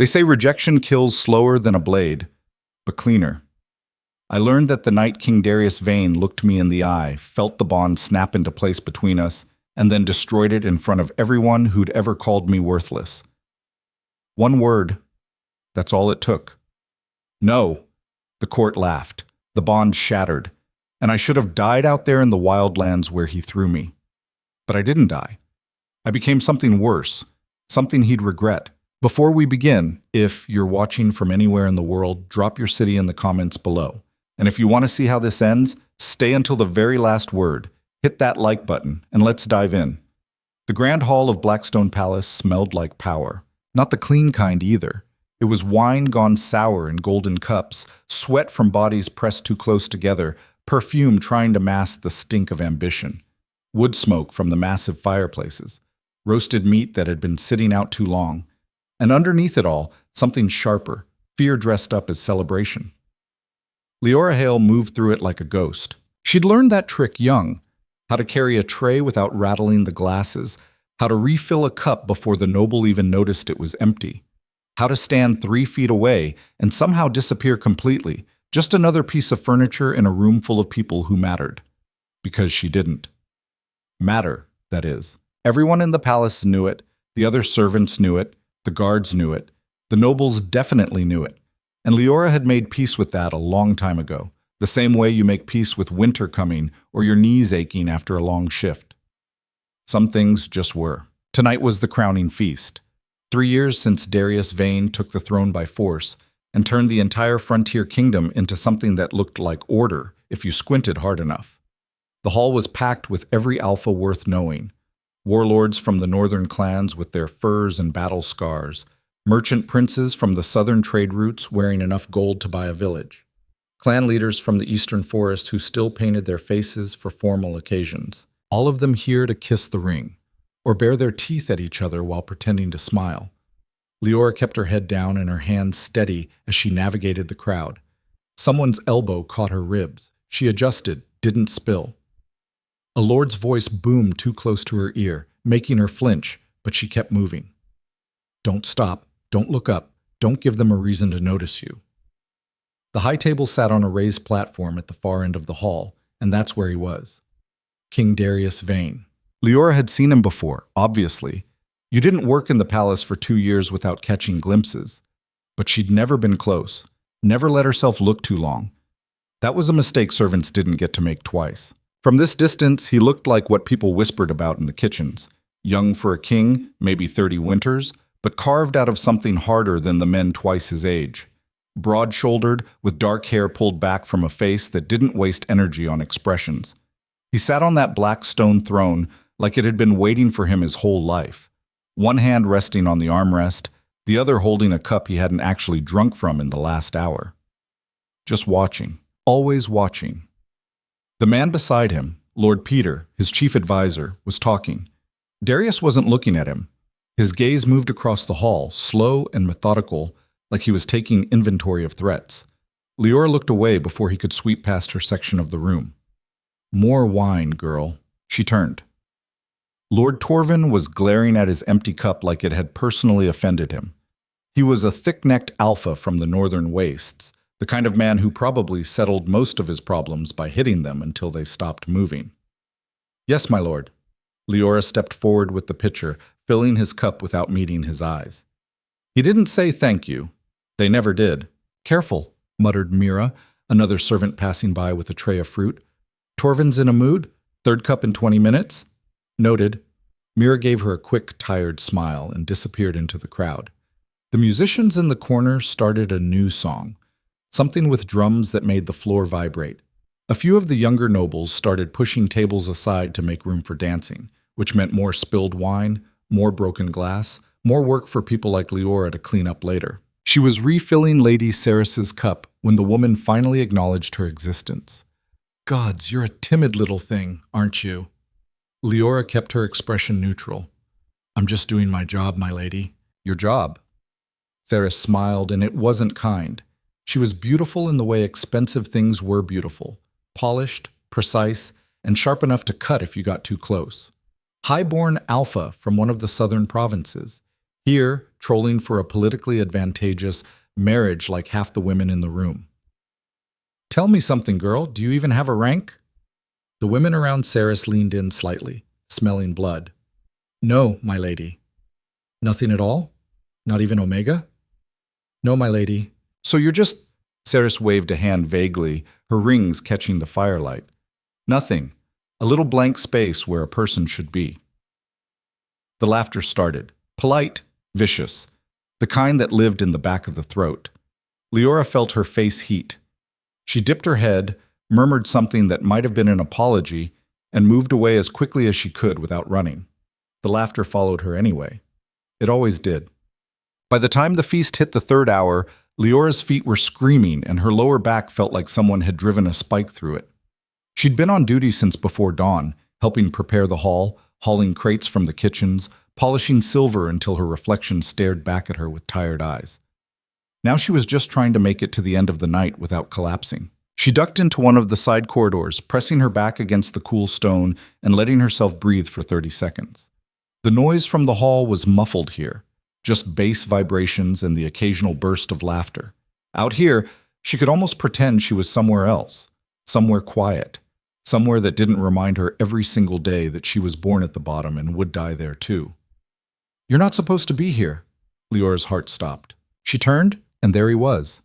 They say rejection kills slower than a blade, but cleaner. I learned that the night King Darius Vane looked me in the eye, felt the bond snap into place between us, and then destroyed it in front of everyone who'd ever called me worthless. One word, that's all it took. No, the court laughed. The bond shattered, and I should have died out there in the wildlands where he threw me. But I didn't die. I became something worse, something he'd regret. Before we begin, if you're watching from anywhere in the world, drop your city in the comments below. And if you want to see how this ends, stay until the very last word. Hit that like button, and let's dive in. The Grand Hall of Blackstone Palace smelled like power. Not the clean kind either. It was wine gone sour in golden cups, sweat from bodies pressed too close together, perfume trying to mask the stink of ambition. Wood smoke from the massive fireplaces. Roasted meat that had been sitting out too long. And underneath it all, something sharper, fear dressed up as celebration. Leora Hale moved through it like a ghost. She'd learned that trick young, how to carry a tray without rattling the glasses, how to refill a cup before the noble even noticed it was empty, how to stand 3 feet away and somehow disappear completely, just another piece of furniture in a room full of people who mattered. Because she didn't. Matter, that is. Everyone in the palace knew it, the other servants knew it, the guards knew it, the nobles definitely knew it, and Leora had made peace with that a long time ago, the same way you make peace with winter coming or your knees aching after a long shift. Some things just were. Tonight was the crowning feast. 3 years since Darius Vane took the throne by force and turned the entire frontier kingdom into something that looked like order if you squinted hard enough. The hall was packed with every alpha worth knowing. Warlords from the northern clans with their furs and battle scars, merchant princes from the southern trade routes wearing enough gold to buy a village, clan leaders from the eastern forest who still painted their faces for formal occasions, all of them here to kiss the ring, or bare their teeth at each other while pretending to smile. Leora kept her head down and her hands steady as she navigated the crowd. Someone's elbow caught her ribs. She adjusted, didn't spill. A lord's voice boomed too close to her ear, making her flinch, but she kept moving. Don't stop, don't look up, don't give them a reason to notice you. The high table sat on a raised platform at the far end of the hall, and that's where he was. King Darius Vane. Leora had seen him before, obviously. You didn't work in the palace for 2 years without catching glimpses. But she'd never been close, never let herself look too long. That was a mistake servants didn't get to make twice. From this distance, he looked like what people whispered about in the kitchens. Young for a king, maybe 30 winters, but carved out of something harder than the men twice his age. Broad-shouldered, with dark hair pulled back from a face that didn't waste energy on expressions. He sat on that black stone throne like it had been waiting for him his whole life. One hand resting on the armrest, the other holding a cup he hadn't actually drunk from in the last hour. Just watching, always watching. The man beside him, Lord Peter, his chief advisor, was talking. Darius wasn't looking at him. His gaze moved across the hall, slow and methodical, like he was taking inventory of threats. Leora looked away before he could sweep past her section of the room. More wine, girl. She turned. Lord Torvin was glaring at his empty cup like it had personally offended him. He was a thick-necked alpha from the northern wastes, the kind of man who probably settled most of his problems by hitting them until they stopped moving. Yes, my lord. Leora stepped forward with the pitcher, filling his cup without meeting his eyes. He didn't say thank you. They never did. Careful, muttered Mira, another servant passing by with a tray of fruit. Torvin's in a mood? 3rd cup in 20 minutes? Noted. Mira gave her a quick, tired smile and disappeared into the crowd. The musicians in the corner started a new song, something with drums that made the floor vibrate. A few of the younger nobles started pushing tables aside to make room for dancing, which meant more spilled wine, more broken glass, more work for people like Leora to clean up later. She was refilling Lady Ceres's cup when the woman finally acknowledged her existence. Gods, you're a timid little thing, aren't you? Leora kept her expression neutral. I'm just doing my job, my lady. Your job? Ceres smiled, and it wasn't kind. She was beautiful in the way expensive things were beautiful. Polished, precise, and sharp enough to cut if you got too close. Highborn alpha from one of the southern provinces. Here, trolling for a politically advantageous marriage like half the women in the room. Tell me something, girl. Do you even have a rank? The women around Saris leaned in slightly, smelling blood. No, my lady. Nothing at all? Not even Omega? No, my lady. So you're just... Saris waved a hand vaguely, her rings catching the firelight. Nothing. A little blank space where a person should be. The laughter started. Polite, vicious. The kind that lived in the back of the throat. Leora felt her face heat. She dipped her head, murmured something that might have been an apology, and moved away as quickly as she could without running. The laughter followed her anyway. It always did. By the time the feast hit the third hour, Leora's feet were screaming and her lower back felt like someone had driven a spike through it. She'd been on duty since before dawn, helping prepare the hall, hauling crates from the kitchens, polishing silver until her reflection stared back at her with tired eyes. Now she was just trying to make it to the end of the night without collapsing. She ducked into one of the side corridors, pressing her back against the cool stone and letting herself breathe for 30 seconds. The noise from the hall was muffled here, just bass vibrations and the occasional burst of laughter. Out here, she could almost pretend she was somewhere else, somewhere quiet, somewhere that didn't remind her every single day that she was born at the bottom and would die there too. You're not supposed to be here. Leora's heart stopped. She turned, and there he was.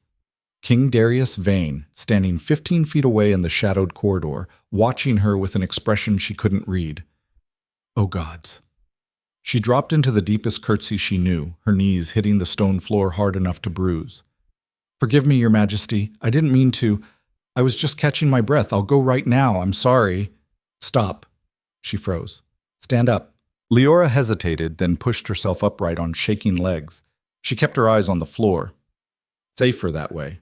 King Darius Vane, standing 15 feet away in the shadowed corridor, watching her with an expression she couldn't read. Oh gods. She dropped into the deepest curtsy she knew, her knees hitting the stone floor hard enough to bruise. Forgive me, Your Majesty. I didn't mean to. I was just catching my breath. I'll go right now. I'm sorry. Stop. She froze. Stand up. Leora hesitated, then pushed herself upright on shaking legs. She kept her eyes on the floor. Safer that way.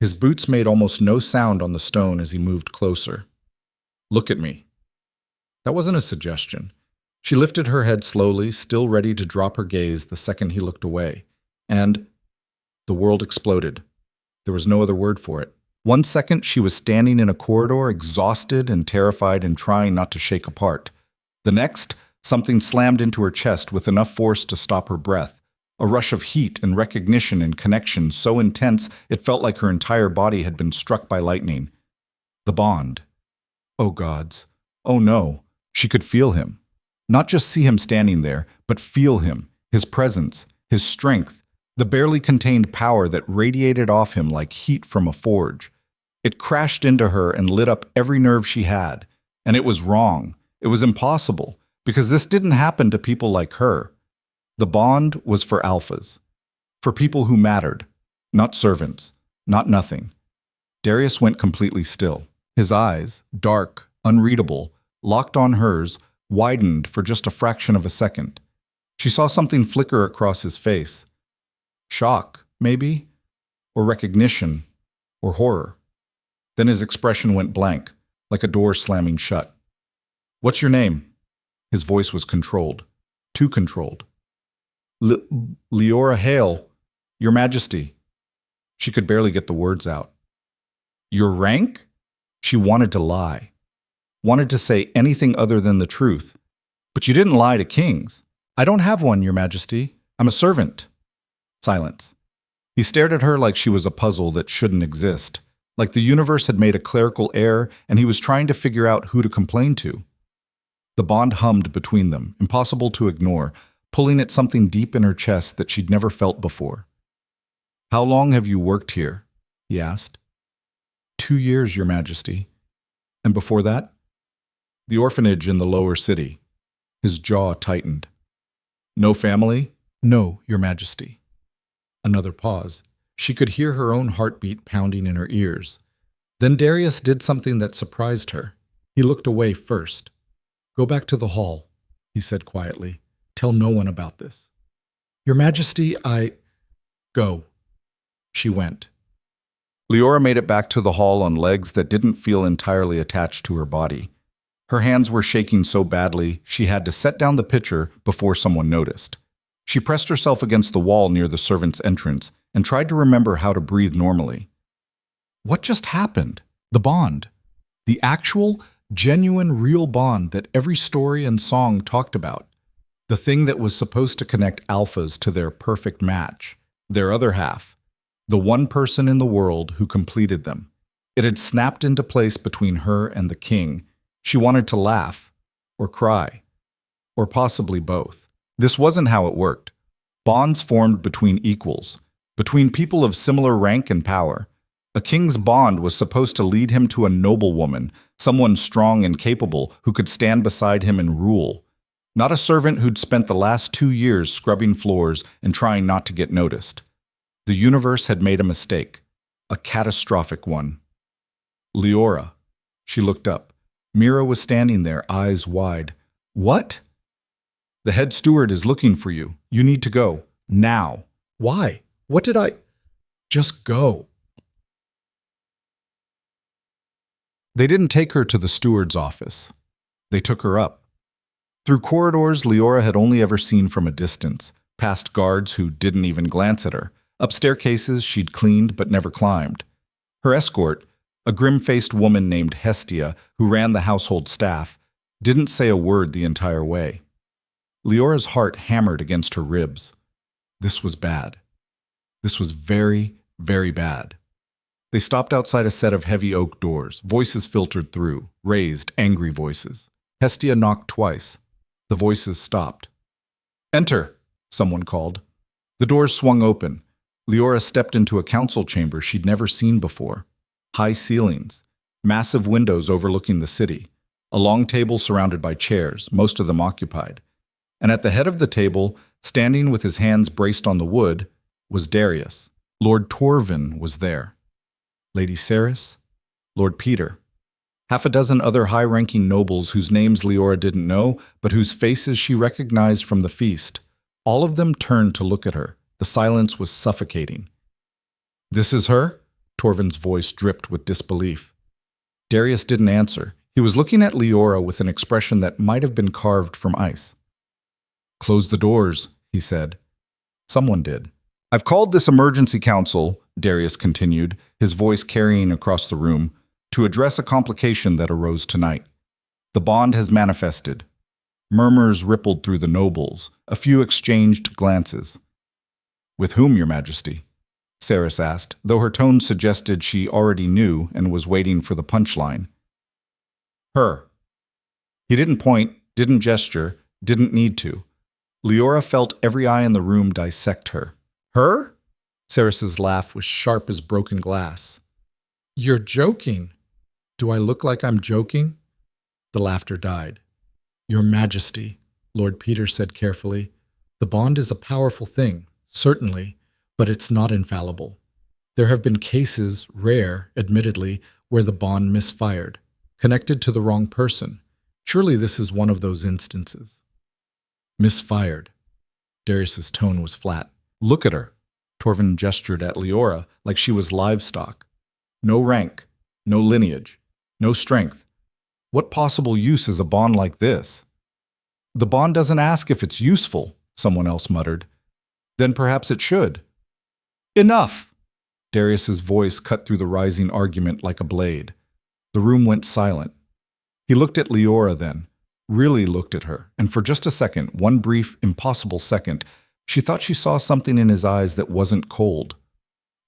His boots made almost no sound on the stone as he moved closer. Look at me. That wasn't a suggestion. She lifted her head slowly, still ready to drop her gaze the second he looked away. And the world exploded. There was no other word for it. 1 second, she was standing in a corridor, exhausted and terrified and trying not to shake apart. The next, something slammed into her chest with enough force to stop her breath. A rush of heat and recognition and connection so intense it felt like her entire body had been struck by lightning. The bond. Oh gods. Oh no. She could feel him. Not just see him standing there, but feel him, his presence, his strength, the barely contained power that radiated off him like heat from a forge. It crashed into her and lit up every nerve she had. And it was wrong. It was impossible, because this didn't happen to people like her. The bond was for alphas, for people who mattered, not servants, not nothing. Darius went completely still. His eyes, dark, unreadable, locked on hers, widened for just a fraction of a second. She saw something flicker across his face. Shock, maybe? Or recognition? Or horror? Then his expression went blank, like a door slamming shut. What's your name? His voice was controlled. Too controlled. Leora Hale, Your Majesty. She could barely get the words out. Your rank? She wanted to lie. Wanted to say anything other than the truth. But you didn't lie to kings. I don't have one, Your Majesty. I'm a servant. Silence. He stared at her like she was a puzzle that shouldn't exist, like the universe had made a clerical error and he was trying to figure out who to complain to. The bond hummed between them, impossible to ignore, pulling at something deep in her chest that she'd never felt before. How long have you worked here? He asked. 2 years, Your Majesty. And before that? The orphanage in the lower city. His jaw tightened. No family? No, Your Majesty. Another pause. She could hear her own heartbeat pounding in her ears. Then Darius did something that surprised her. He looked away first. Go back to the hall, he said quietly. Tell no one about this. Your Majesty, Go. She went. Leora made it back to the hall on legs that didn't feel entirely attached to her body. Her hands were shaking so badly she had to set down the pitcher before someone noticed. She pressed herself against the wall near the servants' entrance and tried to remember how to breathe normally. What just happened? The bond. The actual, genuine, real bond that every story and song talked about. The thing that was supposed to connect alphas to their perfect match, their other half, the one person in the world who completed them. It had snapped into place between her and the king. She wanted to laugh, or cry, or possibly both. This wasn't how it worked. Bonds formed between equals, between people of similar rank and power. A king's bond was supposed to lead him to a noblewoman, someone strong and capable who could stand beside him and rule. Not a servant who'd spent the last 2 years scrubbing floors and trying not to get noticed. The universe had made a mistake, a catastrophic one. Leora. She looked up. Mira was standing there, eyes wide. What? The head steward is looking for you. You need to go. Now. Why? What did I... Just go. They didn't take her to the steward's office. They took her up. Through corridors Leora had only ever seen from a distance, past guards who didn't even glance at her, up staircases she'd cleaned but never climbed. Her escort, a grim-faced woman named Hestia, who ran the household staff, didn't say a word the entire way. Leora's heart hammered against her ribs. This was bad. This was very, very bad. They stopped outside a set of heavy oak doors. Voices filtered through, raised, angry voices. Hestia knocked twice. The voices stopped. "Enter," someone called. The doors swung open. Leora stepped into a council chamber she'd never seen before. High ceilings, massive windows overlooking the city, a long table surrounded by chairs, most of them occupied. And at the head of the table, standing with his hands braced on the wood, was Darius. Lord Torvin was there. Lady Ceres, Lord Peter. Half a dozen other high-ranking nobles whose names Leora didn't know, but whose faces she recognized from the feast. All of them turned to look at her. The silence was suffocating. "This is her?" Torvin's voice dripped with disbelief. Darius didn't answer. He was looking at Leora with an expression that might have been carved from ice. "Close the doors," he said. Someone did. "I've called this emergency council," Darius continued, his voice carrying across the room, "to address a complication that arose tonight. The bond has manifested." Murmurs rippled through the nobles. A few exchanged glances. "With whom, Your Majesty?" Ceres asked, though her tone suggested she already knew and was waiting for the punchline. "Her." He didn't point, didn't gesture, didn't need to. Leora felt every eye in the room dissect her. "Her?" Ceres's laugh was sharp as broken glass. "You're joking." "Do I look like I'm joking?" The laughter died. "Your Majesty," Lord Peter said carefully, "the bond is a powerful thing, certainly, but it's not infallible. There have been cases, rare, admittedly, where the bond misfired, connected to the wrong person. Surely this is one of those instances." "Misfired." Darius's tone was flat. "Look at her." Torvin gestured at Leora like she was livestock. "No rank, no lineage, no strength. What possible use is a bond like this?" "The bond doesn't ask if it's useful," someone else muttered. "Then perhaps it should." "Enough!" Darius's voice cut through the rising argument like a blade. The room went silent. He looked at Leora then, really looked at her, and for just a second, one brief, impossible second, she thought she saw something in his eyes that wasn't cold.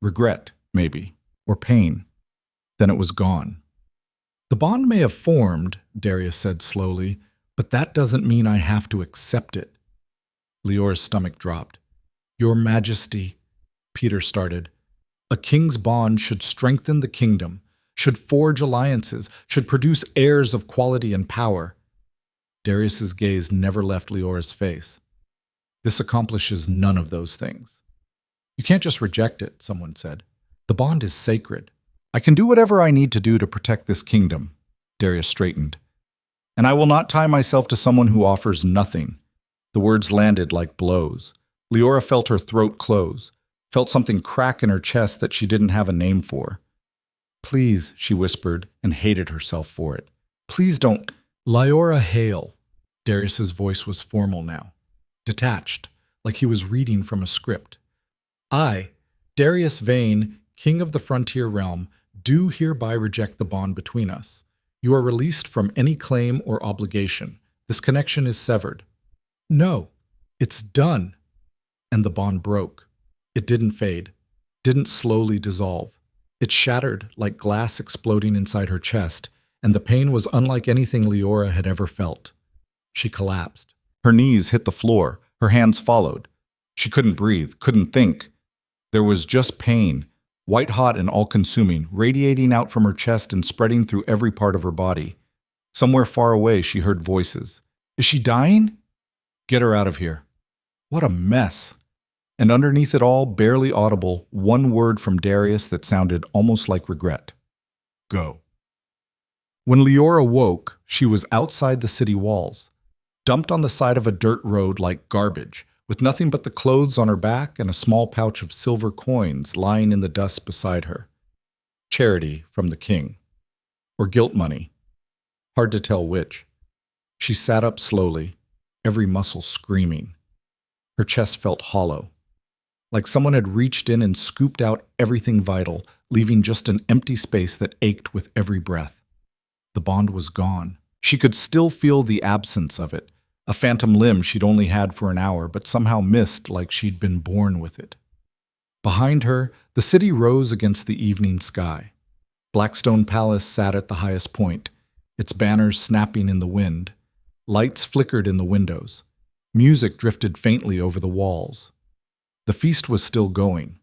Regret, maybe, or pain. Then it was gone. "The bond may have formed," Darius said slowly, "but that doesn't mean I have to accept it." Leora's stomach dropped. "Your Majesty," Peter started, "a king's bond should strengthen the kingdom, should forge alliances, should produce heirs of quality and power." Darius's gaze never left Leora's face. "This accomplishes none of those things." "You can't just reject it," someone said. "The bond is sacred." "I can do whatever I need to do to protect this kingdom," Darius straightened. "And I will not tie myself to someone who offers nothing." The words landed like blows. Leora felt her throat close, felt something crack in her chest that she didn't have a name for. "Please," she whispered, and hated herself for it. "Please don't." "Leora Hale." Darius's voice was formal now, detached, like he was reading from a script. "I, Darius Vane, King of the Frontier Realm, do hereby reject the bond between us. You are released from any claim or obligation. This connection is severed." No, it's done. And the bond broke. It didn't fade, didn't slowly dissolve. It shattered like glass exploding inside her chest, and the pain was unlike anything Leora had ever felt. She collapsed. Her knees hit the floor, her hands followed. She couldn't breathe, couldn't think. There was just pain, white-hot and all-consuming, radiating out from her chest and spreading through every part of her body. Somewhere far away, she heard voices. Is she dying? Get her out of here. What a mess. And underneath it all, barely audible, one word from Darius that sounded almost like regret. Go. When Leora woke, she was outside the city walls, dumped on the side of a dirt road like garbage, with nothing but the clothes on her back and a small pouch of silver coins lying in the dust beside her. Charity from the king. Or guilt money. Hard to tell which. She sat up slowly, every muscle screaming. Her chest felt hollow, like someone had reached in and scooped out everything vital, leaving just an empty space that ached with every breath. The bond was gone. She could still feel the absence of it, a phantom limb she'd only had for an hour, but somehow missed like she'd been born with it. Behind her, the city rose against the evening sky. Blackstone Palace sat at the highest point, its banners snapping in the wind. Lights flickered in the windows. Music drifted faintly over the walls. The feast was still going.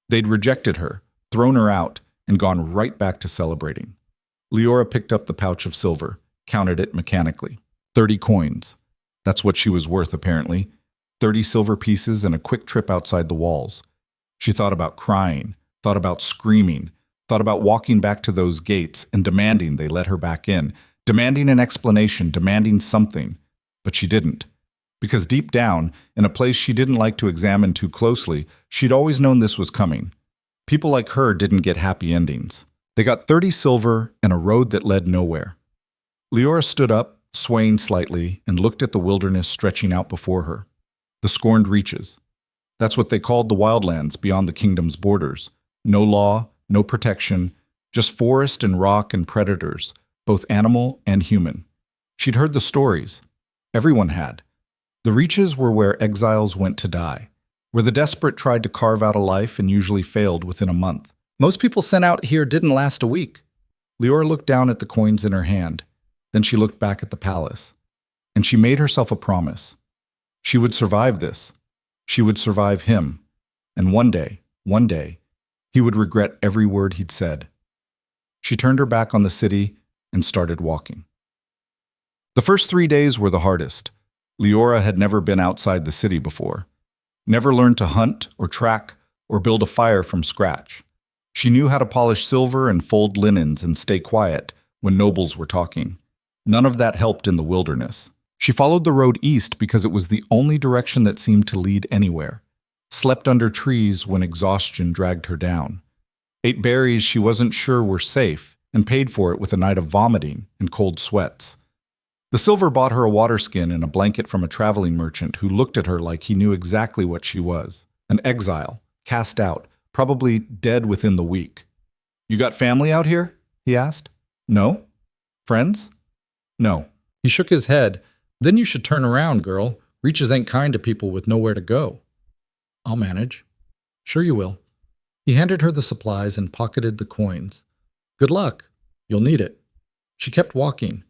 They'd rejected her, thrown her out, and gone right back to celebrating. Leora picked up the pouch of silver, counted it mechanically. 30 coins. That's what she was worth, apparently. 30 silver pieces and a quick trip outside the walls. She thought about crying, thought about screaming, thought about walking back to those gates and demanding they let her back in, demanding an explanation, demanding something. But she didn't. Because deep down, in a place she didn't like to examine too closely, she'd always known this was coming. People like her didn't get happy endings. They got 30 silver and a road that led nowhere. Leora stood up, swaying slightly, and looked at the wilderness stretching out before her. The scorned reaches. That's what they called the wildlands beyond the kingdom's borders. No law, no protection, just forest and rock and predators, both animal and human. She'd heard the stories. Everyone had. The reaches were where exiles went to die, where the desperate tried to carve out a life and usually failed within a month. Most people sent out here didn't last a week. Leora looked down at the coins in her hand. Then she looked back at the palace. And she made herself a promise. She would survive this. She would survive him. And one day, he would regret every word he'd said. She turned her back on the city and started walking. The first 3 days were the hardest. Leora had never been outside the city before. Never learned to hunt or track or build a fire from scratch. She knew how to polish silver and fold linens and stay quiet when nobles were talking. None of that helped in the wilderness. She followed the road east because it was the only direction that seemed to lead anywhere. Slept under trees when exhaustion dragged her down. Ate berries she wasn't sure were safe and paid for it with a night of vomiting and cold sweats. The silver bought her a water skin and a blanket from a traveling merchant who looked at her like he knew exactly what she was. An exile, cast out, probably dead within the week. You got family out here? He asked. No. Friends? No. He shook his head. Then you should turn around, girl. Reaches ain't kind to people with nowhere to go. I'll manage. Sure you will. He handed her the supplies and pocketed the coins. Good luck. You'll need it. She kept walking.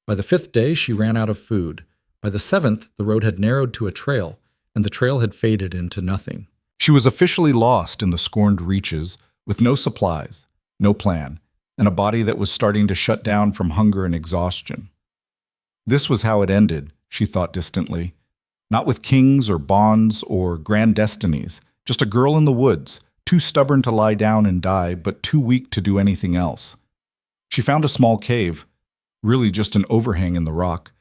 By the 5th day, she ran out of food. By the 7th, the road had narrowed to a trail, and the trail had faded into nothing. She was officially lost in the scorned reaches, with no supplies, no plan, and a body that was starting to shut down from hunger and exhaustion. This was how it ended, she thought distantly. Not with kings or bonds or grand destinies, just a girl in the woods, too stubborn to lie down and die, but too weak to do anything else. She found a small cave, really just an overhang in the rock,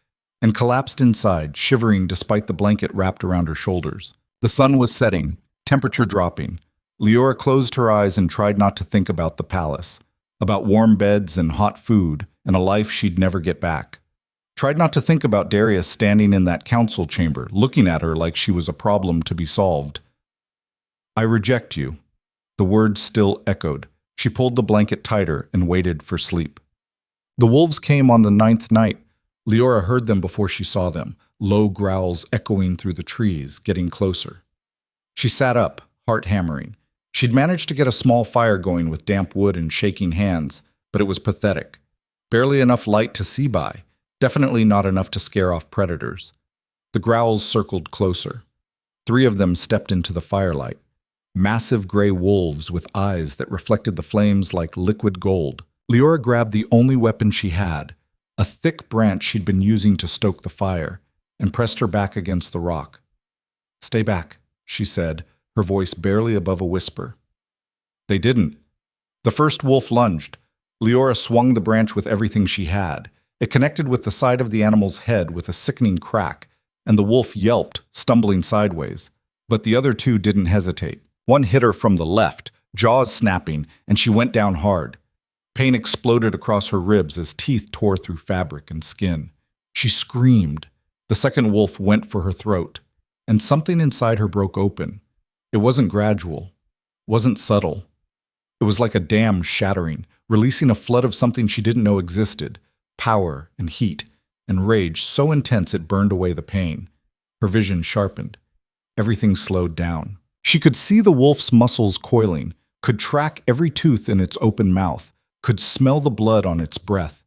and collapsed inside, shivering despite the blanket wrapped around her shoulders. The sun was setting, temperature dropping. Leora closed her eyes and tried not to think about the palace, about warm beds and hot food and a life she'd never get back. Tried not to think about Darius standing in that council chamber, looking at her like she was a problem to be solved. I reject you. The words still echoed. She pulled the blanket tighter and waited for sleep. The wolves came on the 9th night, Leora heard them before she saw them, low growls echoing through the trees, getting closer. She sat up, heart hammering. She'd managed to get a small fire going with damp wood and shaking hands, but it was pathetic. Barely enough light to see by, definitely not enough to scare off predators. The growls circled closer. 3 of them stepped into the firelight. Massive gray wolves with eyes that reflected the flames like liquid gold. Leora grabbed the only weapon she had, a thick branch she'd been using to stoke the fire, and pressed her back against the rock. "Stay back," she said, her voice barely above a whisper. They didn't. The first wolf lunged. Leora swung the branch with everything she had. It connected with the side of the animal's head with a sickening crack, and the wolf yelped, stumbling sideways. But the other 2 didn't hesitate. One hit her from the left, jaws snapping, and she went down hard. Pain exploded across her ribs as teeth tore through fabric and skin. She screamed. The second wolf went for her throat, and something inside her broke open. It wasn't gradual, wasn't subtle. It was like a dam shattering, releasing a flood of something she didn't know existed, power and heat and rage so intense it burned away the pain. Her vision sharpened. Everything slowed down. She could see the wolf's muscles coiling, could track every tooth in its open mouth, could smell the blood on its breath.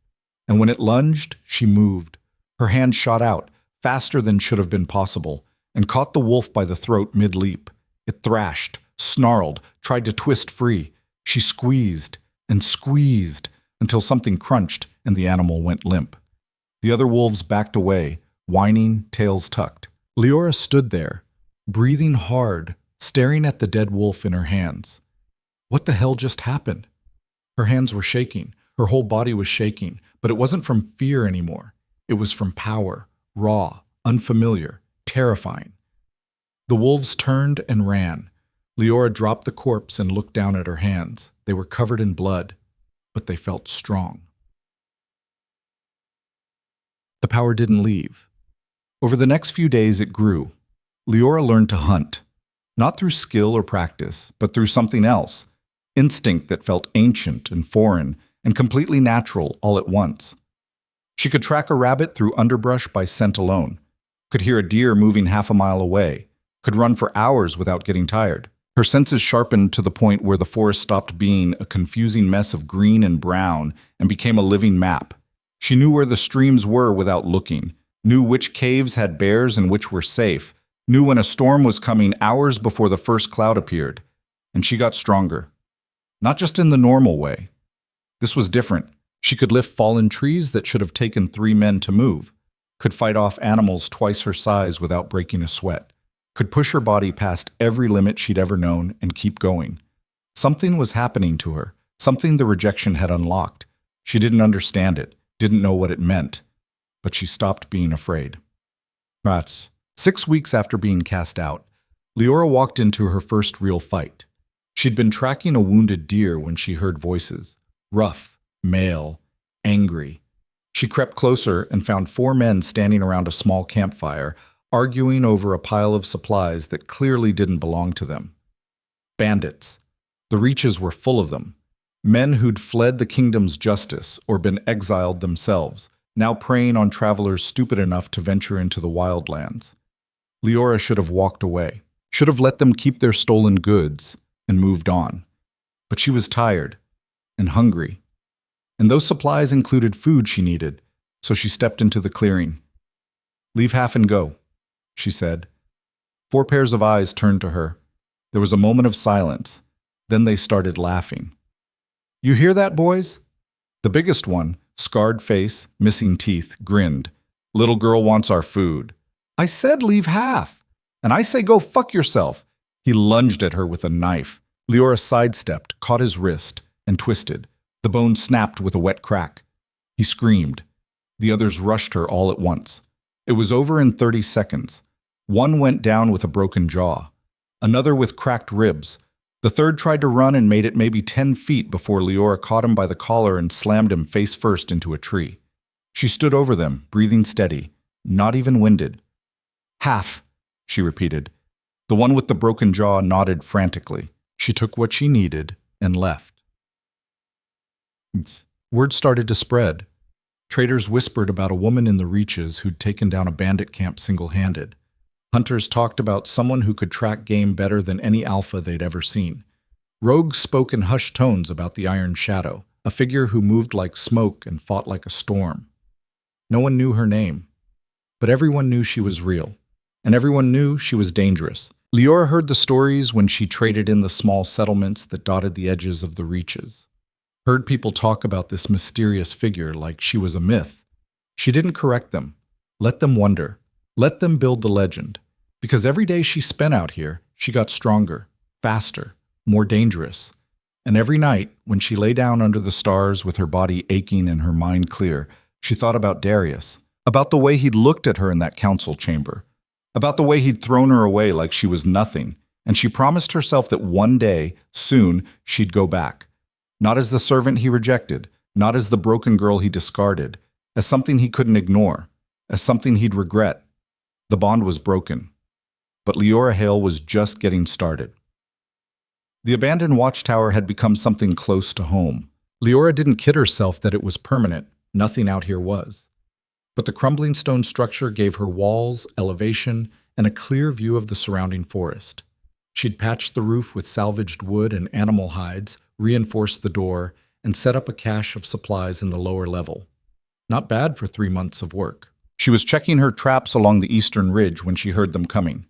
And when it lunged, she moved. Her hand shot out, faster than should have been possible, and caught the wolf by the throat mid-leap. It thrashed, snarled, tried to twist free. She squeezed and squeezed until something crunched and the animal went limp. The other wolves backed away, whining, tails tucked. Leora stood there, breathing hard, staring at the dead wolf in her hands. What the hell just happened? Her hands were shaking. Her whole body was shaking, but it wasn't from fear anymore. It was from power, raw, unfamiliar, terrifying. The wolves turned and ran. Leora dropped the corpse and looked down at her hands. They were covered in blood, but they felt strong. The power didn't leave. Over the next few days, it grew. Leora learned to hunt, not through skill or practice, but through something else. Instinct that felt ancient and foreign and completely natural all at once. She could track a rabbit through underbrush by scent alone, could hear a deer moving half a mile away, could run for hours without getting tired. Her senses sharpened to the point where the forest stopped being a confusing mess of green and brown and became a living map. She knew where the streams were without looking, knew which caves had bears and which were safe, knew when a storm was coming hours before the first cloud appeared. And she got stronger. Not just in the normal way. This was different. She could lift fallen trees that should have taken 3 men to move, could fight off animals twice her size without breaking a sweat, could push her body past every limit she'd ever known and keep going. Something was happening to her, something the rejection had unlocked. She didn't understand it, didn't know what it meant, but she stopped being afraid. Rats. 6 weeks after being cast out, Leora walked into her first real fight. She'd been tracking a wounded deer when she heard voices. Rough, male, angry. She crept closer and found 4 men standing around a small campfire, arguing over a pile of supplies that clearly didn't belong to them. Bandits. The reaches were full of them. Men who'd fled the kingdom's justice or been exiled themselves, now preying on travelers stupid enough to venture into the wildlands. Leora should have walked away, should have let them keep their stolen goods, and moved on. But she was tired and hungry, and those supplies included food she needed, so she stepped into the clearing. "Leave half and go," she said. 4 pairs of eyes turned to her. There was a moment of silence. Then they started laughing. "You hear that, boys?" The biggest one, scarred face, missing teeth, grinned. "Little girl wants our food." "I said leave half. And I say go fuck yourself." He lunged at her with a knife. Leora sidestepped, caught his wrist, and twisted. The bone snapped with a wet crack. He screamed. The others rushed her all at once. It was over in 30 seconds. One went down with a broken jaw. Another with cracked ribs. The third tried to run and made it maybe 10 feet before Leora caught him by the collar and slammed him face first into a tree. She stood over them, breathing steady, not even winded. "Half," she repeated. The one with the broken jaw nodded frantically. She took what she needed and left. Word started to spread. Traders whispered about a woman in the reaches who'd taken down a bandit camp single-handed. Hunters talked about someone who could track game better than any alpha they'd ever seen. Rogues spoke in hushed tones about the Iron Shadow, a figure who moved like smoke and fought like a storm. No one knew her name, but everyone knew she was real, and everyone knew she was dangerous. Leora heard the stories when she traded in the small settlements that dotted the edges of the reaches. Heard people talk about this mysterious figure like she was a myth. She didn't correct them. Let them wonder. Let them build the legend. Because every day she spent out here, she got stronger, faster, more dangerous. And every night, when she lay down under the stars with her body aching and her mind clear, she thought about Darius, about the way he'd looked at her in that council chamber, about the way he'd thrown her away like she was nothing, and she promised herself that one day, soon, she'd go back. Not as the servant he rejected, not as the broken girl he discarded, as something he couldn't ignore, as something he'd regret. The bond was broken. But Leora Hale was just getting started. The abandoned watchtower had become something close to home. Leora didn't kid herself that it was permanent. Nothing out here was. But the crumbling stone structure gave her walls, elevation, and a clear view of the surrounding forest. She'd patched the roof with salvaged wood and animal hides, reinforced the door, and set up a cache of supplies in the lower level. Not bad for 3 months of work. She was checking her traps along the eastern ridge when she heard them coming.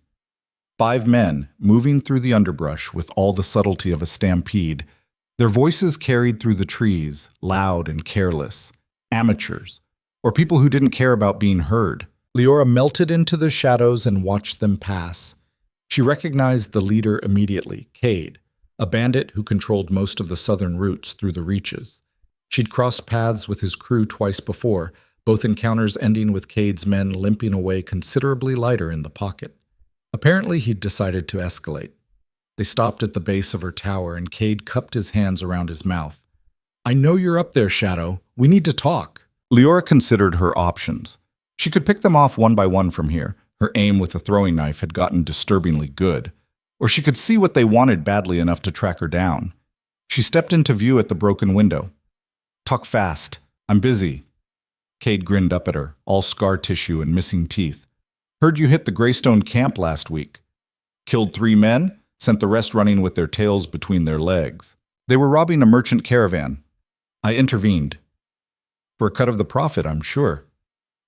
5 men, moving through the underbrush with all the subtlety of a stampede. Their voices carried through the trees, loud and careless. Amateurs, or people who didn't care about being heard. Leora melted into the shadows and watched them pass. She recognized the leader immediately, Cade, a bandit who controlled most of the southern routes through the reaches. She'd crossed paths with his crew twice before, both encounters ending with Cade's men limping away considerably lighter in the pocket. Apparently, he'd decided to escalate. They stopped at the base of her tower, and Cade cupped his hands around his mouth. "I know you're up there, Shadow. We need to talk." Leora considered her options. She could pick them off one by one from here. Her aim with a throwing knife had gotten disturbingly good. Or she could see what they wanted badly enough to track her down. She stepped into view at the broken window. "Talk fast. I'm busy." Cade grinned up at her, all scar tissue and missing teeth. "Heard you hit the Greystone camp last week. Killed 3 men, sent the rest running with their tails between their legs. They were robbing a merchant caravan. I intervened. For a cut of the profit, I'm sure.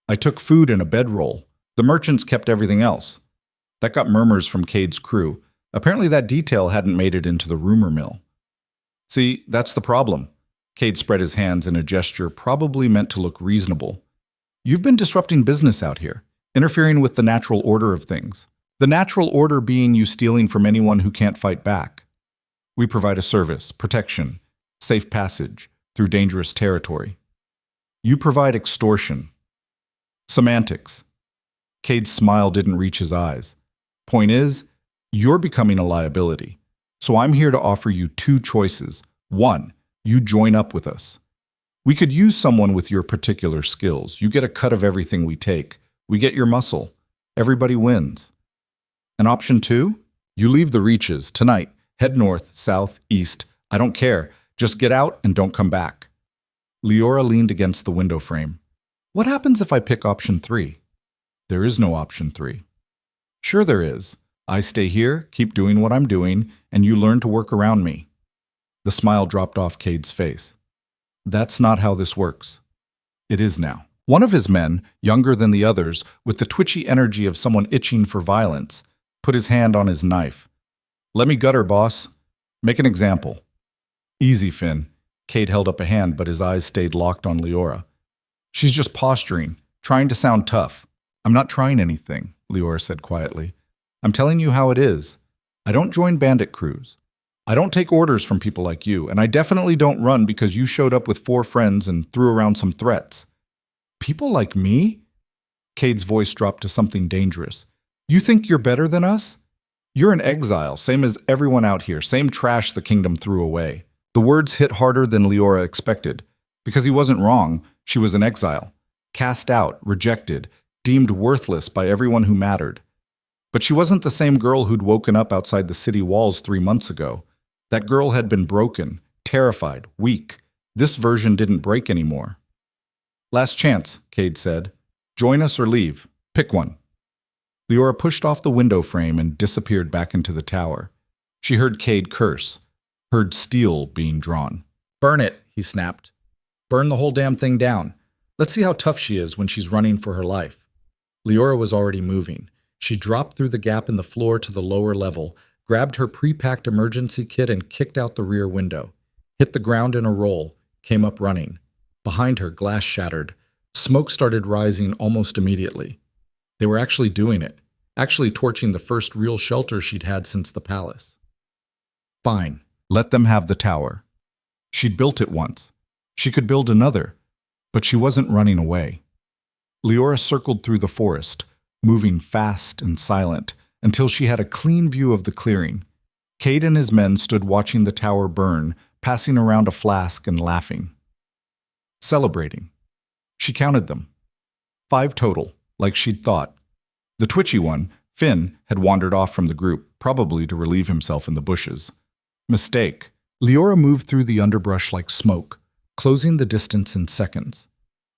I took food and a bedroll. The merchants kept everything else." That got murmurs from Cade's crew. Apparently that detail hadn't made it into the rumor mill. "See, that's the problem." Cade spread his hands in a gesture probably meant to look reasonable. "You've been disrupting business out here, interfering with the natural order of things. The natural order being you stealing from anyone who can't fight back. We provide a service, protection, safe passage through dangerous territory. You provide extortion. Semantics." Cade's smile didn't reach his eyes. "Point is, you're becoming a liability. So I'm here to offer you 2 choices. 1, you join up with us. We could use someone with your particular skills. You get a cut of everything we take. We get your muscle. Everybody wins. And option 2, you leave the reaches tonight. Head north, south, east. I don't care. Just get out and don't come back." Leora leaned against the window frame. "What happens if I pick option 3? "There is no option 3. "Sure there is. I stay here, keep doing what I'm doing, and you learn to work around me." The smile dropped off Cade's face. "That's not how this works." "It is now." One of his men, younger than the others, with the twitchy energy of someone itching for violence, put his hand on his knife. "Let me gut her, boss. Make an example." "Easy, Finn." Cade held up a hand, but his eyes stayed locked on Leora. "She's just posturing, trying to sound tough." "I'm not trying anything," Leora said quietly. "I'm telling you how it is. I don't join bandit crews. I don't take orders from people like you, and I definitely don't run because you showed up with 4 friends and threw around some threats." "People like me?" Cade's voice dropped to something dangerous. "You think you're better than us? You're an exile, same as everyone out here, same trash the kingdom threw away." The words hit harder than Leora expected. Because he wasn't wrong, she was an exile. Cast out, rejected, deemed worthless by everyone who mattered. But she wasn't the same girl who'd woken up outside the city walls 3 months ago. That girl had been broken, terrified, weak. This version didn't break anymore. Last chance, Cade said. Join us or leave. Pick one. Leora pushed off the window frame and disappeared back into the tower. She heard Cade curse, heard steel being drawn. Burn it, he snapped. Burn the whole damn thing down. Let's see how tough she is when she's running for her life. Leora was already moving. She dropped through the gap in the floor to the lower level, grabbed her pre-packed emergency kit and kicked out the rear window. Hit the ground in a roll, came up running. Behind her, glass shattered. Smoke started rising almost immediately. They were actually doing it, actually torching the first real shelter she'd had since the palace. Fine, let them have the tower. She'd built it once. She could build another, but she wasn't running away. Leora circled through the forest, moving fast and silent, until she had a clean view of the clearing. Cade and his men stood watching the tower burn, passing around a flask and laughing. Celebrating. She counted them. 5 total, like she'd thought. The twitchy one, Finn, had wandered off from the group, probably to relieve himself in the bushes. Mistake. Leora moved through the underbrush like smoke, closing the distance in seconds.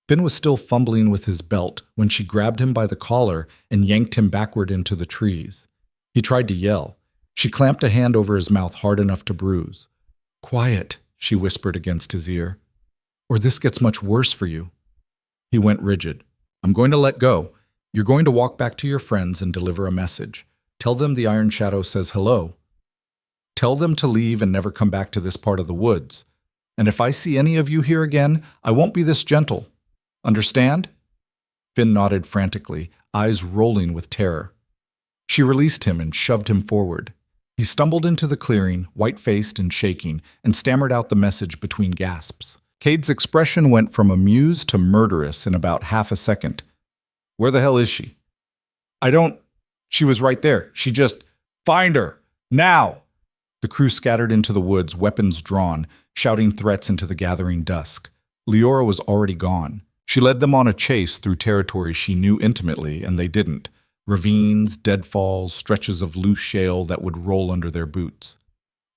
Finn was still fumbling with his belt when she grabbed him by the collar and yanked him backward into the trees. He tried to yell. She clamped a hand over his mouth hard enough to bruise. Quiet, she whispered against his ear, or this gets much worse for you. He went rigid. I'm going to let go. You're going to walk back to your friends and deliver a message. Tell them the Iron Shadow says hello. Tell them to leave and never come back to this part of the woods. And if I see any of you here again, I won't be this gentle. Understand? Finn nodded frantically, eyes rolling with terror. She released him and shoved him forward. He stumbled into the clearing, white-faced and shaking, and stammered out the message between gasps. Cade's expression went from amused to murderous in about half a second. Where the hell is she? I don't... She was right there. She just... Find her! Now! The crew scattered into the woods, weapons drawn, shouting threats into the gathering dusk. Leora was already gone. She led them on a chase through territory she knew intimately, and they didn't. Ravines, deadfalls, stretches of loose shale that would roll under their boots.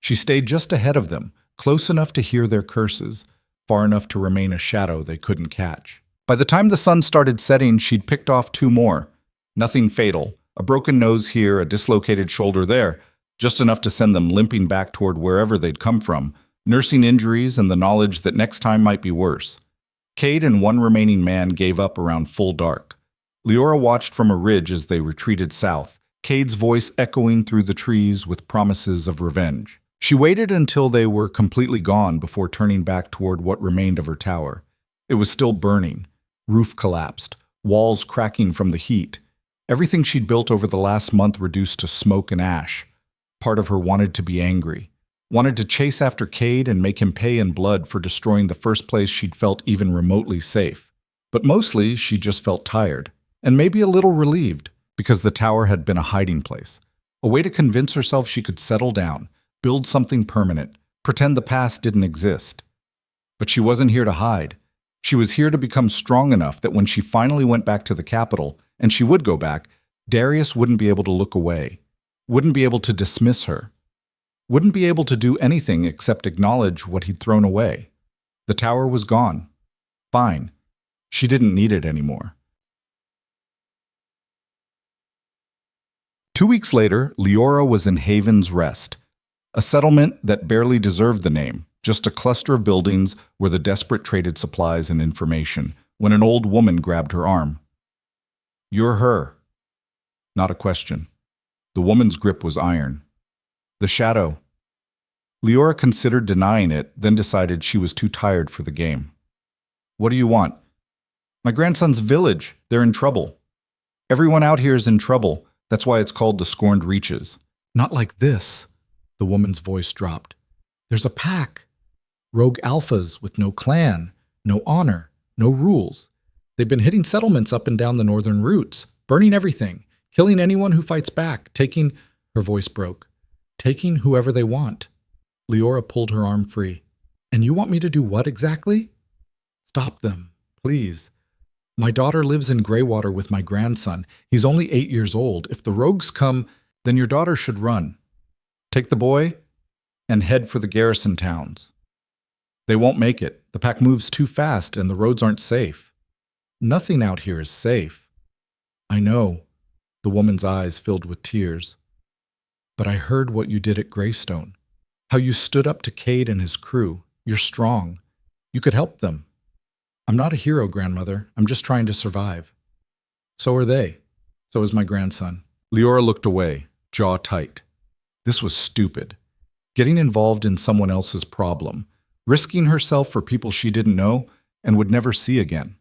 She stayed just ahead of them, close enough to hear their curses, far enough to remain a shadow they couldn't catch. By the time the sun started setting, she'd picked off 2 more. Nothing fatal. A broken nose here, a dislocated shoulder there, just enough to send them limping back toward wherever they'd come from, nursing injuries and the knowledge that next time might be worse. Cade and 1 remaining man gave up around full dark. Leora watched from a ridge as they retreated south, Cade's voice echoing through the trees with promises of revenge. She waited until they were completely gone before turning back toward what remained of her tower. It was still burning. Roof collapsed, walls cracking from the heat. Everything she'd built over the last month reduced to smoke and ash. Part of her wanted to be angry, wanted to chase after Cade and make him pay in blood for destroying the first place she'd felt even remotely safe. But mostly, she just felt tired, and maybe a little relieved, because the tower had been a hiding place, a way to convince herself she could settle down, build something permanent, pretend the past didn't exist. But she wasn't here to hide. She was here to become strong enough that when she finally went back to the capital, and she would go back, Darius wouldn't be able to look away, wouldn't be able to dismiss her, wouldn't be able to do anything except acknowledge what he'd thrown away. The tower was gone. Fine. She didn't need it anymore. 2 weeks later, Leora was in Haven's Rest, a settlement that barely deserved the name, just a cluster of buildings where the desperate traded supplies and information, when an old woman grabbed her arm. You're her. Not a question. The woman's grip was iron. The shadow. Leora considered denying it, then decided she was too tired for the game. What do you want? My grandson's village. They're in trouble. Everyone out here is in trouble. That's why it's called the Scorned Reaches. Not like this. The woman's voice dropped. There's a pack. Rogue alphas with no clan, no honor, no rules. They've been hitting settlements up and down the northern routes, burning everything, killing anyone who fights back, taking... Her voice broke. Taking whoever they want. Leora pulled her arm free. And you want me to do what exactly? Stop them, please. My daughter lives in Greywater with my grandson. He's only 8 years old. If the rogues come, then your daughter should run. Take the boy and head for the garrison towns. They won't make it. The pack moves too fast and the roads aren't safe. Nothing out here is safe. I know, the woman's eyes filled with tears. But I heard what you did at Greystone. How you stood up to Cade and his crew. You're strong. You could help them. I'm not a hero, grandmother. I'm just trying to survive. So are they. So is my grandson. Leora looked away, jaw tight. This was stupid. Getting involved in someone else's problem, risking herself for people she didn't know and would never see again.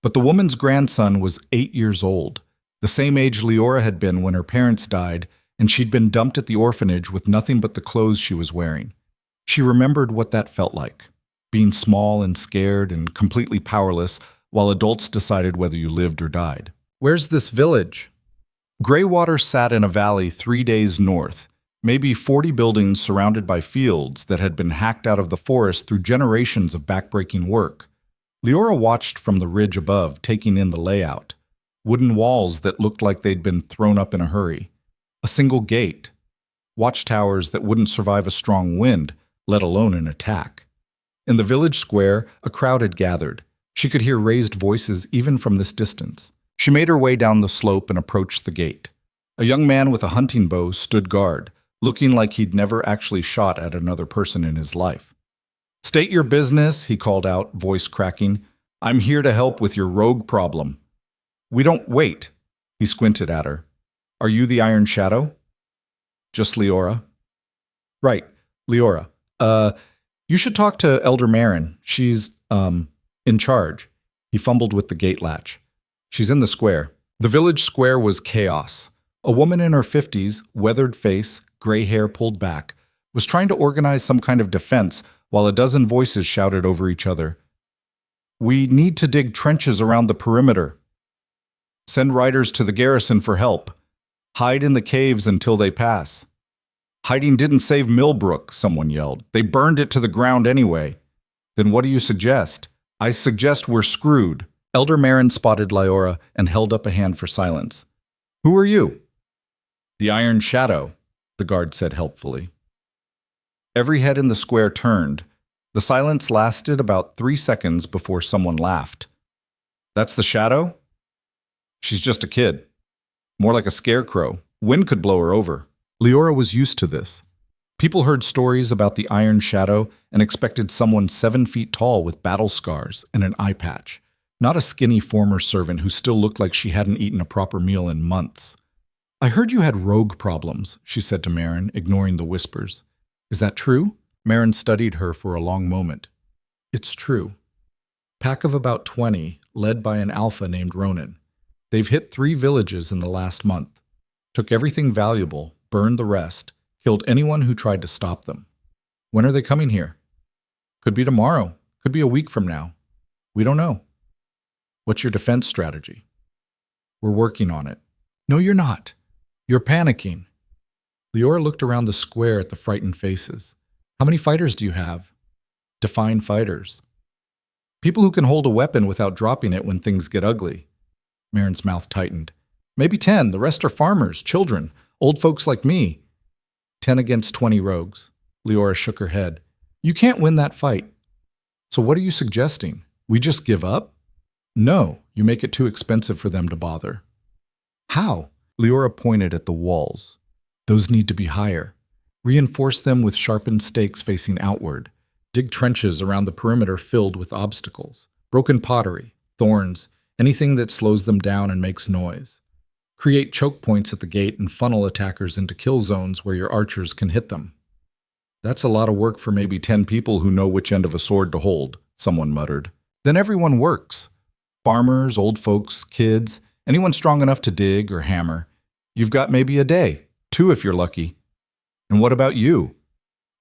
But the woman's grandson was 8 years old, the same age Leora had been when her parents died, and she'd been dumped at the orphanage with nothing but the clothes she was wearing. She remembered what that felt like, being small and scared and completely powerless while adults decided whether you lived or died. Where's this village? Greywater sat in a valley 3 days north, maybe 40 buildings surrounded by fields that had been hacked out of the forest through generations of backbreaking work. Leora watched from the ridge above, taking in the layout. Wooden walls that looked like they'd been thrown up in a hurry. A single gate. Watchtowers that wouldn't survive a strong wind, let alone an attack. In the village square, a crowd had gathered. She could hear raised voices even from this distance. She made her way down the slope and approached the gate. A young man with a hunting bow stood guard, looking like he'd never actually shot at another person in his life. "State your business," he called out, voice cracking. "I'm here to help with your rogue problem." "We don't wait." He squinted at her. "Are you the Iron Shadow?" "Just Leora." "Right, Leora. You should talk to Elder Marin. She's, in charge." He fumbled with the gate latch. "She's in the square." The village square was chaos. A woman in her 50s, weathered face, gray hair pulled back, was trying to organize some kind of defense while a dozen voices shouted over each other. "We need to dig trenches around the perimeter. Send riders to the garrison for help. Hide in the caves until they pass." "Hiding didn't save Millbrook," someone yelled. "They burned it to the ground anyway." "Then what do you suggest?" "I suggest we're screwed." Elder Marin spotted Leora and held up a hand for silence. "Who are you?" "The Iron Shadow," the guard said helpfully. Every head in the square turned. The silence lasted about 3 seconds before someone laughed. "That's the Shadow?" "She's just a kid. More like a scarecrow. Wind could blow her over." Leora was used to this. People heard stories about the Iron Shadow and expected someone 7 feet tall with battle scars and an eye patch, not a skinny former servant who still looked like she hadn't eaten a proper meal in months. "I heard you had rogue problems," she said to Marin, ignoring the whispers. "Is that true?" Marin studied her for a long moment. "It's true. Pack of about 20, led by an alpha named Ronan. They've hit 3 villages in the last month. Took everything valuable, burned the rest, killed anyone who tried to stop them. When are they coming here? Could be tomorrow, could be a week from now. We don't know. What's your defense strategy?" "We're working on it." "No, you're not. You're panicking." Leora looked around the square at the frightened faces. "How many fighters do you have?" "Define fighters." "People who can hold a weapon without dropping it when things get ugly." Marin's mouth tightened. "Maybe 10. The rest are farmers, children, old folks like me." 10 against 20 rogues. Leora shook her head. "You can't win that fight." "So what are you suggesting? We just give up?" "No, you make it too expensive for them to bother." "How?" Leora pointed at the walls. "Those need to be higher. Reinforce them with sharpened stakes facing outward. Dig trenches around the perimeter filled with obstacles. Broken pottery, thorns, anything that slows them down and makes noise. Create choke points at the gate and funnel attackers into kill zones where your archers can hit them." "That's a lot of work for maybe 10 people who know which end of a sword to hold," someone muttered. "Then everyone works. Farmers, old folks, kids, anyone strong enough to dig or hammer. You've got maybe a day, 2 if you're lucky." "And what about you?"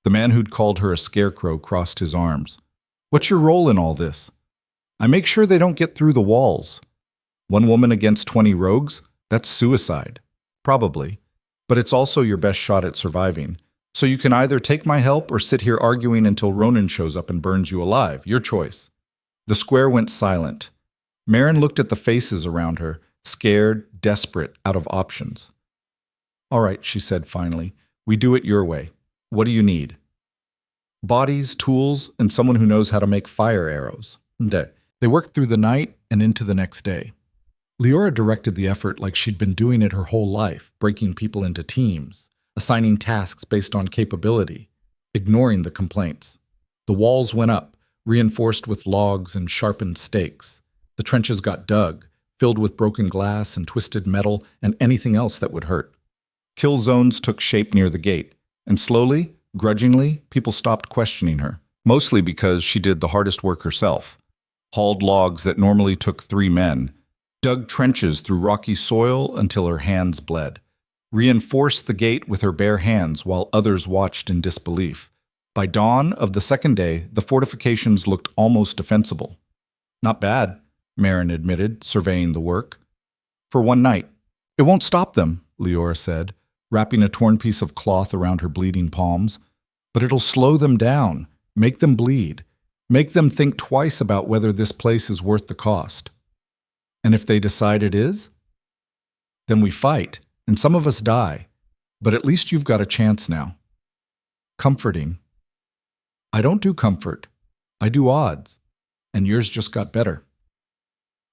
The man who'd called her a scarecrow crossed his arms. "What's your role in all this?" "I make sure they don't get through the walls." "1 woman against 20 rogues? That's suicide." "Probably. But it's also your best shot at surviving. So you can either take my help or sit here arguing until Ronan shows up and burns you alive. Your choice." The square went silent. Marin looked at the faces around her, scared, desperate, out of options. "All right," she said finally. "We do it your way. What do you need?" "Bodies, tools, and someone who knows how to make fire arrows." They worked through the night and into the next day. Leora directed the effort like she'd been doing it her whole life, breaking people into teams, assigning tasks based on capability, ignoring the complaints. The walls went up, reinforced with logs and sharpened stakes. The trenches got dug, filled with broken glass and twisted metal and anything else that would hurt. Kill zones took shape near the gate, and slowly, grudgingly, people stopped questioning her, mostly because she did the hardest work herself. Hauled logs that normally took 3 men, dug trenches through rocky soil until her hands bled, reinforced the gate with her bare hands while others watched in disbelief. By dawn of the second day, the fortifications looked almost defensible. Not bad, Marin admitted, surveying the work. For one night. It won't stop them, Leora said, wrapping a torn piece of cloth around her bleeding palms. But it'll slow them down, make them bleed, make them think twice about whether this place is worth the cost. And if they decide it is? Then we fight, and some of us die. But at least you've got a chance now. Comforting. I don't do comfort. I do odds. And yours just got better.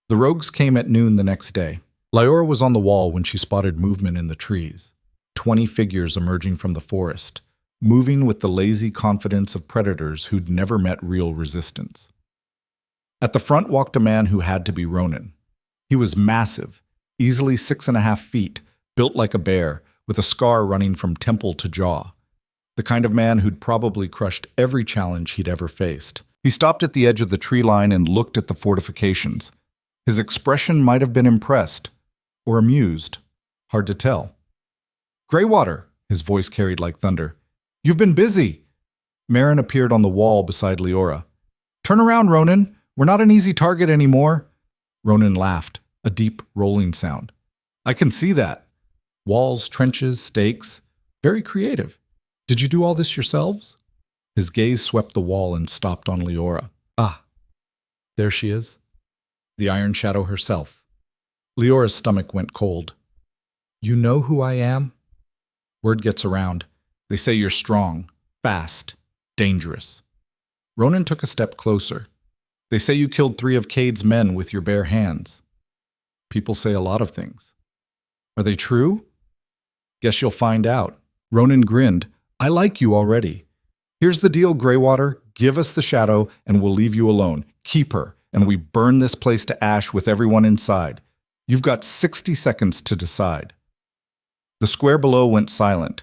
The rogues came at noon the next day. Leora was on the wall when she spotted movement in the trees. 20 figures emerging from the forest, moving with the lazy confidence of predators who'd never met real resistance. At the front walked a man who had to be Ronan. He was massive, easily 6.5 feet, built like a bear, with a scar running from temple to jaw. The kind of man who'd probably crushed every challenge he'd ever faced. He stopped at the edge of the tree line and looked at the fortifications. His expression might have been impressed, or amused. Hard to tell. Greywater, his voice carried like thunder. You've been busy. Marin appeared on the wall beside Leora. Turn around, Ronan. We're not an easy target anymore. Ronan laughed, a deep, rolling sound. I can see that. Walls, trenches, stakes. Very creative. Did you do all this yourselves? His gaze swept the wall and stopped on Leora. Ah, there she is. The Iron Shadow herself. Leora's stomach went cold. You know who I am? Word gets around. They say you're strong, fast, dangerous. Ronan took a step closer. They say you killed 3 of Cade's men with your bare hands. People say a lot of things. Are they true? Guess you'll find out. Ronan grinned. I like you already. Here's the deal, Greywater. Give us the shadow and we'll leave you alone. Keep her, and we burn this place to ash with everyone inside. You've got 60 seconds to decide. The square below went silent.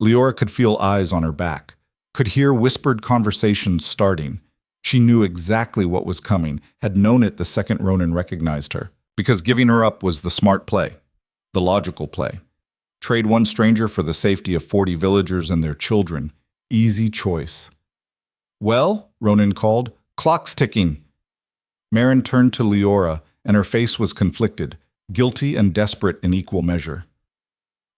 Leora could feel eyes on her back, could hear whispered conversations starting. She knew exactly what was coming, had known it the second Ronan recognized her, because giving her up was the smart play, the logical play. Trade one stranger for the safety of 40 villagers and their children. Easy choice. Well, Ronan called, clock's ticking. Marin turned to Leora, and her face was conflicted, guilty and desperate in equal measure.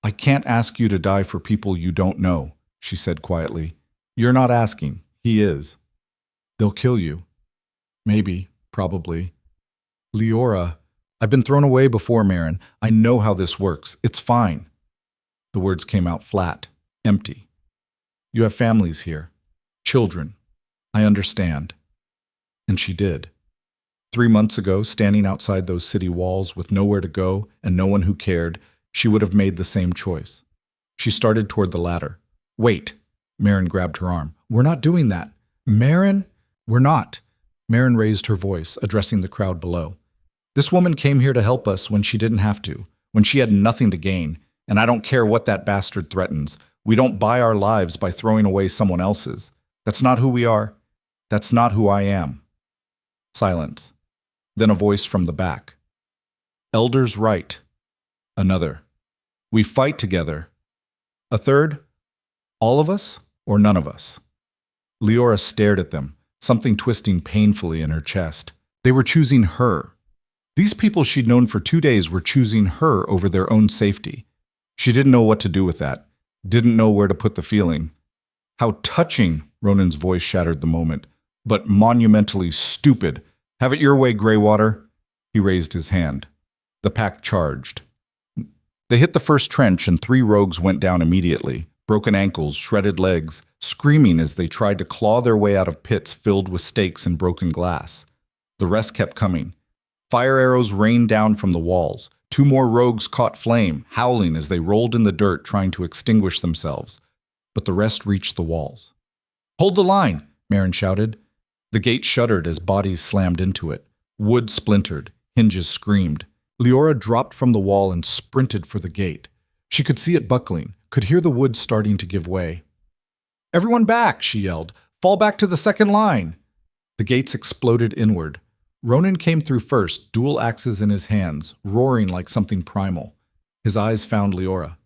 I can't ask you to die for people you don't know, she said quietly. You're not asking. He is. They'll kill you. Maybe, probably. Leora, I've been thrown away before, Marin. I know how this works. It's fine. The words came out flat, empty. You have families here. Children. I understand. And she did. 3 months ago, standing outside those city walls with nowhere to go and no one who cared, she would have made the same choice. She started toward the ladder. Wait. Marin grabbed her arm. We're not doing that. Marin? We're not. Marin raised her voice, addressing the crowd below. This woman came here to help us when she didn't have to, when she had nothing to gain, and I don't care what that bastard threatens. We don't buy our lives by throwing away someone else's. That's not who we are. That's not who I am. Silence. Then a voice from the back. Elders right. Another. We fight together. A third. All of us or none of us. Leora stared at them, something twisting painfully in her chest. They were choosing her. These people she'd known for 2 days were choosing her over their own safety. She didn't know what to do with that, didn't know where to put the feeling. How touching, Ronan's voice shattered the moment, but monumentally stupid. Have it your way, Greywater. He raised his hand. The pack charged. They hit the first trench and 3 rogues went down immediately, broken ankles, shredded legs, screaming as they tried to claw their way out of pits filled with stakes and broken glass. The rest kept coming. Fire arrows rained down from the walls. 2 more rogues caught flame, howling as they rolled in the dirt trying to extinguish themselves. But the rest reached the walls. "Hold the line!" Marin shouted. The gate shuddered as bodies slammed into it. Wood splintered. Hinges screamed. Leora dropped from the wall and sprinted for the gate. She could see it buckling, could hear the wood starting to give way. "Everyone back!" she yelled. "Fall back to the second line!" The gates exploded inward. Ronan came through first, dual axes in his hands, roaring like something primal. His eyes found Leora.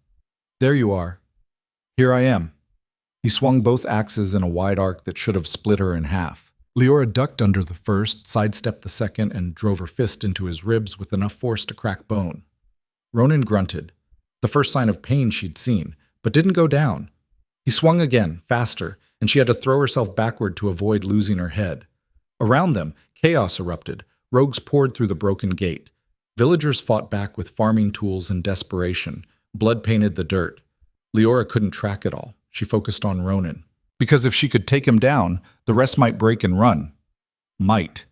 "There you are. Here I am." He swung both axes in a wide arc that should have split her in half. Leora ducked under the first, sidestepped the second, and drove her fist into his ribs with enough force to crack bone. Ronan grunted, the first sign of pain she'd seen, but didn't go down. He swung again, faster, and she had to throw herself backward to avoid losing her head. Around them, chaos erupted. Rogues poured through the broken gate. Villagers fought back with farming tools and desperation. Blood painted the dirt. Leora couldn't track it all. She focused on Ronan. Because if she could take him down, the rest might break and run. Might.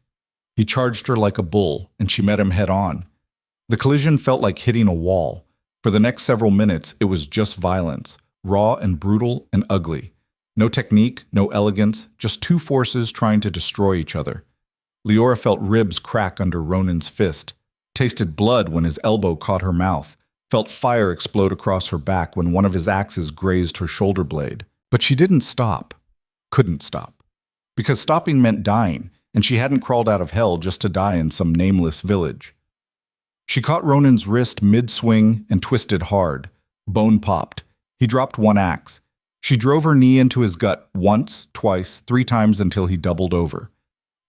He charged her like a bull, and she met him head on. The collision felt like hitting a wall. For the next several minutes, it was just violence, raw and brutal and ugly. No technique, no elegance, just 2 forces trying to destroy each other. Leora felt ribs crack under Ronan's fist, tasted blood when his elbow caught her mouth, felt fire explode across her back when one of his axes grazed her shoulder blade. But she didn't stop. Couldn't stop. Because stopping meant dying, and she hadn't crawled out of hell just to die in some nameless village. She caught Ronan's wrist mid-swing and twisted hard. Bone popped. He dropped one axe. She drove her knee into his gut once, twice, 3 times until he doubled over.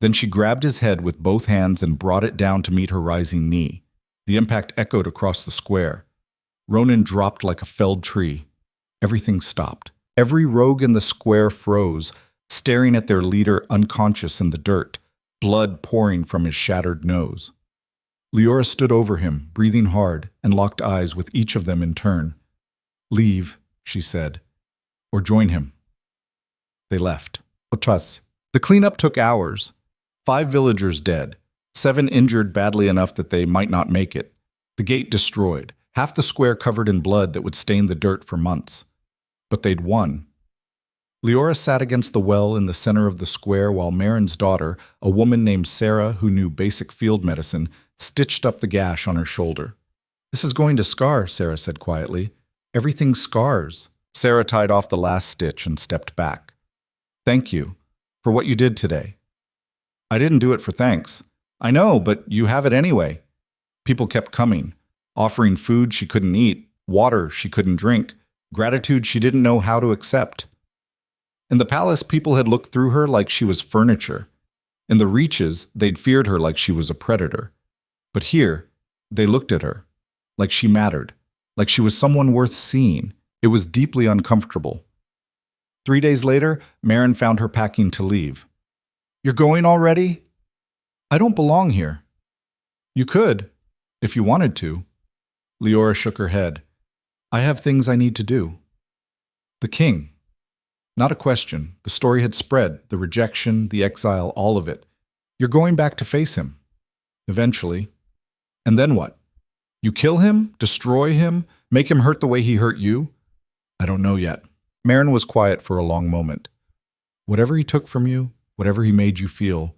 Then she grabbed his head with both hands and brought it down to meet her rising knee. The impact echoed across the square. Ronan dropped like a felled tree. Everything stopped. Every rogue in the square froze, staring at their leader unconscious in the dirt, blood pouring from his shattered nose. Leora stood over him, breathing hard, and locked eyes with each of them in turn. "Leave," she said, "or join him." They left. Otras. The cleanup took hours. 5 villagers dead, 7 injured badly enough that they might not make it. The gate destroyed, half the square covered in blood that would stain the dirt for months. But they'd won. Leora sat against the well in the center of the square while Marin's daughter, a woman named Sarah who knew basic field medicine, stitched up the gash on her shoulder. "This is going to scar," Sarah said quietly. "Everything scars." Sarah tied off the last stitch and stepped back. "Thank you for what you did today." "I didn't do it for thanks." "I know, but you have it anyway." People kept coming, offering food she couldn't eat, water she couldn't drink, gratitude she didn't know how to accept. In the palace, people had looked through her like she was furniture. In the reaches, they'd feared her like she was a predator. But here, they looked at her, like she mattered, like she was someone worth seeing. It was deeply uncomfortable. 3 days later, Marin found her packing to leave. "You're going already?" "I don't belong here." "You could, if you wanted to." Leora shook her head. "I have things I need to do." The king. Not a question. The story had spread, the rejection, the exile, all of it. You're going back to face him. Eventually. And then what? You kill him? Destroy him? Make him hurt the way he hurt you? I don't know yet. Marin was quiet for a long moment. Whatever he took from you, whatever he made you feel,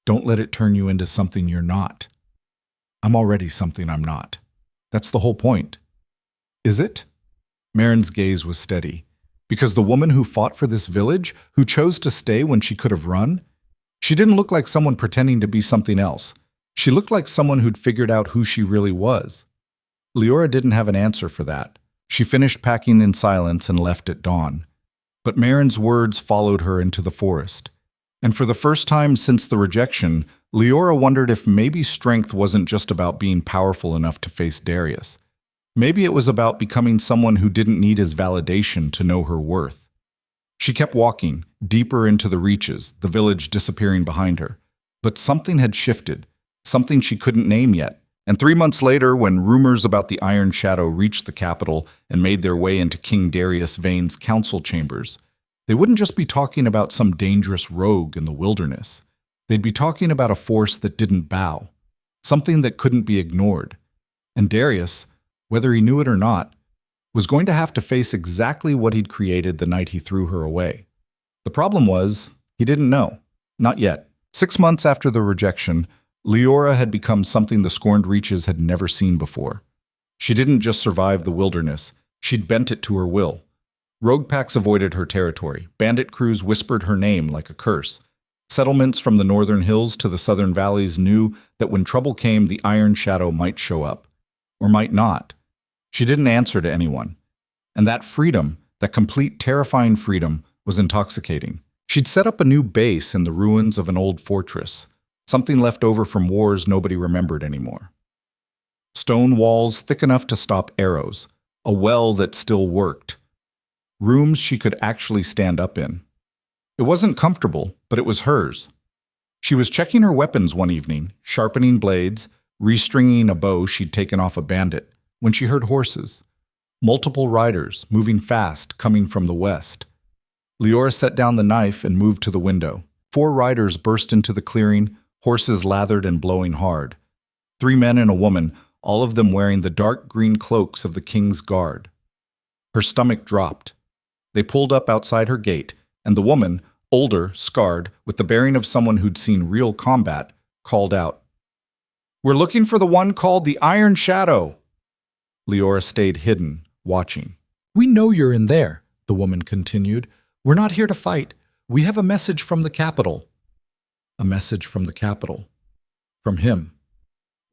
don't let it turn you into something you're not. I'm already something I'm not. That's the whole point. Is it? Marin's gaze was steady. Because the woman who fought for this village, who chose to stay when she could have run, she didn't look like someone pretending to be something else. She looked like someone who'd figured out who she really was. Leora didn't have an answer for that. She finished packing in silence and left at dawn. But Marin's words followed her into the forest. And for the first time since the rejection, Leora wondered if maybe strength wasn't just about being powerful enough to face Darius. Maybe it was about becoming someone who didn't need his validation to know her worth. She kept walking, deeper into the reaches, the village disappearing behind her. But something had shifted, something she couldn't name yet. And 3 months later, when rumors about the Iron Shadow reached the capital and made their way into King Darius Vane's council chambers, they wouldn't just be talking about some dangerous rogue in the wilderness. They'd be talking about a force that didn't bow, something that couldn't be ignored. And Darius, whether he knew it or not, was going to have to face exactly what he'd created the night he threw her away. The problem was, he didn't know. Not yet. 6 months after the rejection, Leora had become something the scorned reaches had never seen before. She didn't just survive the wilderness, she'd bent it to her will. Rogue packs avoided her territory. Bandit crews whispered her name like a curse. Settlements from the northern hills to the southern valleys knew that when trouble came, the Iron Shadow might show up. Or might not. She didn't answer to anyone. And that freedom, that complete terrifying freedom, was intoxicating. She'd set up a new base in the ruins of an old fortress, something left over from wars nobody remembered anymore. Stone walls thick enough to stop arrows, a well that still worked, rooms she could actually stand up in. It wasn't comfortable, but it was hers. She was checking her weapons one evening, sharpening blades, restringing a bow she'd taken off a bandit, when she heard horses. Multiple riders, moving fast, coming from the west. Leora set down the knife and moved to the window. 4 riders burst into the clearing, horses lathered and blowing hard. 3 men and a woman, all of them wearing the dark green cloaks of the king's guard. Her stomach dropped. They pulled up outside her gate, and the woman, older, scarred, with the bearing of someone who'd seen real combat, called out, "We're looking for the one called the Iron Shadow." Leora stayed hidden, watching. "We know you're in there," the woman continued. "We're not here to fight. We have a message from the capital." A message from the capital. From him.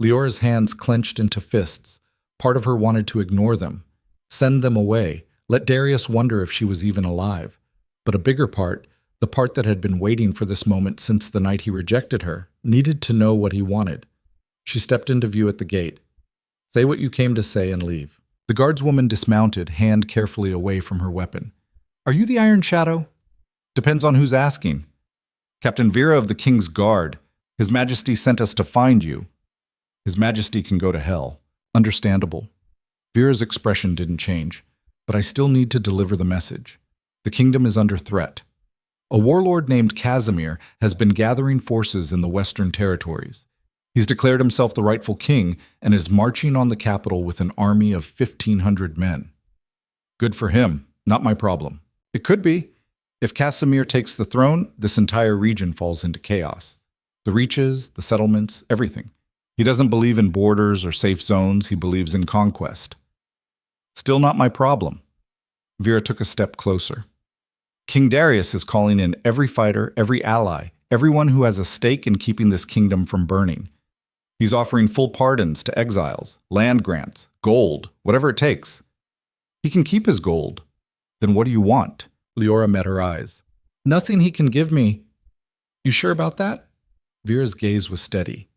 Leora's hands clenched into fists. Part of her wanted to ignore them, send them away, let Darius wonder if she was even alive. But a bigger part, the part that had been waiting for this moment since the night he rejected her, needed to know what he wanted. She stepped into view at the gate. "Say what you came to say and leave." The guardswoman dismounted, hand carefully away from her weapon. "Are you the Iron Shadow?" "Depends on who's asking." "Captain Vera of the King's Guard. His Majesty sent us to find you." "His Majesty can go to hell." Understandable. Vera's expression didn't change. "But I still need to deliver the message. The kingdom is under threat. A warlord named Casimir has been gathering forces in the Western territories. He's declared himself the rightful king and is marching on the capital with an army of 1,500 men. Good for him, not my problem. It could be. If Casimir takes the throne, this entire region falls into chaos. The reaches, the settlements, everything. He doesn't believe in borders or safe zones, he believes in conquest. Still not my problem. Vera took a step closer. King Darius is calling in every fighter, every ally, everyone who has a stake in keeping this kingdom from burning. He's offering full pardons to exiles, land grants, gold, whatever it takes. He can keep his gold. Then what do you want? Leora met her eyes. Nothing he can give me. You sure about that? Vera's gaze was steady.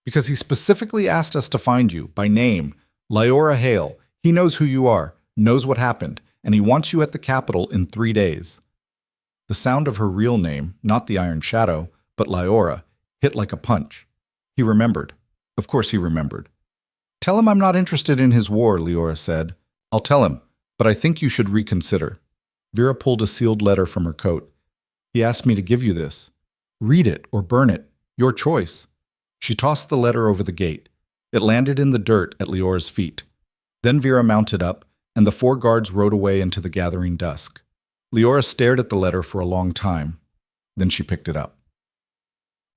Because he specifically asked us to find you, by name, Leora Hale. He knows who you are, knows what happened, and he wants you at the capital in 3 days. The sound of her real name, not the Iron Shadow, but Leora, hit like a punch. He remembered. Of course he remembered. Tell him I'm not interested in his war, Leora said. I'll tell him, but I think you should reconsider. Vera pulled a sealed letter from her coat. He asked me to give you this. Read it or burn it. Your choice. She tossed the letter over the gate. It landed in the dirt at Leora's feet. Then Vera mounted up, and the 4 guards rode away into the gathering dusk. Leora stared at the letter for a long time. Then she picked it up.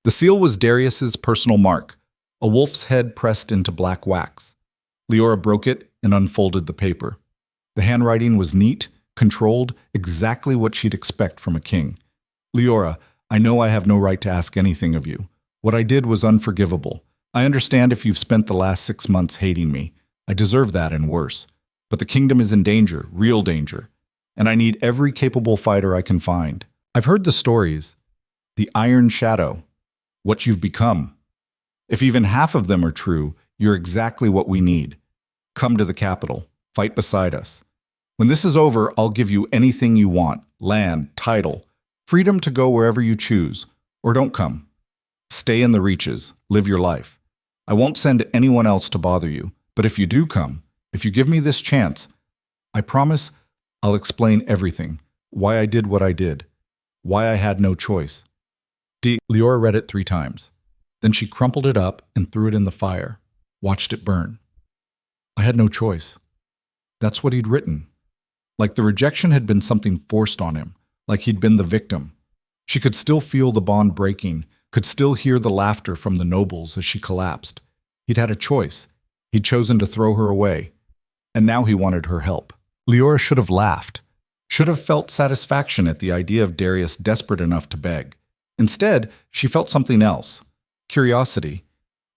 The seal was Darius's personal mark, a wolf's head pressed into black wax. Leora broke it and unfolded the paper. The handwriting was neat, controlled, exactly what she'd expect from a king. Leora, I know I have no right to ask anything of you. What I did was unforgivable. I understand if you've spent the last 6 months hating me. I deserve that and worse. But the kingdom is in danger, real danger. And I need every capable fighter I can find. I've heard the stories. The Iron Shadow. What you've become. If even half of them are true, you're exactly what we need. Come to the capital. Fight beside us. When this is over, I'll give you anything you want. Land, title, freedom to go wherever you choose. Or don't come. Stay in the reaches. Live your life. I won't send anyone else to bother you. But if you do come, if you give me this chance, I promise I'll explain everything. Why I did what I did. Why I had no choice. Leora read it 3 times. Then she crumpled it up and threw it in the fire, watched it burn. I had no choice. That's what he'd written. Like the rejection had been something forced on him, like he'd been the victim. She could still feel the bond breaking, could still hear the laughter from the nobles as she collapsed. He'd had a choice. He'd chosen to throw her away. And now he wanted her help. Leora should have laughed, should have felt satisfaction at the idea of Darius desperate enough to beg. Instead, she felt something else. Curiosity.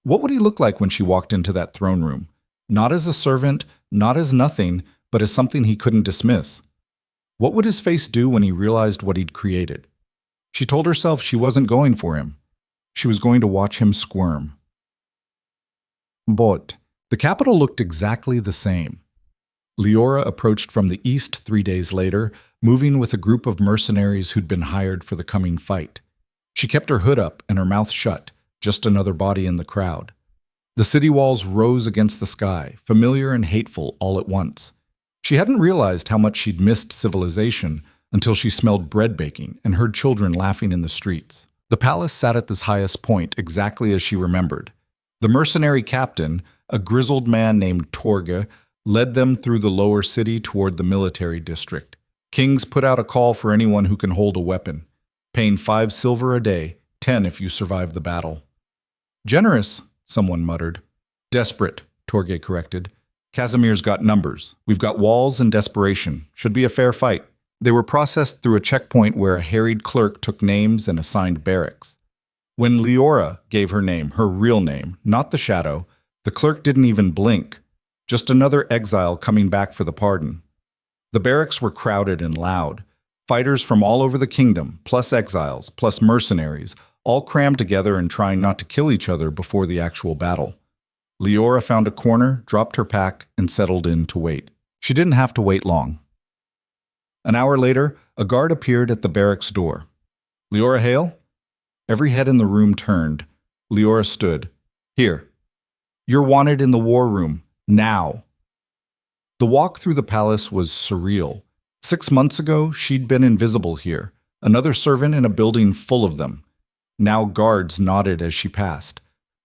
What would he look like when she walked into that throne room? Not as a servant, not as nothing, but as something he couldn't dismiss. What would his face do when he realized what he'd created? She told herself she wasn't going for him. She was going to watch him squirm. But the capital looked exactly the same. Leora approached from the east 3 days later, moving with a group of mercenaries who'd been hired for the coming fight. She kept her hood up and her mouth shut, just another body in the crowd. The city walls rose against the sky, familiar and hateful all at once. She hadn't realized how much she'd missed civilization until she smelled bread baking and heard children laughing in the streets. The palace sat at this highest point exactly as she remembered. The mercenary captain, a grizzled man named Torge, led them through the lower city toward the military district. Kings put out a call for anyone who can hold a weapon, paying 5 silver a day, 10 if you survive the battle. Generous, someone muttered. Desperate, Torge corrected. Casimir's got numbers. We've got walls and desperation. Should be a fair fight. They were processed through a checkpoint where a harried clerk took names and assigned barracks. When Leora gave her name, her real name, not the shadow, the clerk didn't even blink. Just another exile coming back for the pardon. The barracks were crowded and loud. Fighters from all over the kingdom, plus exiles, plus mercenaries, all crammed together and trying not to kill each other before the actual battle. Leora found a corner, dropped her pack, and settled in to wait. She didn't have to wait long. An hour later, a guard appeared at the barracks door. Leora Hale? Every head in the room turned. Leora stood. Here. You're wanted in the war room. Now. The walk through the palace was surreal. 6 months ago, she'd been invisible here, another servant in a building full of them. Now guards nodded as she passed.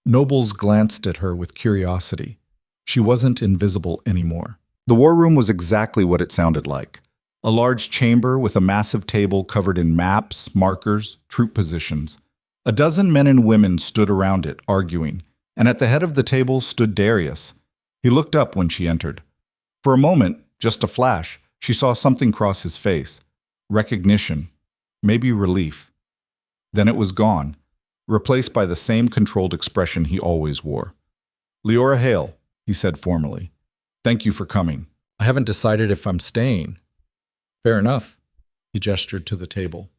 Nobles glanced at her with curiosity. She wasn't invisible anymore. The war room was exactly what it sounded like. A large chamber with a massive table covered in maps, markers, troop positions. A dozen men and women stood around it, arguing, and at the head of the table stood Darius. He looked up when she entered. For a moment, just a flash, she saw something cross his face. Recognition. Maybe relief. Then it was gone, replaced by the same controlled expression he always wore. Leora Hale, he said formally. Thank you for coming. I haven't decided if I'm staying. Fair enough. He gestured to the table.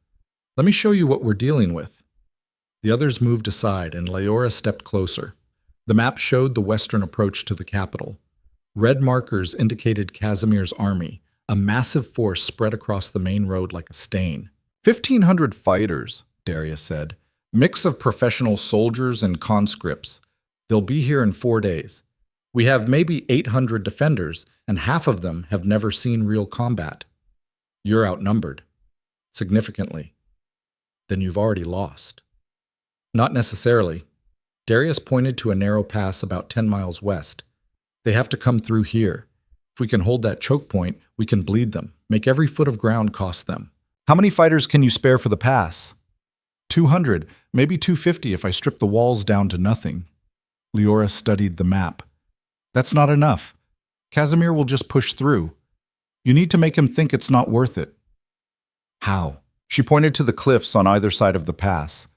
Let me show you what we're dealing with. The others moved aside and Leora stepped closer. The map showed the western approach to the capital. Red markers indicated Casimir's army, a massive force spread across the main road like a stain. 1,500 fighters, Darius said. Mix of professional soldiers and conscripts. They'll be here in 4 days. We have maybe 800 defenders, and half of them have never seen real combat. You're outnumbered. Significantly. Then you've already lost. Not necessarily. Darius pointed to a narrow pass about 10 miles west. They have to come through here. If we can hold that choke point, we can bleed them, make every foot of ground cost them. How many fighters can you spare for the pass? 200, maybe 250 if I strip the walls down to nothing. Leora studied the map. That's not enough. Casimir will just push through. You need to make him think it's not worth it. How? She pointed to the cliffs on either side of the pass.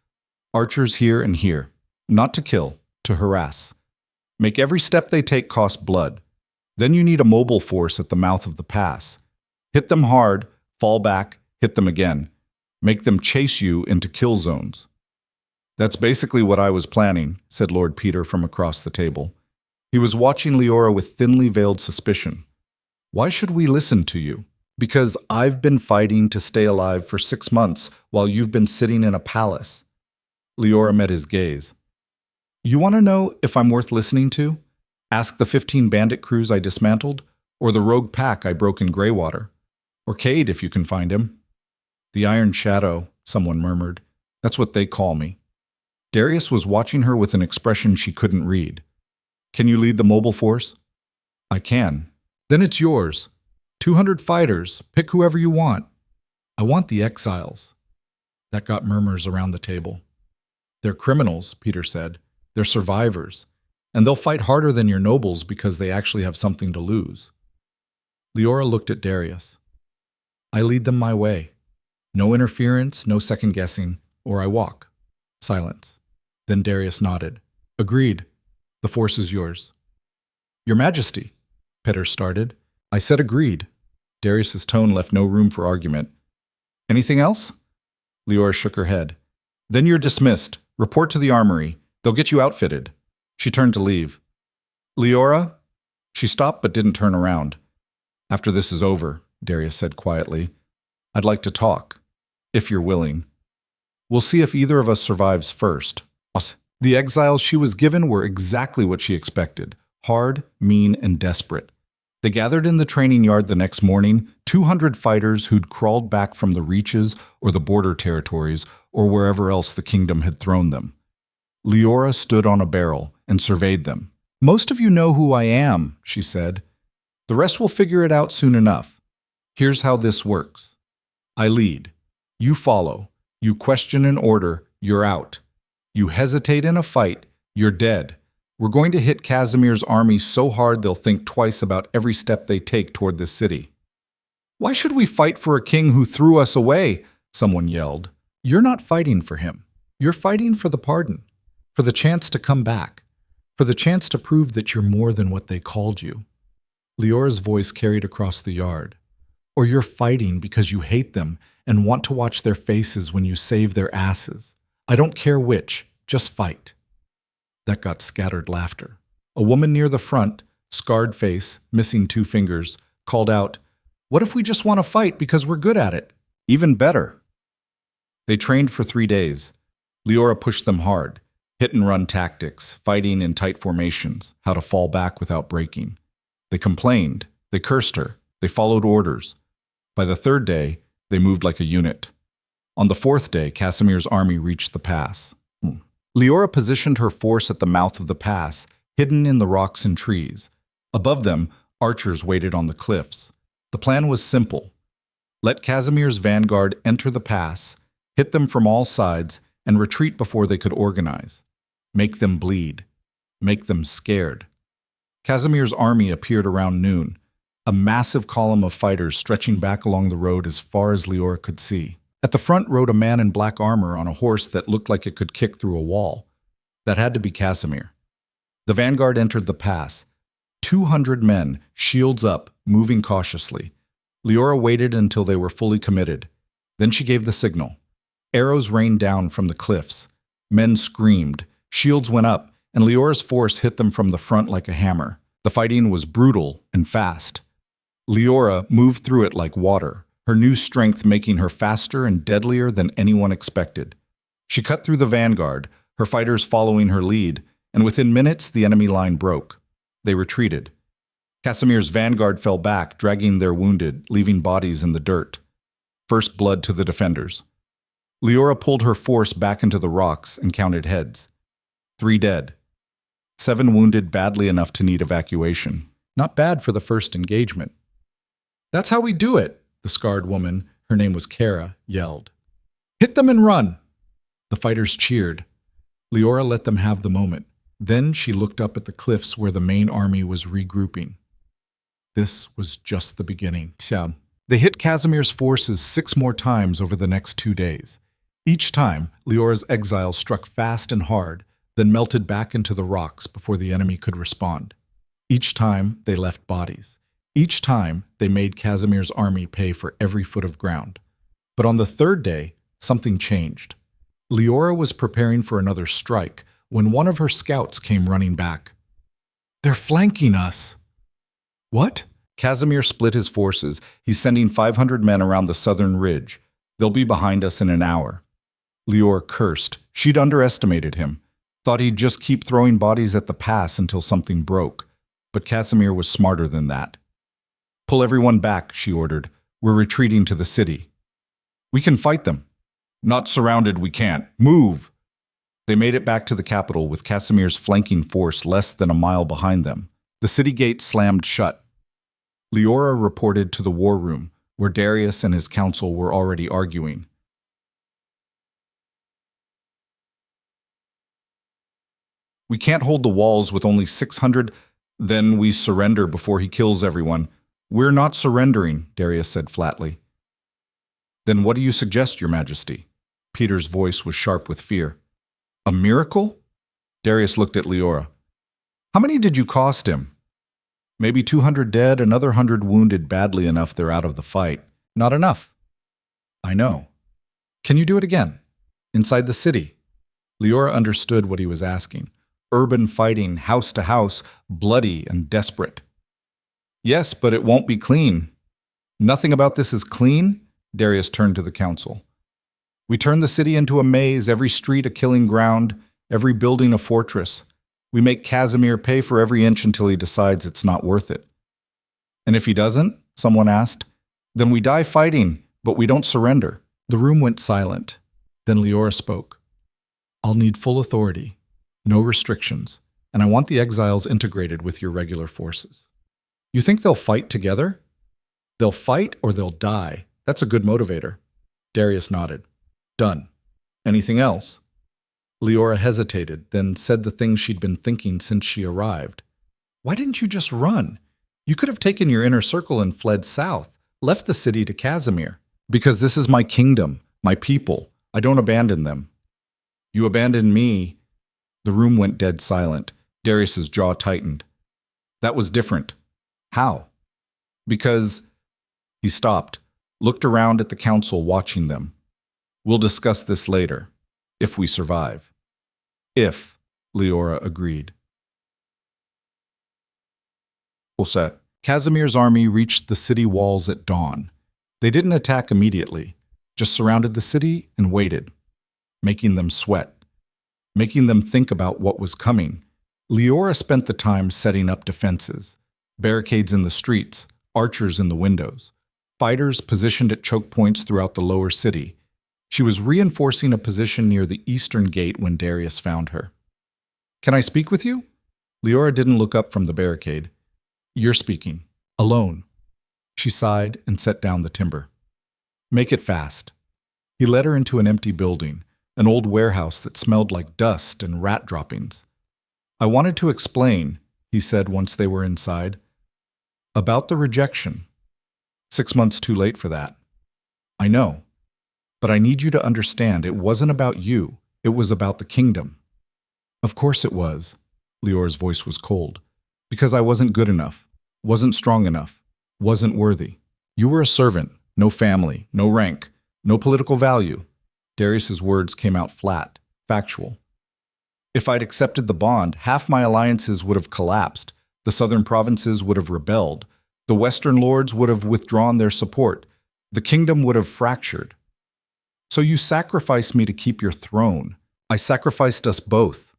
Archers here and here. Not to kill, to harass. Make every step they take cost blood. Then you need a mobile force at the mouth of the pass. Hit them hard, fall back, hit them again. Make them chase you into kill zones. That's basically what I was planning, said Lord Peter from across the table. He was watching Leora with thinly veiled suspicion. Why should we listen to you? Because I've been fighting to stay alive for 6 months while you've been sitting in a palace. Leora met his gaze. You want to know if I'm worth listening to? Ask the 15 bandit crews I dismantled, or the rogue pack I broke in Greywater, or Cade if you can find him. The Iron Shadow, someone murmured. That's what they call me. Darius was watching her with an expression she couldn't read. Can you lead the mobile force? I can. Then it's yours. 200 fighters. Pick whoever you want. I want the exiles. That got murmurs around the table. They're criminals, Peter said. They're survivors. And they'll fight harder than your nobles because they actually have something to lose. Leora looked at Darius. I lead them my way. No interference, no second guessing, or I walk. Silence. Then Darius nodded. Agreed. The force is yours. Your Majesty, Peter started. I said agreed. Darius's tone left no room for argument. Anything else? Leora shook her head. Then you're dismissed. Report to the armory. They'll get you outfitted. She turned to leave. Leora? She stopped but didn't turn around. After this is over, Darius said quietly, I'd like to talk, if you're willing. We'll see if either of us survives first. The exiles she was given were exactly what she expected, hard, mean, and desperate. They gathered in the training yard the next morning, 200 fighters who'd crawled back from the reaches or the border territories or wherever else the kingdom had thrown them. Leora stood on a barrel and surveyed them. Most of you know who I am, she said. The rest will figure it out soon enough. Here's how this works. I lead. You follow. You question an order, you're out. You hesitate in a fight, you're dead. We're going to hit Casimir's army so hard they'll think twice about every step they take toward this city. Why should we fight for a king who threw us away? Someone yelled. You're not fighting for him. You're fighting for the pardon, for the chance to come back, for the chance to prove that you're more than what they called you. Leora's voice carried across the yard. Or you're fighting because you hate them and want to watch their faces when you save their asses. I don't care which, just fight. That got scattered laughter. A woman near the front, scarred face, missing 2 fingers, called out, What if we just want to fight because we're good at it? Even better. They trained for 3 days. Leora pushed them hard. Hit-and-run tactics, fighting in tight formations, how to fall back without breaking. They complained. They cursed her. They followed orders. By the 3rd day, they moved like a unit. On the 4th day, Casimir's army reached the pass. Leora positioned her force at the mouth of the pass, hidden in the rocks and trees. Above them, archers waited on the cliffs. The plan was simple. Let Casimir's vanguard enter the pass, hit them from all sides, and retreat before they could organize. Make them bleed. Make them scared. Casimir's army appeared around noon, a massive column of fighters stretching back along the road as far as Leora could see. At the front rode a man in black armor on a horse that looked like it could kick through a wall. That had to be Casimir. The vanguard entered the pass. 200 men, shields up, moving cautiously. Leora waited until they were fully committed. Then she gave the signal. Arrows rained down from the cliffs. Men screamed. Shields went up, and Leora's force hit them from the front like a hammer. The fighting was brutal and fast. Leora moved through it like water, her new strength making her faster and deadlier than anyone expected. She cut through the vanguard, her fighters following her lead, and within minutes the enemy line broke. They retreated. Casimir's vanguard fell back, dragging their wounded, leaving bodies in the dirt. First blood to the defenders. Leora pulled her force back into the rocks and counted heads. 3 dead. 7 wounded badly enough to need evacuation. Not bad for the first engagement. That's how we do it, the scarred woman, her name was Kara, yelled. Hit them and run! The fighters cheered. Leora let them have the moment. Then she looked up at the cliffs where the main army was regrouping. This was just the beginning. They hit Casimir's forces 6 more times over the next 2 days. Each time, Leora's exiles struck fast and hard, then melted back into the rocks before the enemy could respond. Each time, they left bodies. Each time, they made Casimir's army pay for every foot of ground. But on the 3rd day, something changed. Leora was preparing for another strike when one of her scouts came running back. They're flanking us. What? Casimir split his forces. He's sending 500 men around the southern ridge. They'll be behind us in an hour. Leora cursed. She'd underestimated him. Thought he'd just keep throwing bodies at the pass until something broke. But Casimir was smarter than that. Pull everyone back, she ordered. We're retreating to the city. We can fight them. Not surrounded, we can't. Move! They made it back to the capital with Casimir's flanking force less than a mile behind them. The city gate slammed shut. Leora reported to the war room, where Darius and his council were already arguing. We can't hold the walls with only 600, then we surrender before he kills everyone. We're not surrendering, Darius said flatly. Then what do you suggest, Your Majesty? Peter's voice was sharp with fear. A miracle? Darius looked at Leora. How many did you cost him? Maybe 200 dead, another 100 wounded badly enough they're out of the fight. Not enough. I know. Can you do it again? Inside the city? Leora understood what he was asking. Urban fighting, house to house, bloody and desperate. Yes, but it won't be clean. Nothing about this is clean? Darius turned to the council. We turn the city into a maze, every street a killing ground, every building a fortress. We make Casimir pay for every inch until he decides it's not worth it. And if he doesn't, someone asked, then we die fighting, but we don't surrender. The room went silent. Then Leora spoke. I'll need full authority, no restrictions, and I want the exiles integrated with your regular forces. You think they'll fight together? They'll fight or they'll die. That's a good motivator. Darius nodded. Done. Anything else? Leora hesitated, then said the thing she'd been thinking since she arrived. Why didn't you just run? You could have taken your inner circle and fled south, left the city to Casimir. Because this is my kingdom, my people. I don't abandon them. You abandoned me. The room went dead silent. Darius's jaw tightened. That was different. How? Because... He stopped, looked around at the council watching them. We'll discuss this later, if we survive. If, Leora agreed. Full set. Casimir's army reached the city walls at dawn. They didn't attack immediately, just surrounded the city and waited, making them sweat, making them think about what was coming. Leora spent the time setting up defenses, barricades in the streets, archers in the windows, fighters positioned at choke points throughout the lower city. She was reinforcing a position near the eastern gate when Darius found her. Can I speak with you? Leora didn't look up from the barricade. You're speaking. Alone. She sighed and set down the timber. Make it fast. He led her into an empty building, an old warehouse that smelled like dust and rat droppings. I wanted to explain, he said once they were inside, about the rejection. 6 months too late for that. I know. But I need you to understand it wasn't about you. It was about the kingdom. Of course it was. Leora's voice was cold. Because I wasn't good enough, wasn't strong enough, wasn't worthy. You were a servant, no family, no rank, no political value. Darius's words came out flat, factual. If I'd accepted the bond, half my alliances would have collapsed. The southern provinces would have rebelled. The western lords would have withdrawn their support. The kingdom would have fractured. So you sacrificed me to keep your throne. I sacrificed us both.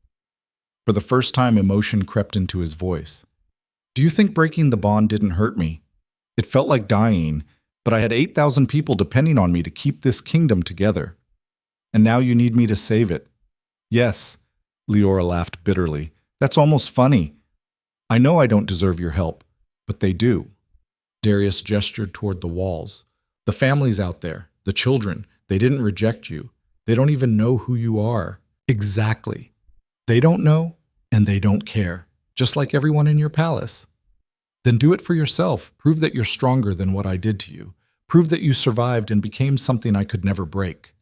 For the first time, emotion crept into his voice. Do you think breaking the bond didn't hurt me? It felt like dying, but I had 8,000 people depending on me to keep this kingdom together. And now you need me to save it. Yes, Leora laughed bitterly. That's almost funny. I know I don't deserve your help, but they do. Darius gestured toward the walls. The families out there, the children, they didn't reject you. They don't even know who you are. Exactly. They don't know, and they don't care, just like everyone in your palace. Then do it for yourself. Prove that you're stronger than what I did to you. Prove that you survived and became something I could never break.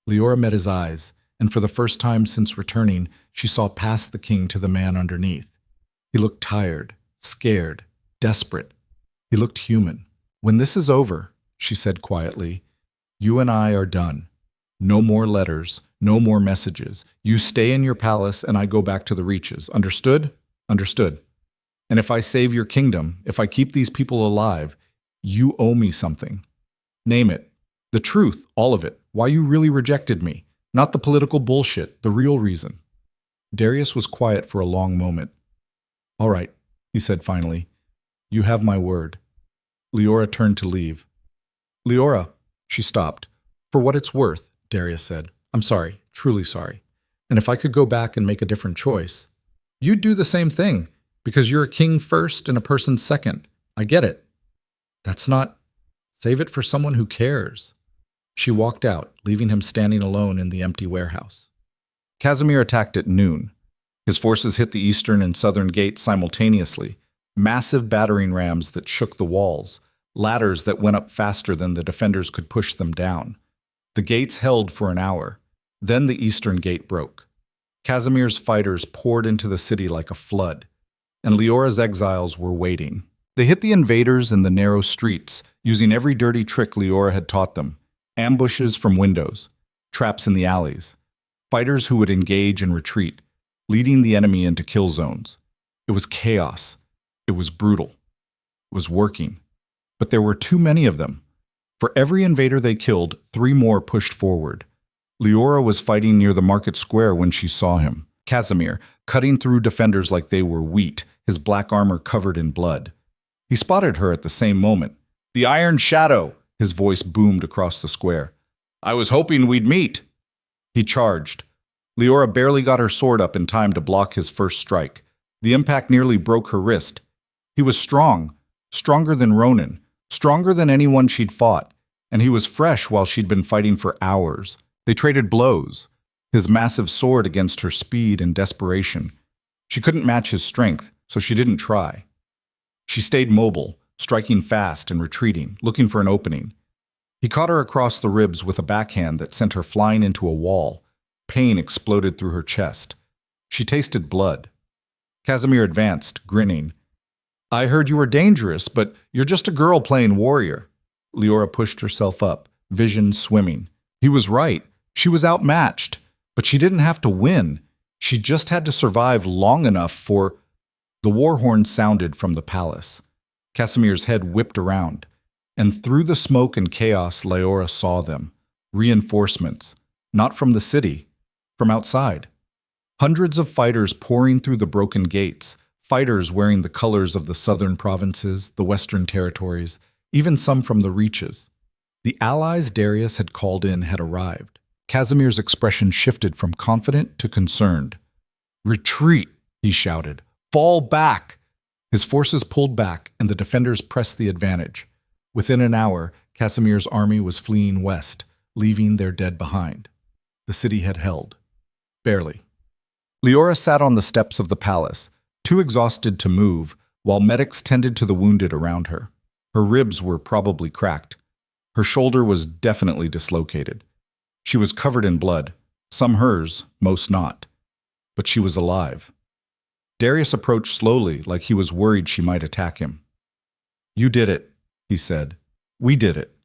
Leora met his eyes, and for the first time since returning, she saw past the king to the man underneath. He looked tired, scared, desperate. He looked human. When this is over, she said quietly, you and I are done. No more letters, no more messages. You stay in your palace and I go back to the Reaches. Understood? Understood. And if I save your kingdom, if I keep these people alive, you owe me something. Name it. The truth, all of it. Why you really rejected me. Not the political bullshit, the real reason. Darius was quiet for a long moment. All right, he said finally. You have my word. Leora turned to leave. Leora, she stopped. For what it's worth, Darius said. I'm sorry, truly sorry. And if I could go back and make a different choice, you'd do the same thing, because you're a king first and a person second. I get it. That's not... Save it for someone who cares. She walked out, leaving him standing alone in the empty warehouse. Casimir attacked at noon. His forces hit the eastern and southern gates simultaneously, massive battering rams that shook the walls, ladders that went up faster than the defenders could push them down. The gates held for an hour. Then the eastern gate broke. Casimir's fighters poured into the city like a flood, and Leora's exiles were waiting. They hit the invaders in the narrow streets, using every dirty trick Leora had taught them: ambushes from windows, traps in the alleys, fighters who would engage and retreat, leading the enemy into kill zones. It was chaos. It was brutal. It was working. But there were too many of them. For every invader they killed, 3 more pushed forward. Leora was fighting near the market square when she saw him. Casimir, cutting through defenders like they were wheat, his black armor covered in blood. He spotted her at the same moment. "The Iron Shadow!" His voice boomed across the square. "I was hoping we'd meet." He charged. Leora barely got her sword up in time to block his first strike. The impact nearly broke her wrist. He was strong, stronger than Ronan, stronger than anyone she'd fought, and he was fresh while she'd been fighting for hours. They traded blows, his massive sword against her speed and desperation. She couldn't match his strength, so she didn't try. She stayed mobile, striking fast and retreating, looking for an opening. He caught her across the ribs with a backhand that sent her flying into a wall. Pain exploded through her chest. She tasted blood. Casimir advanced, grinning. "I heard you were dangerous, but you're just a girl playing warrior." Leora pushed herself up, vision swimming. He was right. She was outmatched, but she didn't have to win. She just had to survive long enough for... The war horn sounded from the palace. Casimir's head whipped around, and through the smoke and chaos, Leora saw them. Reinforcements, not from the city, from outside. Hundreds of fighters pouring through the broken gates, fighters wearing the colors of the southern provinces, the western territories, even some from the reaches. The allies Darius had called in had arrived. Casimir's expression shifted from confident to concerned. "Retreat!" he shouted. "Fall back!" His forces pulled back, and the defenders pressed the advantage. Within an hour, Casimir's army was fleeing west, leaving their dead behind. The city had held. Barely. Leora sat on the steps of the palace, too exhausted to move, while medics tended to the wounded around her. Her ribs were probably cracked. Her shoulder was definitely dislocated. She was covered in blood, some hers, most not. But she was alive. Darius approached slowly, like he was worried she might attack him. "You did it," he said. "We did it.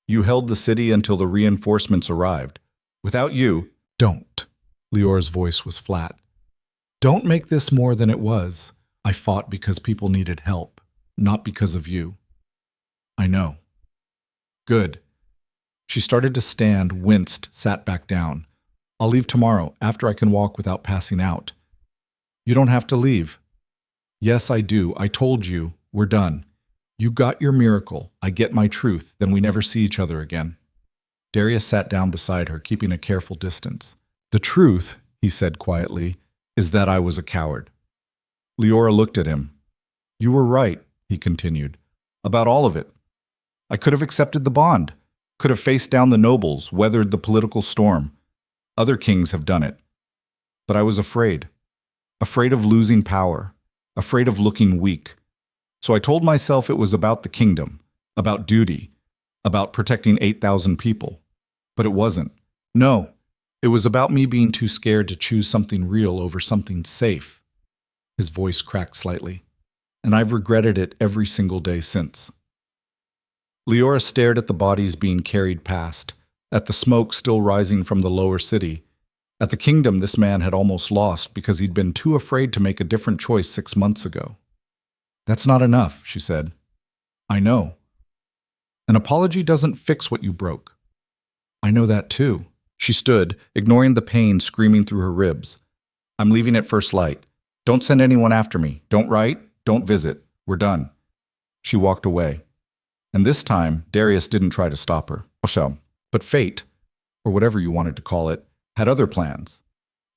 You held the city until the reinforcements arrived. Without you..." "Don't." Leora's voice was flat. "Don't make this more than it was. I fought because people needed help, not because of you." "I know." "Good." She started to stand, winced, sat back down. "I'll leave tomorrow, after I can walk without passing out." "You don't have to leave." "Yes, I do. I told you. We're done. You got your miracle. I get my truth. Then we never see each other again." Darius sat down beside her, keeping a careful distance. "The truth," he said quietly, "is that I was a coward." Leora looked at him. "You were right," he continued, "about all of it. I could have accepted the bond, could have faced down the nobles, weathered the political storm. Other kings have done it. But I was afraid. Afraid of losing power, afraid of looking weak. So I told myself it was about the kingdom, about duty, about protecting 8,000 people. But it wasn't. No, it was about me being too scared to choose something real over something safe." His voice cracked slightly. "And I've regretted it every single day since." Leora stared at the bodies being carried past, at the smoke still rising from the lower city, at the kingdom this man had almost lost because he'd been too afraid to make a different choice 6 months ago. "That's not enough," she said. "I know. An apology doesn't fix what you broke." "I know that too." She stood, ignoring the pain screaming through her ribs. "I'm leaving at first light. Don't send anyone after me. Don't write. Don't visit. We're done." She walked away. And this time, Darius didn't try to stop her. But fate, or whatever you wanted to call it, had other plans.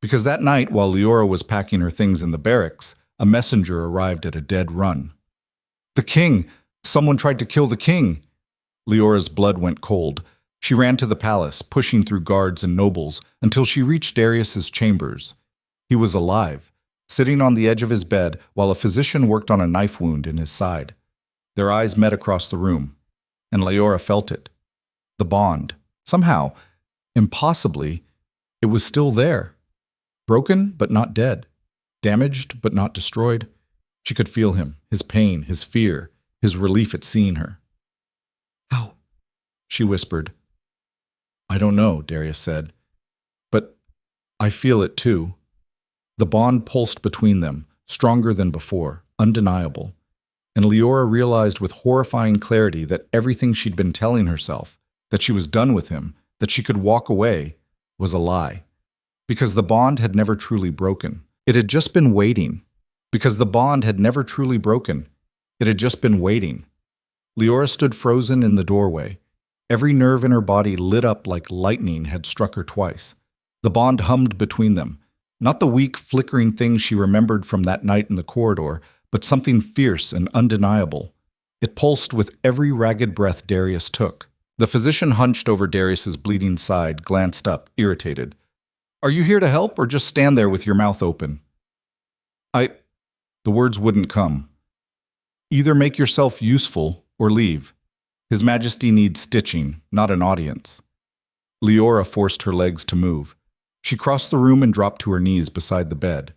Because that night, while Leora was packing her things in the barracks, a messenger arrived at a dead run. The king! Someone tried to kill the king! Leora's blood went cold. She ran to the palace, pushing through guards and nobles, until she reached Darius's chambers. He was alive, sitting on the edge of his bed while a physician worked on a knife wound in his side. Their eyes met across the room, and Leora felt it. The bond. Somehow, impossibly, it was still there. Broken, but not dead. Damaged, but not destroyed. She could feel him, his pain, his fear, his relief at seeing her. "How?" she whispered. "I don't know," Darius said. "But I feel it too." The bond pulsed between them, stronger than before, undeniable. And Leora realized with horrifying clarity that everything she'd been telling herself, that she was done with him, that she could walk away, was a lie. Because the bond had never truly broken. It had just been waiting. Because the bond had never truly broken. It had just been waiting. Leora stood frozen in the doorway. Every nerve in her body lit up like lightning had struck her twice. The bond hummed between them. Not the weak, flickering thing she remembered from that night in the corridor, but something fierce and undeniable. It pulsed with every ragged breath Darius took. The physician hunched over Darius's bleeding side, glanced up, irritated. "Are you here to help, or just stand there with your mouth open?" The words wouldn't come. "Either make yourself useful, or leave. His Majesty needs stitching, not an audience." Leora forced her legs to move. She crossed the room and dropped to her knees beside the bed.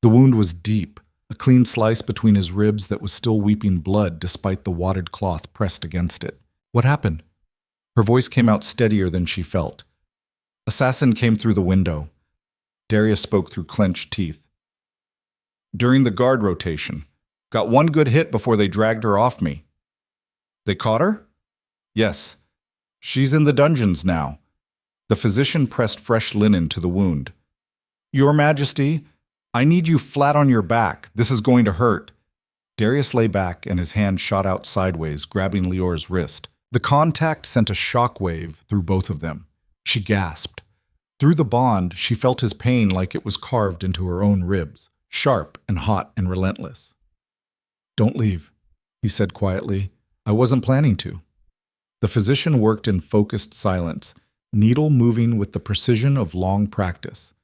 The wound was deep, a clean slice between his ribs that was still weeping blood despite the wadded cloth pressed against it. "What happened?" Her voice came out steadier than she felt. "Assassin came through the window." Darius spoke through clenched teeth. "During the guard rotation. Got one good hit before they dragged her off me." "They caught her?" "Yes. She's in the dungeons now." The physician pressed fresh linen to the wound. "Your Majesty, I need you flat on your back. This is going to hurt." Darius lay back and his hand shot out sideways, grabbing Leora's wrist. The contact sent a shockwave through both of them. She gasped. Through the bond, she felt his pain like it was carved into her own ribs, sharp and hot and relentless. "Don't leave," he said quietly. "I wasn't planning to." The physician worked in focused silence, needle moving with the precision of long practice.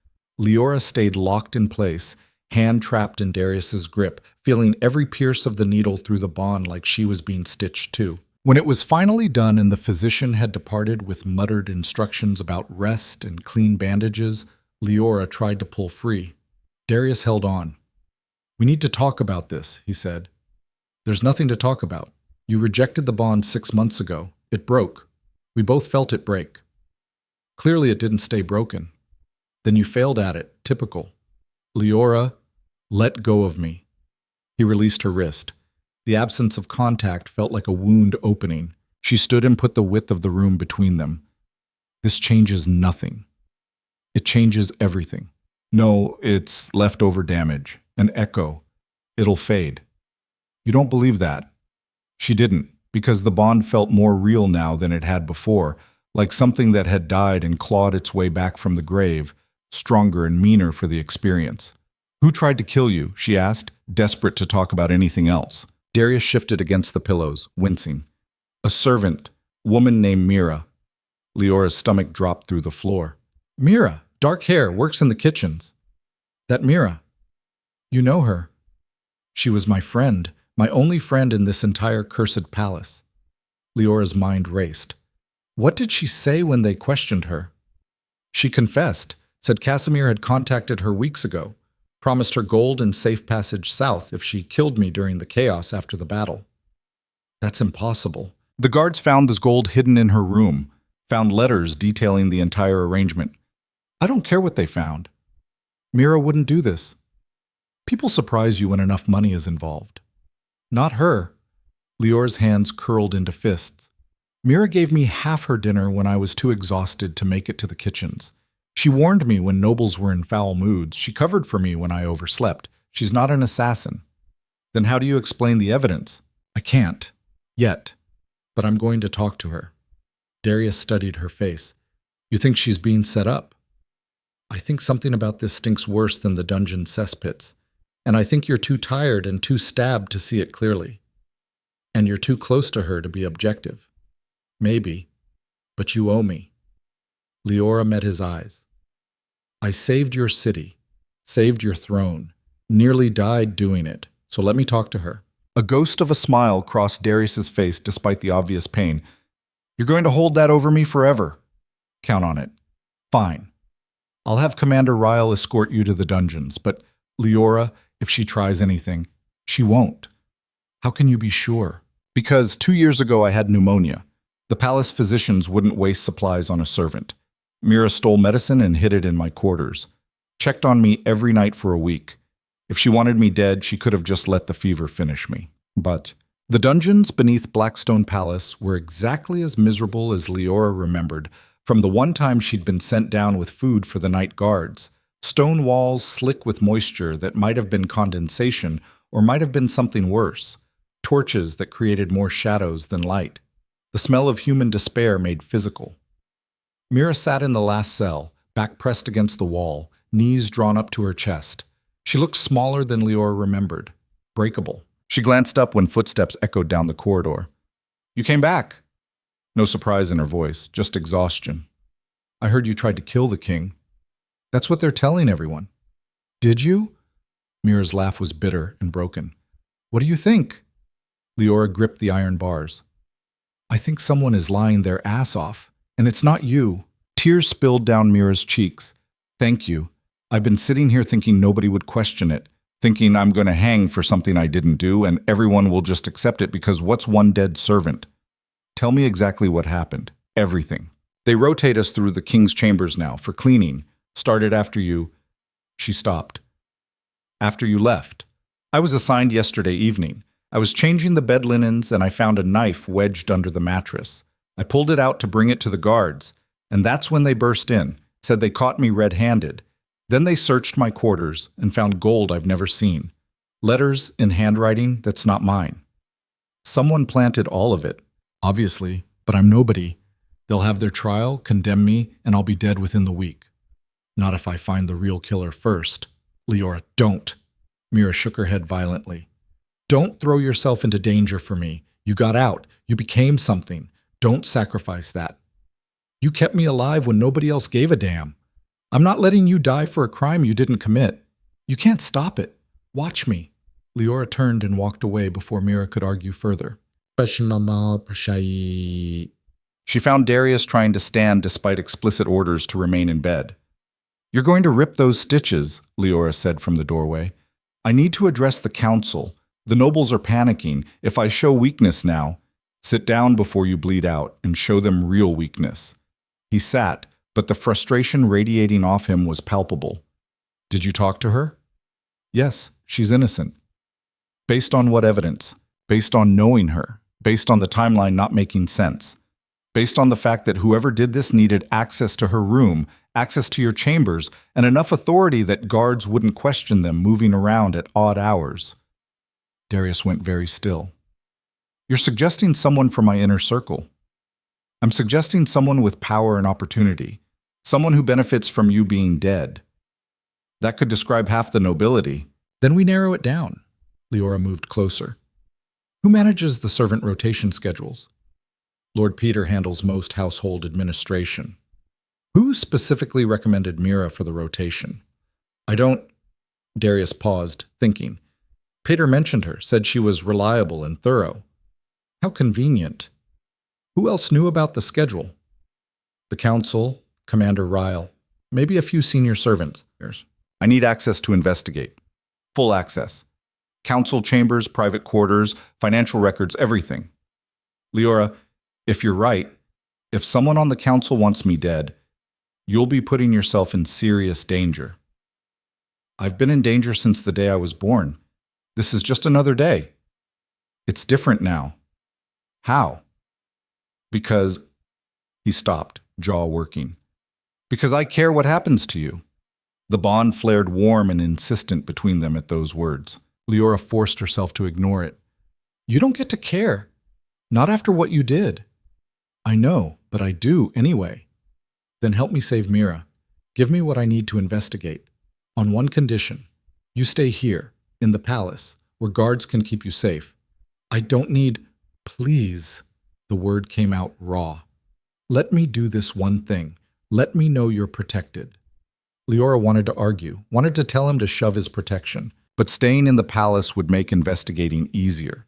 Leora stayed locked in place, hand trapped in Darius's grip, feeling every pierce of the needle through the bond like she was being stitched too. When it was finally done and the physician had departed with muttered instructions about rest and clean bandages, Leora tried to pull free. Darius held on. "We need to talk about this," he said. "There's nothing to talk about. You rejected the bond 6 months ago. It broke. We both felt it break. Clearly it didn't stay broken. Then you failed at it. Typical. Leora, let go of me." He released her wrist. The absence of contact felt like a wound opening. She stood and put the width of the room between them. "This changes nothing. It changes everything." "No, it's leftover damage. An echo. It'll fade." "You don't believe that?" She didn't, because the bond felt more real now than it had before, like something that had died and clawed its way back from the grave, stronger and meaner for the experience. "Who tried to kill you?" she asked, desperate to talk about anything else. Darius shifted against the pillows, wincing. "A servant, woman named Mira." Leora's stomach dropped through the floor. "Mira, dark hair, works in the kitchens." "That Mira. You know her." "She was my friend, my only friend in this entire cursed palace." Leora's mind raced. What did she say when they questioned her? She confessed, said Casimir had contacted her weeks ago, promised her gold and safe passage south if she killed me during the chaos after the battle. That's impossible. The guards found this gold hidden in her room, found letters detailing the entire arrangement. I don't care what they found. Mira wouldn't do this. People surprise you when enough money is involved. Not her. Lior's hands curled into fists. Mira gave me half her dinner when I was too exhausted to make it to the kitchens. She warned me when nobles were in foul moods. She covered for me when I overslept. She's not an assassin. Then how do you explain the evidence? I can't. Yet. But I'm going to talk to her. Darius studied her face. You think she's being set up? I think something about this stinks worse than the dungeon cesspits, and I think you're too tired and too stabbed to see it clearly. And you're too close to her to be objective. Maybe, but you owe me. Leora met his eyes. I saved your city, saved your throne, nearly died doing it, so let me talk to her. A ghost of a smile crossed Darius's face despite the obvious pain. You're going to hold that over me forever. Count on it. Fine. I'll have Commander Ryle escort you to the dungeons, but Leora, if she tries anything, she won't. How can you be sure? Because 2 years ago I had pneumonia. The palace physicians wouldn't waste supplies on a servant. Mira stole medicine and hid it in my quarters. Checked on me every night for a week. If she wanted me dead, she could have just let the fever finish me. But the dungeons beneath Blackstone Palace were exactly as miserable as Leora remembered from the one time she'd been sent down with food for the night guards. Stone walls slick with moisture that might have been condensation or might have been something worse. Torches that created more shadows than light. The smell of human despair made physical. Mira sat in the last cell, back pressed against the wall, knees drawn up to her chest. She looked smaller than Leora remembered, breakable. She glanced up when footsteps echoed down the corridor. You came back. No surprise in her voice, just exhaustion. I heard you tried to kill the king. That's what they're telling everyone. Did you? Mira's laugh was bitter and broken. What do you think? Leora gripped the iron bars. I think someone is lying their ass off, and it's not you. Tears spilled down Mira's cheeks. Thank you. I've been sitting here thinking nobody would question it, thinking I'm going to hang for something I didn't do and everyone will just accept it because what's one dead servant? Tell me exactly what happened. Everything. They rotate us through the king's chambers now for cleaning. Started after you. She stopped. After you left. I was assigned yesterday evening. I was changing the bed linens and I found a knife wedged under the mattress. I pulled it out to bring it to the guards, and that's when they burst in, said they caught me red-handed. Then they searched my quarters and found gold I've never seen. Letters in handwriting that's not mine. Someone planted all of it, obviously, but I'm nobody. They'll have their trial, condemn me, and I'll be dead within the week. Not if I find the real killer first. Leora, don't. Mira shook her head violently. Don't throw yourself into danger for me. You got out. You became something. Don't sacrifice that. You kept me alive when nobody else gave a damn. I'm not letting you die for a crime you didn't commit. You can't stop it. Watch me. Leora turned and walked away before Mira could argue further. She found Darius trying to stand despite explicit orders to remain in bed. You're going to rip those stitches, Leora said from the doorway. I need to address the council. The nobles are panicking. If I show weakness now, sit down before you bleed out and show them real weakness. He sat, but the frustration radiating off him was palpable. Did you talk to her? Yes, she's innocent. Based on what evidence? Based on knowing her? Based on the timeline not making sense? Based on the fact that whoever did this needed access to her room, access to your chambers, and enough authority that guards wouldn't question them moving around at odd hours? Darius went very still. You're suggesting someone from my inner circle. I'm suggesting someone with power and opportunity, someone who benefits from you being dead. That could describe half the nobility. Then we narrow it down. Leora moved closer. Who manages the servant rotation schedules? Lord Peter handles most household administration. Who specifically recommended Mira for the rotation? I don't... Darius paused, thinking. Peter mentioned her, said she was reliable and thorough. How convenient. Who else knew about the schedule? The council, Commander Ryle, maybe a few senior servants. I need access to investigate. Full access. Council chambers, private quarters, financial records, everything. Leora, if you're right, if someone on the council wants me dead, you'll be putting yourself in serious danger. I've been in danger since the day I was born. This is just another day. It's different now. How? Because... He stopped, jaw working. Because I care what happens to you. The bond flared warm and insistent between them at those words. Leora forced herself to ignore it. You don't get to care. Not after what you did. I know, but I do anyway. Then help me save Mira. Give me what I need to investigate. On one condition. You stay here, in the palace, where guards can keep you safe. I don't need... Please. The word came out raw. Let me do this one thing. Let me know you're protected. Leora wanted to argue, wanted to tell him to shove his protection, but staying in the palace would make investigating easier.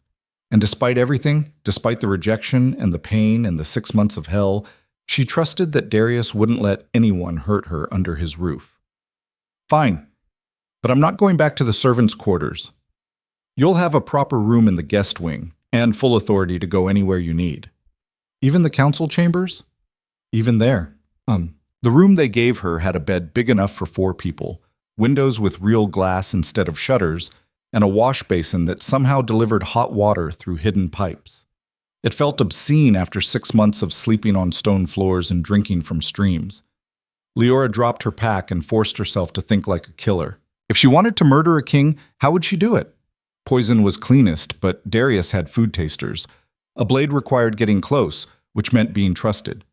And despite everything, despite the rejection and the pain and the 6 months of hell, she trusted that Darius wouldn't let anyone hurt her under his roof. Fine, but I'm not going back to the servants' quarters. You'll have a proper room in the guest wing and full authority to go anywhere you need. Even the council chambers? Even there. The room they gave her had a bed big enough for 4 people, windows with real glass instead of shutters, and a wash basin that somehow delivered hot water through hidden pipes. It felt obscene after 6 months of sleeping on stone floors and drinking from streams. Leora dropped her pack and forced herself to think like a killer. If she wanted to murder a king, how would she do it? Poison was cleanest, but Darius had food tasters. A blade required getting close, which meant being trusted.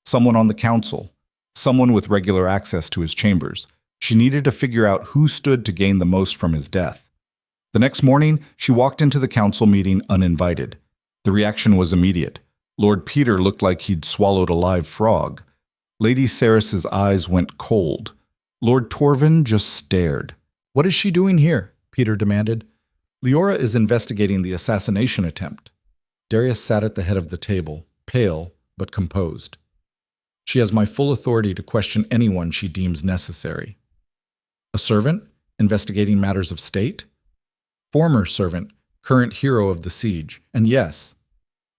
Someone on the council. Someone with regular access to his chambers. She needed to figure out who stood to gain the most from his death. The next morning, she walked into the council meeting uninvited. The reaction was immediate. Lord Peter looked like he'd swallowed a live frog. Lady Ceres's eyes went cold. Lord Torvin just stared. "What is she doing here?" Peter demanded. "Leora is investigating the assassination attempt." Darius sat at the head of the table, pale but composed. "She has my full authority to question anyone she deems necessary." "A servant? Investigating matters of state?" "Former servant, current hero of the siege, and yes."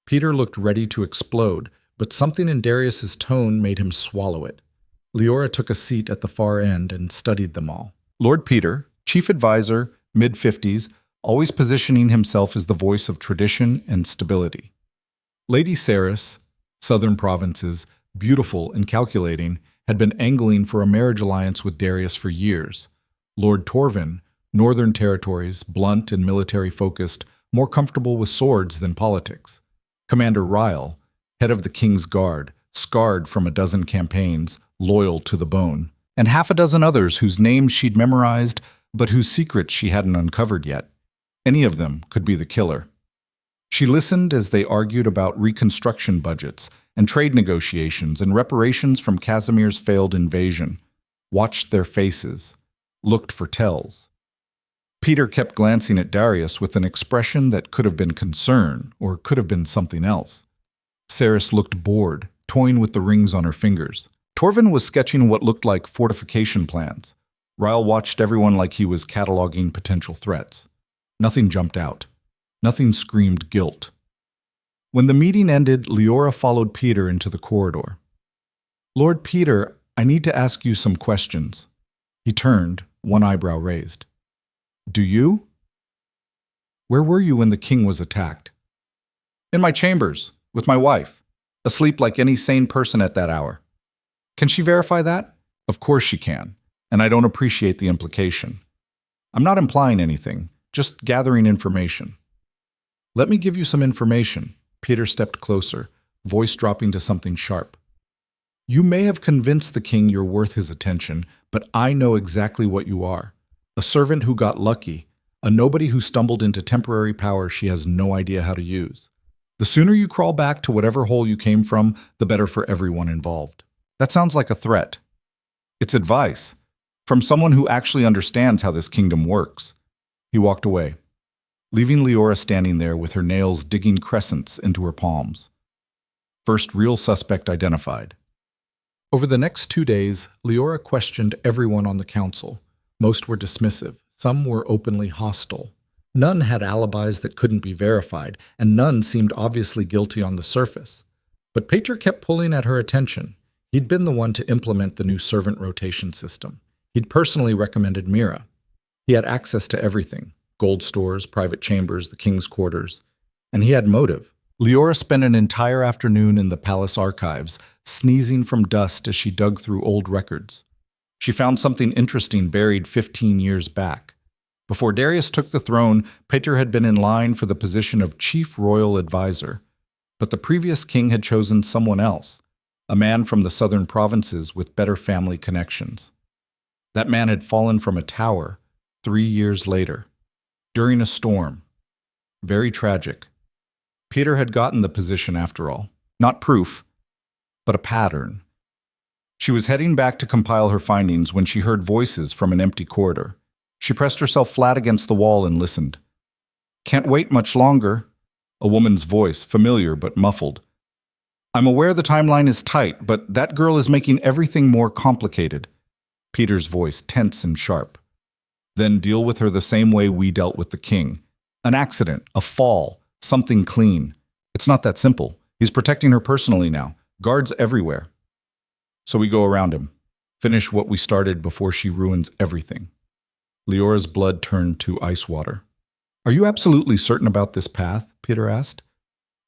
Peter looked ready to explode, but something in Darius's tone made him swallow it. Leora took a seat at the far end and studied them all. Lord Peter, chief advisor, mid-50s, always positioning himself as the voice of tradition and stability. Lady Ceres, southern provinces, beautiful and calculating, had been angling for a marriage alliance with Darius for years. Lord Torvin, northern territories, blunt and military-focused, more comfortable with swords than politics. Commander Ryle, head of the King's Guard, scarred from a dozen campaigns, loyal to the bone. And half a dozen others whose names she'd memorized, but whose secrets she hadn't uncovered yet. Any of them could be the killer. She listened as they argued about reconstruction budgets and trade negotiations and reparations from Casimir's failed invasion, watched their faces, looked for tells. Peter kept glancing at Darius with an expression that could have been concern or could have been something else. Ceres looked bored, toying with the rings on her fingers. Torvin was sketching what looked like fortification plans. Ryle watched everyone like he was cataloging potential threats. Nothing jumped out. Nothing screamed guilt. When the meeting ended, Leora followed Peter into the corridor. "Lord Peter, I need to ask you some questions." He turned, one eyebrow raised. "Do you?" "Where were you when the king was attacked?" "In my chambers, with my wife, asleep like any sane person at that hour." "Can she verify that?" "Of course she can, and I don't appreciate the implication. I'm not implying anything, just gathering information." "Let me give you some information." Peter stepped closer, voice dropping to something sharp. "You may have convinced the king you're worth his attention, but I know exactly what you are. A servant who got lucky, a nobody who stumbled into temporary power she has no idea how to use. The sooner you crawl back to whatever hole you came from, the better for everyone involved." "That sounds like a threat." "It's advice, from someone who actually understands how this kingdom works." He walked away, leaving Leora standing there with her nails digging crescents into her palms. First real suspect identified. Over the next 2 days, Leora questioned everyone on the council. Most were dismissive, some were openly hostile. None had alibis that couldn't be verified, and none seemed obviously guilty on the surface. But Peter kept pulling at her attention. He'd been the one to implement the new servant rotation system. He'd personally recommended Mira. He had access to everything: gold stores, private chambers, the king's quarters. And he had motive. Leora spent an entire afternoon in the palace archives, sneezing from dust as she dug through old records. She found something interesting buried 15 years back. Before Darius took the throne, Peter had been in line for the position of chief royal advisor. But the previous king had chosen someone else. a man from the southern provinces with better family connections. That man had fallen from a tower 3 years later, during a storm. Very tragic. Peter had gotten the position after all. Not proof, but a pattern. She was heading back to compile her findings when she heard voices from an empty corridor. She pressed herself flat against the wall and listened. "Can't wait much longer," a woman's voice, familiar but muffled. "I'm aware the timeline is tight, but that girl is making everything more complicated." Peter's voice, tense and sharp. "Then deal with her the same way we dealt with the king. An accident, a fall, something clean. It's not that simple. He's protecting her personally now. Guards everywhere. So we go around him. Finish what we started before she ruins everything." Leora's blood turned to ice water. "Are you absolutely certain about this path?" Peter asked.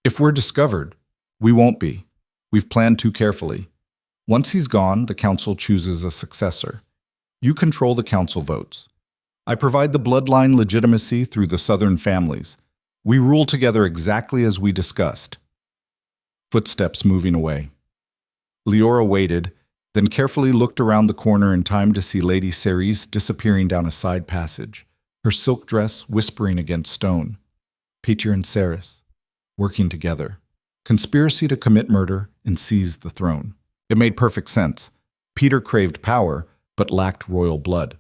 "If we're discovered, we won't be. We've planned too carefully. Once he's gone, the council chooses a successor. You control the council votes. I provide the bloodline legitimacy through the southern families. We rule together exactly as we discussed." Footsteps moving away. Leora waited, then carefully looked around the corner in time to see Lady Ceres disappearing down a side passage, her silk dress whispering against stone. Peter and Ceres, working together. Conspiracy to commit murder and seize the throne. It made perfect sense. Peter craved power, but lacked royal blood.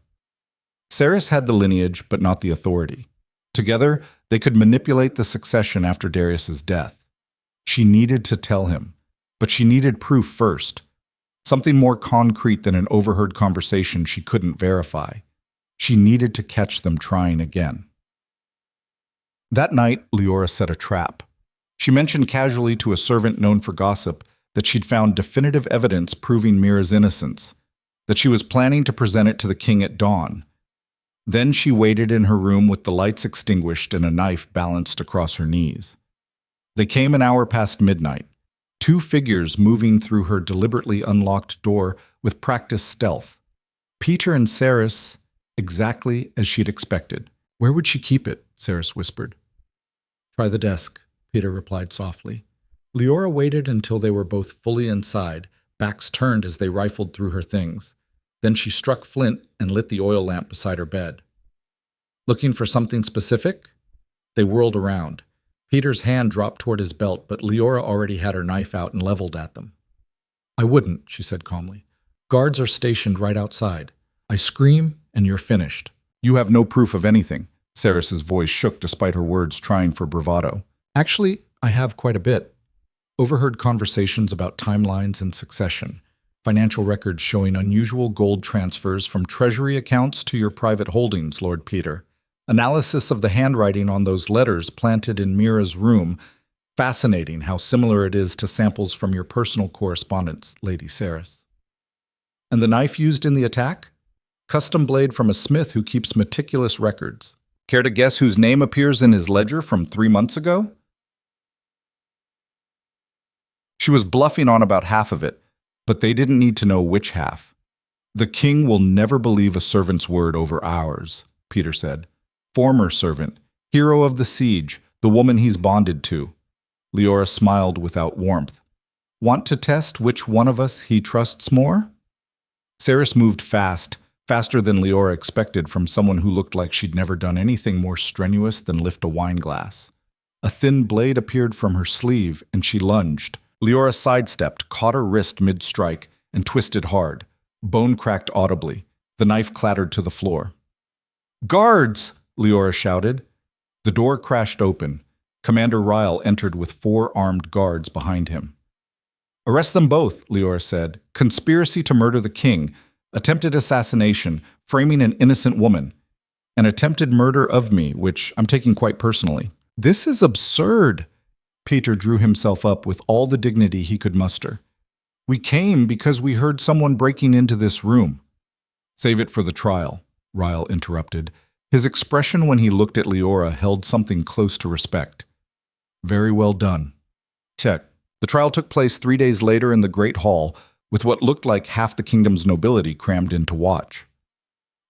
Ceres had the lineage, but not the authority. Together, they could manipulate the succession after Darius's death. She needed to tell him, but she needed proof first. Something more concrete than an overheard conversation she couldn't verify. She needed to catch them trying again. That night, Leora set a trap. She mentioned casually to a servant known for gossip that she'd found definitive evidence proving Mira's innocence, that she was planning to present it to the king at dawn. Then she waited in her room with the lights extinguished and a knife balanced across her knees. They came an hour past midnight, two figures moving through her deliberately unlocked door with practiced stealth. Peter and Ceres, exactly as she'd expected. "Where would she keep it?" Ceres whispered. "Try the desk," Peter replied softly. Leora waited until they were both fully inside, backs turned as they rifled through her things. Then she struck flint and lit the oil lamp beside her bed. "Looking for something specific?" They whirled around. Peter's hand dropped toward his belt, but Leora already had her knife out and leveled at them. "I wouldn't," she said calmly. "Guards are stationed right outside. I scream, and you're finished." "You have no proof of anything." Ceres's voice shook despite her words trying for bravado. "Actually, I have quite a bit. Overheard conversations about timelines and succession. Financial records showing unusual gold transfers from treasury accounts to your private holdings, Lord Peter. Analysis of the handwriting on those letters planted in Mira's room. Fascinating how similar it is to samples from your personal correspondence, Lady Ceres." "And the knife used in the attack? Custom blade from a smith who keeps meticulous records. Care to guess whose name appears in his ledger from 3 months ago?" She was bluffing on about half of it, but they didn't need to know which half. "The king will never believe a servant's word over ours," Peter said. "Former servant, hero of the siege, the woman he's bonded to." Leora smiled without warmth. "Want to test which one of us he trusts more?" Ceres moved fast, faster than Leora expected from someone who looked like she'd never done anything more strenuous than lift a wine glass. A thin blade appeared from her sleeve, and she lunged. Leora sidestepped, caught her wrist mid-strike, and twisted hard. Bone cracked audibly. The knife clattered to the floor. "Guards!" Leora shouted. The door crashed open. Commander Ryle entered with 4 armed guards behind him. "Arrest them both," Leora said. "Conspiracy to murder the king, attempted assassination, framing an innocent woman, an attempted murder of me, which I'm taking quite personally." "This is absurd." Peter drew himself up with all the dignity he could muster. "We came because we heard someone breaking into this room." "Save it for the trial," Ryle interrupted. His expression when he looked at Leora held something close to respect. "Very well done." Check. The trial took place 3 days later in the Great Hall, with what looked like half the kingdom's nobility crammed in to watch.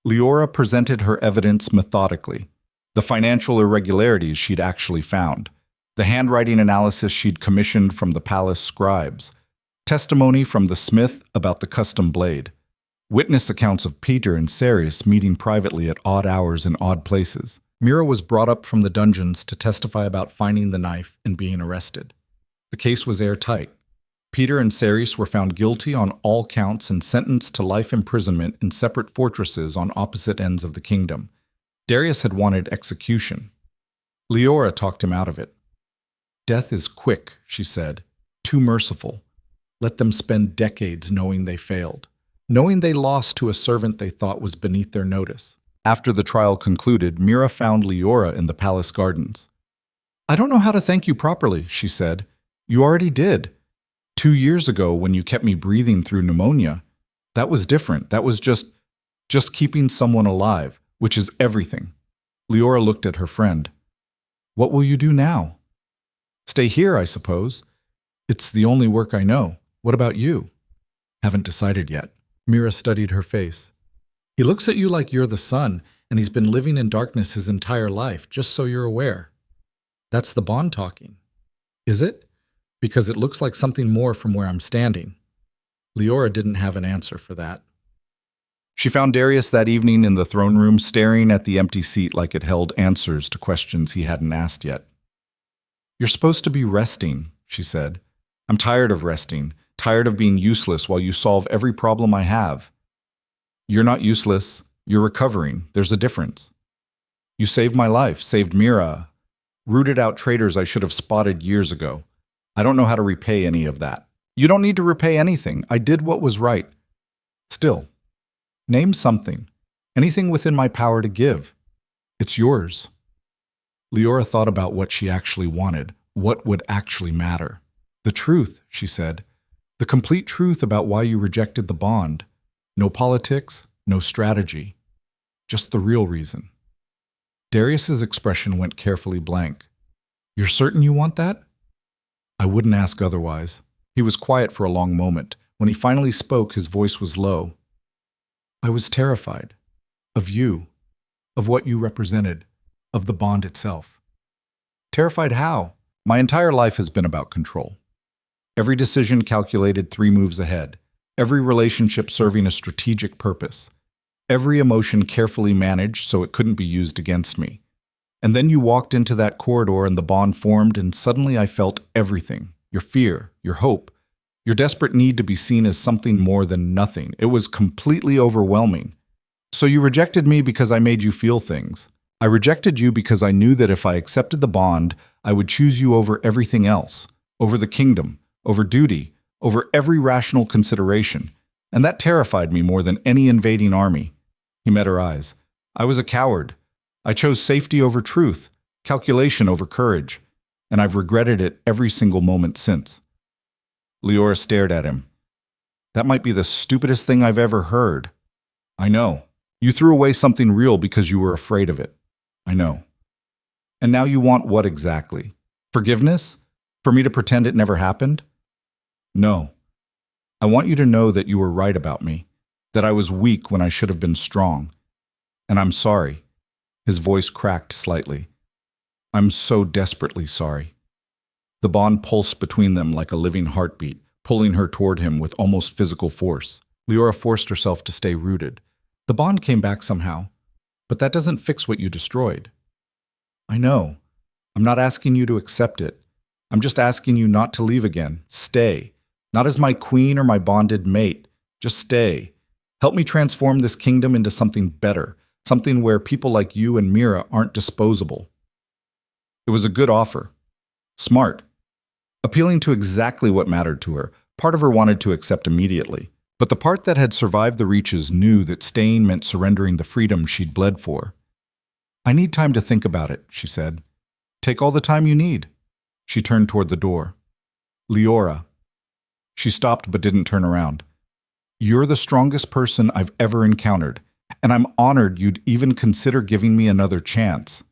Leora presented her evidence methodically. The financial irregularities she'd actually found. The handwriting analysis she'd commissioned from the palace scribes. Testimony from the smith about the custom blade. Witness accounts of Peter and Ceres meeting privately at odd hours in odd places. Mira was brought up from the dungeons to testify about finding the knife and being arrested. The case was airtight. Peter and Ceres were found guilty on all counts and sentenced to life imprisonment in separate fortresses on opposite ends of the kingdom. Darius had wanted execution. Leora talked him out of it. "Death is quick," she said, "too merciful. Let them spend decades knowing they failed, knowing they lost to a servant they thought was beneath their notice." After the trial concluded, Mira found Leora in the palace gardens. "I don't know how to thank you properly," she said. "You already did. 2 years ago, when you kept me breathing through pneumonia, that was different. That was just keeping someone alive, which is everything." Leora looked at her friend. "What will you do now?" "Stay here, I suppose. It's the only work I know. What about you?" "Haven't decided yet." Mira studied her face. "He looks at you like you're the sun, and he's been living in darkness his entire life, just so you're aware." "That's the bond talking." "Is it? Because it looks like something more from where I'm standing." Leora didn't have an answer for that. She found Darius that evening in the throne room, staring at the empty seat like it held answers to questions he hadn't asked yet. "You're supposed to be resting," she said. "I'm tired of resting, tired of being useless while you solve every problem I have." "You're not useless. You're recovering. There's a difference. You saved my life, saved Mira, rooted out traitors I should have spotted years ago. I don't know how to repay any of that." "You don't need to repay anything. I did what was right." "Still, name something. Anything within my power to give. It's yours." Leora thought about what she actually wanted, what would actually matter. "The truth," she said. "The complete truth about why you rejected the bond. No politics, no strategy. Just the real reason." Darius's expression went carefully blank. "You're certain you want that?" "I wouldn't ask otherwise." He was quiet for a long moment. When he finally spoke, his voice was low. "I was terrified. Of you. Of what you represented. Of the bond itself." "Terrified how?" "My entire life has been about control. Every decision calculated 3 moves ahead. Every relationship serving a strategic purpose. Every emotion carefully managed so it couldn't be used against me. And then you walked into that corridor and the bond formed, and suddenly I felt everything. Your fear, your hope, your desperate need to be seen as something more than nothing. It was completely overwhelming. So you rejected me because I made you feel things. I rejected you because I knew that if I accepted the bond, I would choose you over everything else, over the kingdom, over duty, over every rational consideration. And that terrified me more than any invading army." He met her eyes. "I was a coward. I chose safety over truth, calculation over courage, and I've regretted it every single moment since." Leora stared at him. "That might be the stupidest thing I've ever heard." "I know. You threw away something real because you were afraid of it. I know. And now you want what exactly? Forgiveness? For me to pretend it never happened?" "No. I want you to know that you were right about me, that I was weak when I should have been strong. And I'm sorry." His voice cracked slightly. "I'm so desperately sorry." The bond pulsed between them like a living heartbeat, pulling her toward him with almost physical force. Leora forced herself to stay rooted. "The bond came back somehow, but that doesn't fix what you destroyed." "I know. I'm not asking you to accept it. I'm just asking you not to leave again. Stay. Not as my queen or my bonded mate. Just stay. Help me transform this kingdom into something better, something where people like you and Mira aren't disposable." It was a good offer. Smart. Appealing to exactly what mattered to her. Part of her wanted to accept immediately. But the part that had survived the reaches knew that staying meant surrendering the freedom she'd bled for. "I need time to think about it," she said. "Take all the time you need." She turned toward the door. "Leora." She stopped but didn't turn around. "You're the strongest person I've ever encountered, and I'm honored you'd even consider giving me another chance."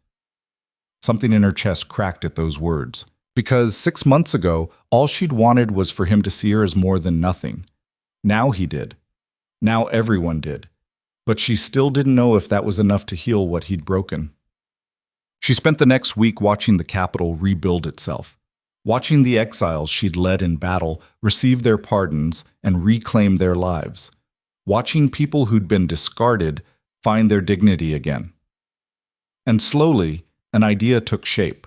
Something in her chest cracked at those words. Because 6 months ago, all she'd wanted was for him to see her as more than nothing. Now he did. Now everyone did. But she still didn't know if that was enough to heal what he'd broken. She spent the next week watching the capital rebuild itself. watching the exiles she'd led in battle receive their pardons and reclaim their lives, watching people who'd been discarded find their dignity again. And slowly, an idea took shape.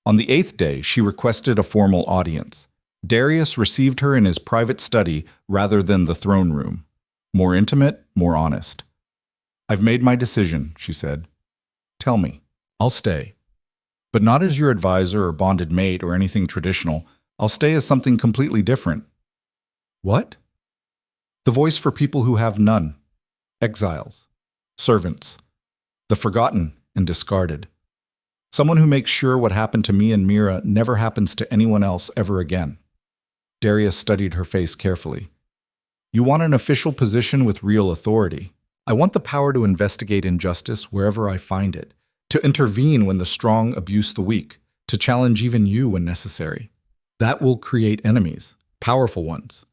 On the 8th day, she requested a formal audience. Darius received her in his private study rather than the throne room. More intimate, more honest. "I've made my decision," she said. "Tell me." "I'll stay. But not as your advisor or bonded mate or anything traditional. I'll stay as something completely different." "What?" "The voice for people who have none. Exiles. Servants. The forgotten and discarded. Someone who makes sure what happened to me and Mira never happens to anyone else ever again." Darius studied her face carefully. "You want an official position with real authority. I want the power to investigate injustice wherever I find it, to intervene when the strong abuse the weak, to challenge even you when necessary. That will create enemies, powerful ones.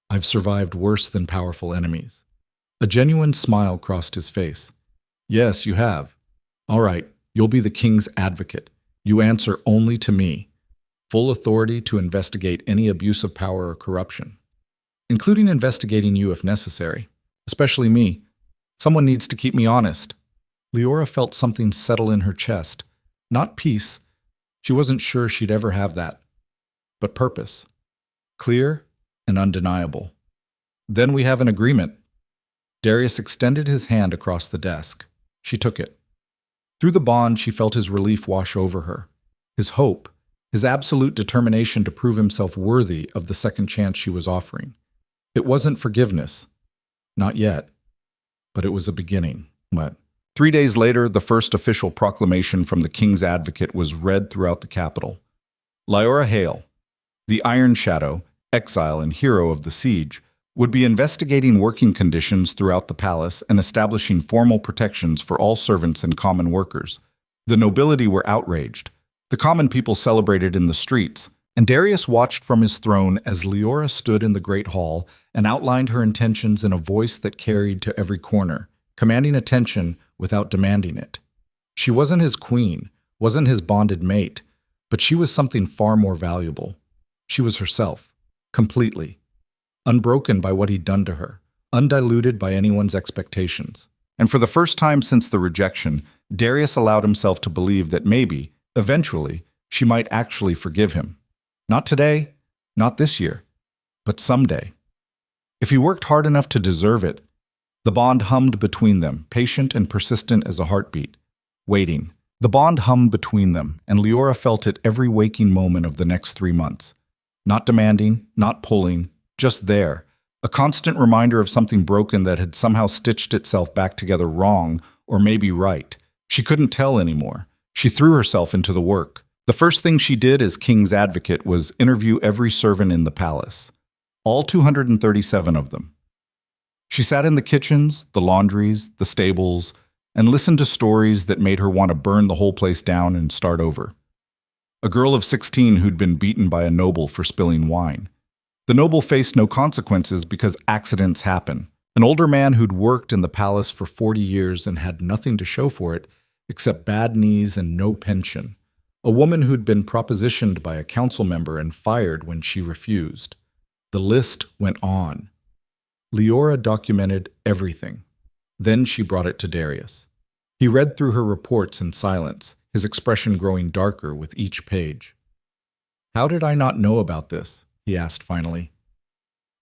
I've survived worse than powerful enemies." A genuine smile crossed his face. "Yes, you have. All right, you'll be the king's advocate. You answer only to me. Full authority to investigate any abuse of power or corruption, including investigating you if necessary. Especially me. Someone needs to keep me honest." Leora felt something settle in her chest. Not peace. She wasn't sure she'd ever have that. But purpose. Clear and undeniable. "Then we have an agreement." Darius extended his hand across the desk. She took it. Through the bond, she felt his relief wash over her. His hope, his absolute determination to prove himself worthy of the second chance she was offering. It wasn't forgiveness. Not yet. But it was a beginning. But 3 days later, the first official proclamation from the King's Advocate was read throughout the capital. Leora Hale, the Iron Shadow, exile and hero of the siege, would be investigating working conditions throughout the palace and establishing formal protections for all servants and common workers. The nobility were outraged. The common people celebrated in the streets, and Darius watched from his throne as Leora stood in the great hall and outlined her intentions in a voice that carried to every corner, commanding attention without demanding it. She wasn't his queen, wasn't his bonded mate, but she was something far more valuable. She was herself, completely. Unbroken by what he'd done to her, undiluted by anyone's expectations. And for the first time since the rejection, Darius allowed himself to believe that maybe, eventually, she might actually forgive him. Not today, not this year, but someday. If he worked hard enough to deserve it. The bond hummed between them, patient and persistent as a heartbeat. Waiting. The bond hummed between them, and Leora felt it every waking moment of the next 3 months. Not demanding, not pulling, just there, a constant reminder of something broken that had somehow stitched itself back together wrong, or maybe right. She couldn't tell anymore. She threw herself into the work. The first thing she did as King's Advocate was interview every servant in the palace. All 237 of them. She sat in the kitchens, the laundries, the stables, and listened to stories that made her want to burn the whole place down and start over. A girl of 16 who'd been beaten by a noble for spilling wine. The noble faced no consequences because accidents happen. An older man who'd worked in the palace for 40 years and had nothing to show for it except bad knees and no pension. A woman who'd been propositioned by a council member and fired when she refused. The list went on. Leora documented everything. Then she brought it to Darius. He read through her reports in silence, his expression growing darker with each page. "How did I not know about this?" he asked finally.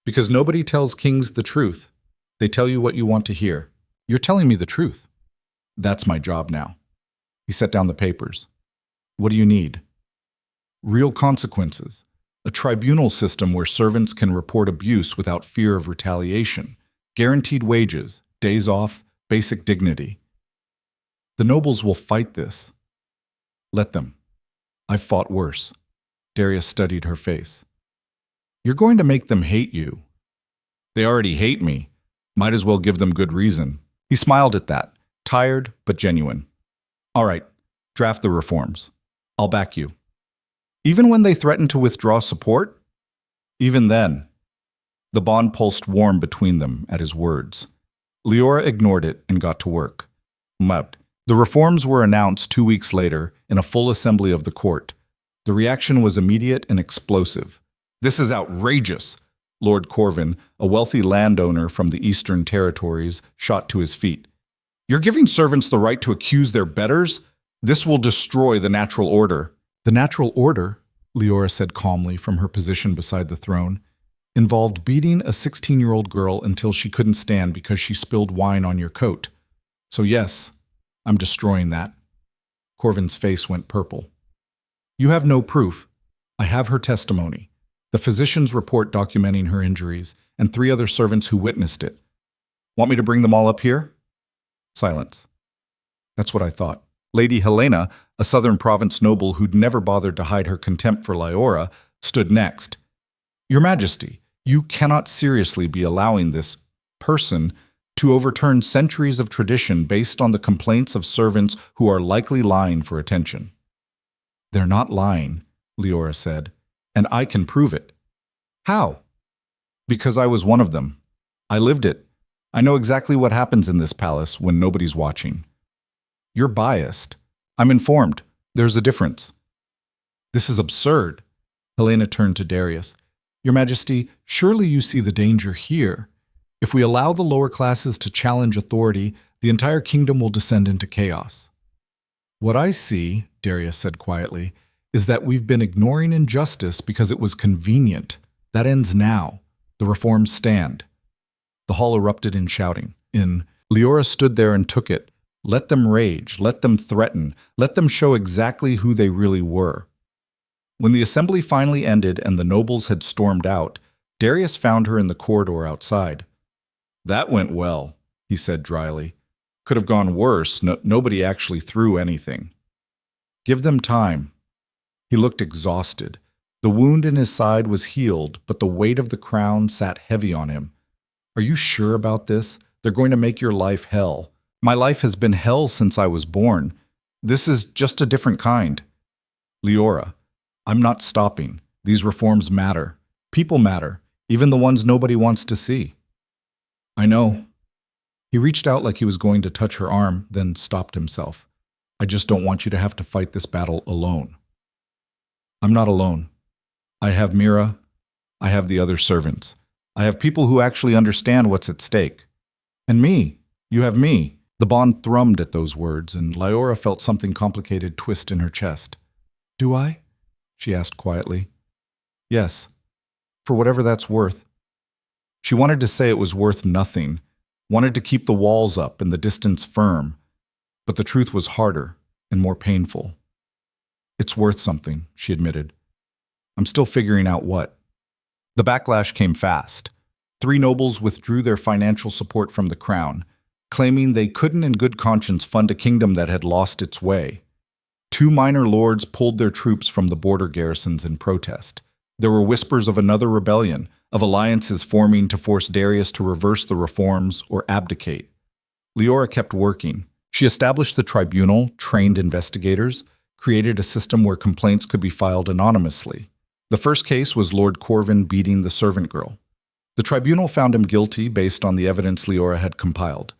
"Because nobody tells kings the truth. They tell you what you want to hear. You're telling me the truth. That's my job now." He set down the papers. "What do you need?" "Real consequences. A tribunal system where servants can report abuse without fear of retaliation. Guaranteed wages, days off, basic dignity." "The nobles will fight this." "Let them. I've fought worse." Darius studied her face. "You're going to make them hate you." "They already hate me. Might as well give them good reason." He smiled at that, tired but genuine. "All right, draft the reforms. I'll back you." "Even when they threaten to withdraw support?" "Even then." The bond pulsed warm between them at his words. Leora ignored it and got to work. The reforms were announced 2 weeks later in a full assembly of the court. The reaction was immediate and explosive. "This is outrageous!" Lord Corvin, a wealthy landowner from the Eastern Territories, shot to his feet. "You're giving servants the right to accuse their betters? This will destroy the natural order." The natural order, Leora said calmly from her position beside the throne, involved beating a 16-year-old girl until she couldn't stand because she spilled wine on your coat. So yes, I'm destroying that. Corvin's face went purple. "You have no proof. I have her testimony, the physician's report documenting her injuries, and 3 other servants who witnessed it. Want me to bring them all up here?" Silence. That's what I thought. Lady Helena, a southern province noble who'd never bothered to hide her contempt for Leora, stood next. "Your Majesty, you cannot seriously be allowing this person to overturn centuries of tradition based on the complaints of servants who are likely lying for attention." "They're not lying," Leora said, "and I can prove it." "How?" "Because I was one of them. I lived it. I know exactly what happens in this palace when nobody's watching." "You're biased." "I'm informed. There's a difference." "This is absurd." Helena turned to Darius. "Your Majesty, surely you see the danger here. If we allow the lower classes to challenge authority, the entire kingdom will descend into chaos." "What I see," Darius said quietly, "is that we've been ignoring injustice because it was convenient. That ends now. The reforms stand." The hall erupted in shouting. Leora stood there and took it. Let them rage, let them threaten, let them show exactly who they really were. When the assembly finally ended and the nobles had stormed out, Darius found her in the corridor outside. "That went well," he said dryly. "Could have gone worse. Nobody actually threw anything." "Give them time." He looked exhausted. The wound in his side was healed, but the weight of the crown sat heavy on him. "Are you sure about this? They're going to make your life hell. My life has been hell since I was born. This is just a different kind." "Leora, I'm not stopping. These reforms matter. People matter, even the ones nobody wants to see." "I know." He reached out like he was going to touch her arm, then stopped himself. "I just don't want you to have to fight this battle alone." "I'm not alone. I have Mira. I have the other servants. I have people who actually understand what's at stake. And me. You have me." The bond thrummed at those words, and Leora felt something complicated twist in her chest. "Do I?" she asked quietly. "Yes. For whatever that's worth." She wanted to say it was worth nothing, wanted to keep the walls up and the distance firm, but the truth was harder and more painful. "It's worth something," she admitted. "I'm still figuring out what." The backlash came fast. 3 nobles withdrew their financial support from the crown, claiming they couldn't in good conscience fund a kingdom that had lost its way. 2 minor lords pulled their troops from the border garrisons in protest. There were whispers of another rebellion, of alliances forming to force Darius to reverse the reforms or abdicate. Leora kept working. She established the tribunal, trained investigators, created a system where complaints could be filed anonymously. The first case was Lord Corvin beating the servant girl. The tribunal found him guilty based on the evidence Leora had compiled.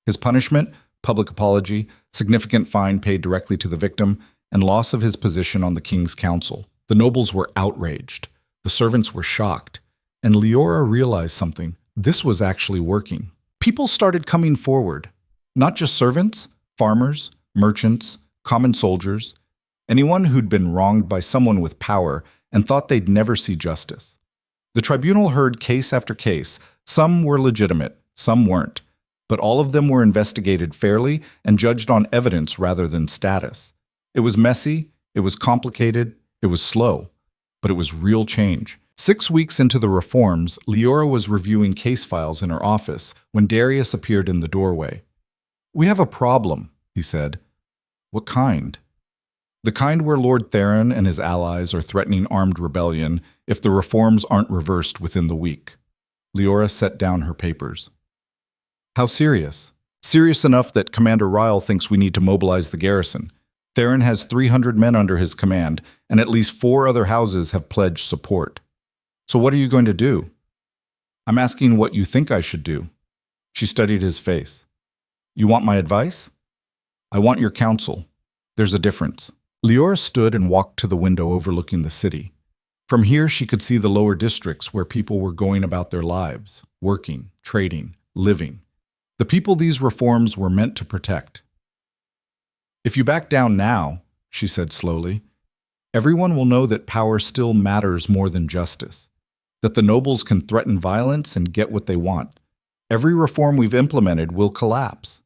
His punishment, public apology, significant fine paid directly to the victim, and loss of his position on the king's council. The nobles were outraged. The servants were shocked. And Leora realized something. This was actually working. People started coming forward. Not just servants, farmers, merchants, common soldiers, anyone who'd been wronged by someone with power and thought they'd never see justice. The tribunal heard case after case. Some were legitimate, some weren't. But all of them were investigated fairly and judged on evidence rather than status. It was messy, it was complicated, it was slow, but it was real change. 6 weeks into the reforms, Leora was reviewing case files in her office when Darius appeared in the doorway. "We have a problem," he said. "What kind?" "The kind where Lord Theron and his allies are threatening armed rebellion if the reforms aren't reversed within the week." Leora set down her papers. "How serious?" "Serious enough that Commander Ryle thinks we need to mobilize the garrison. Theron has 300 men under his command, and at least 4 other houses have pledged support." "So what are you going to do?" "I'm asking what you think I should do." She studied his face. "You want my advice?" "I want your counsel. There's a difference." Leora stood and walked to the window overlooking the city. From here, she could see the lower districts where people were going about their lives, working, trading, living. The people these reforms were meant to protect. If you back down now, she said slowly, everyone will know that power still matters more than justice, that the nobles can threaten violence and get what they want. Every reform we've implemented will collapse.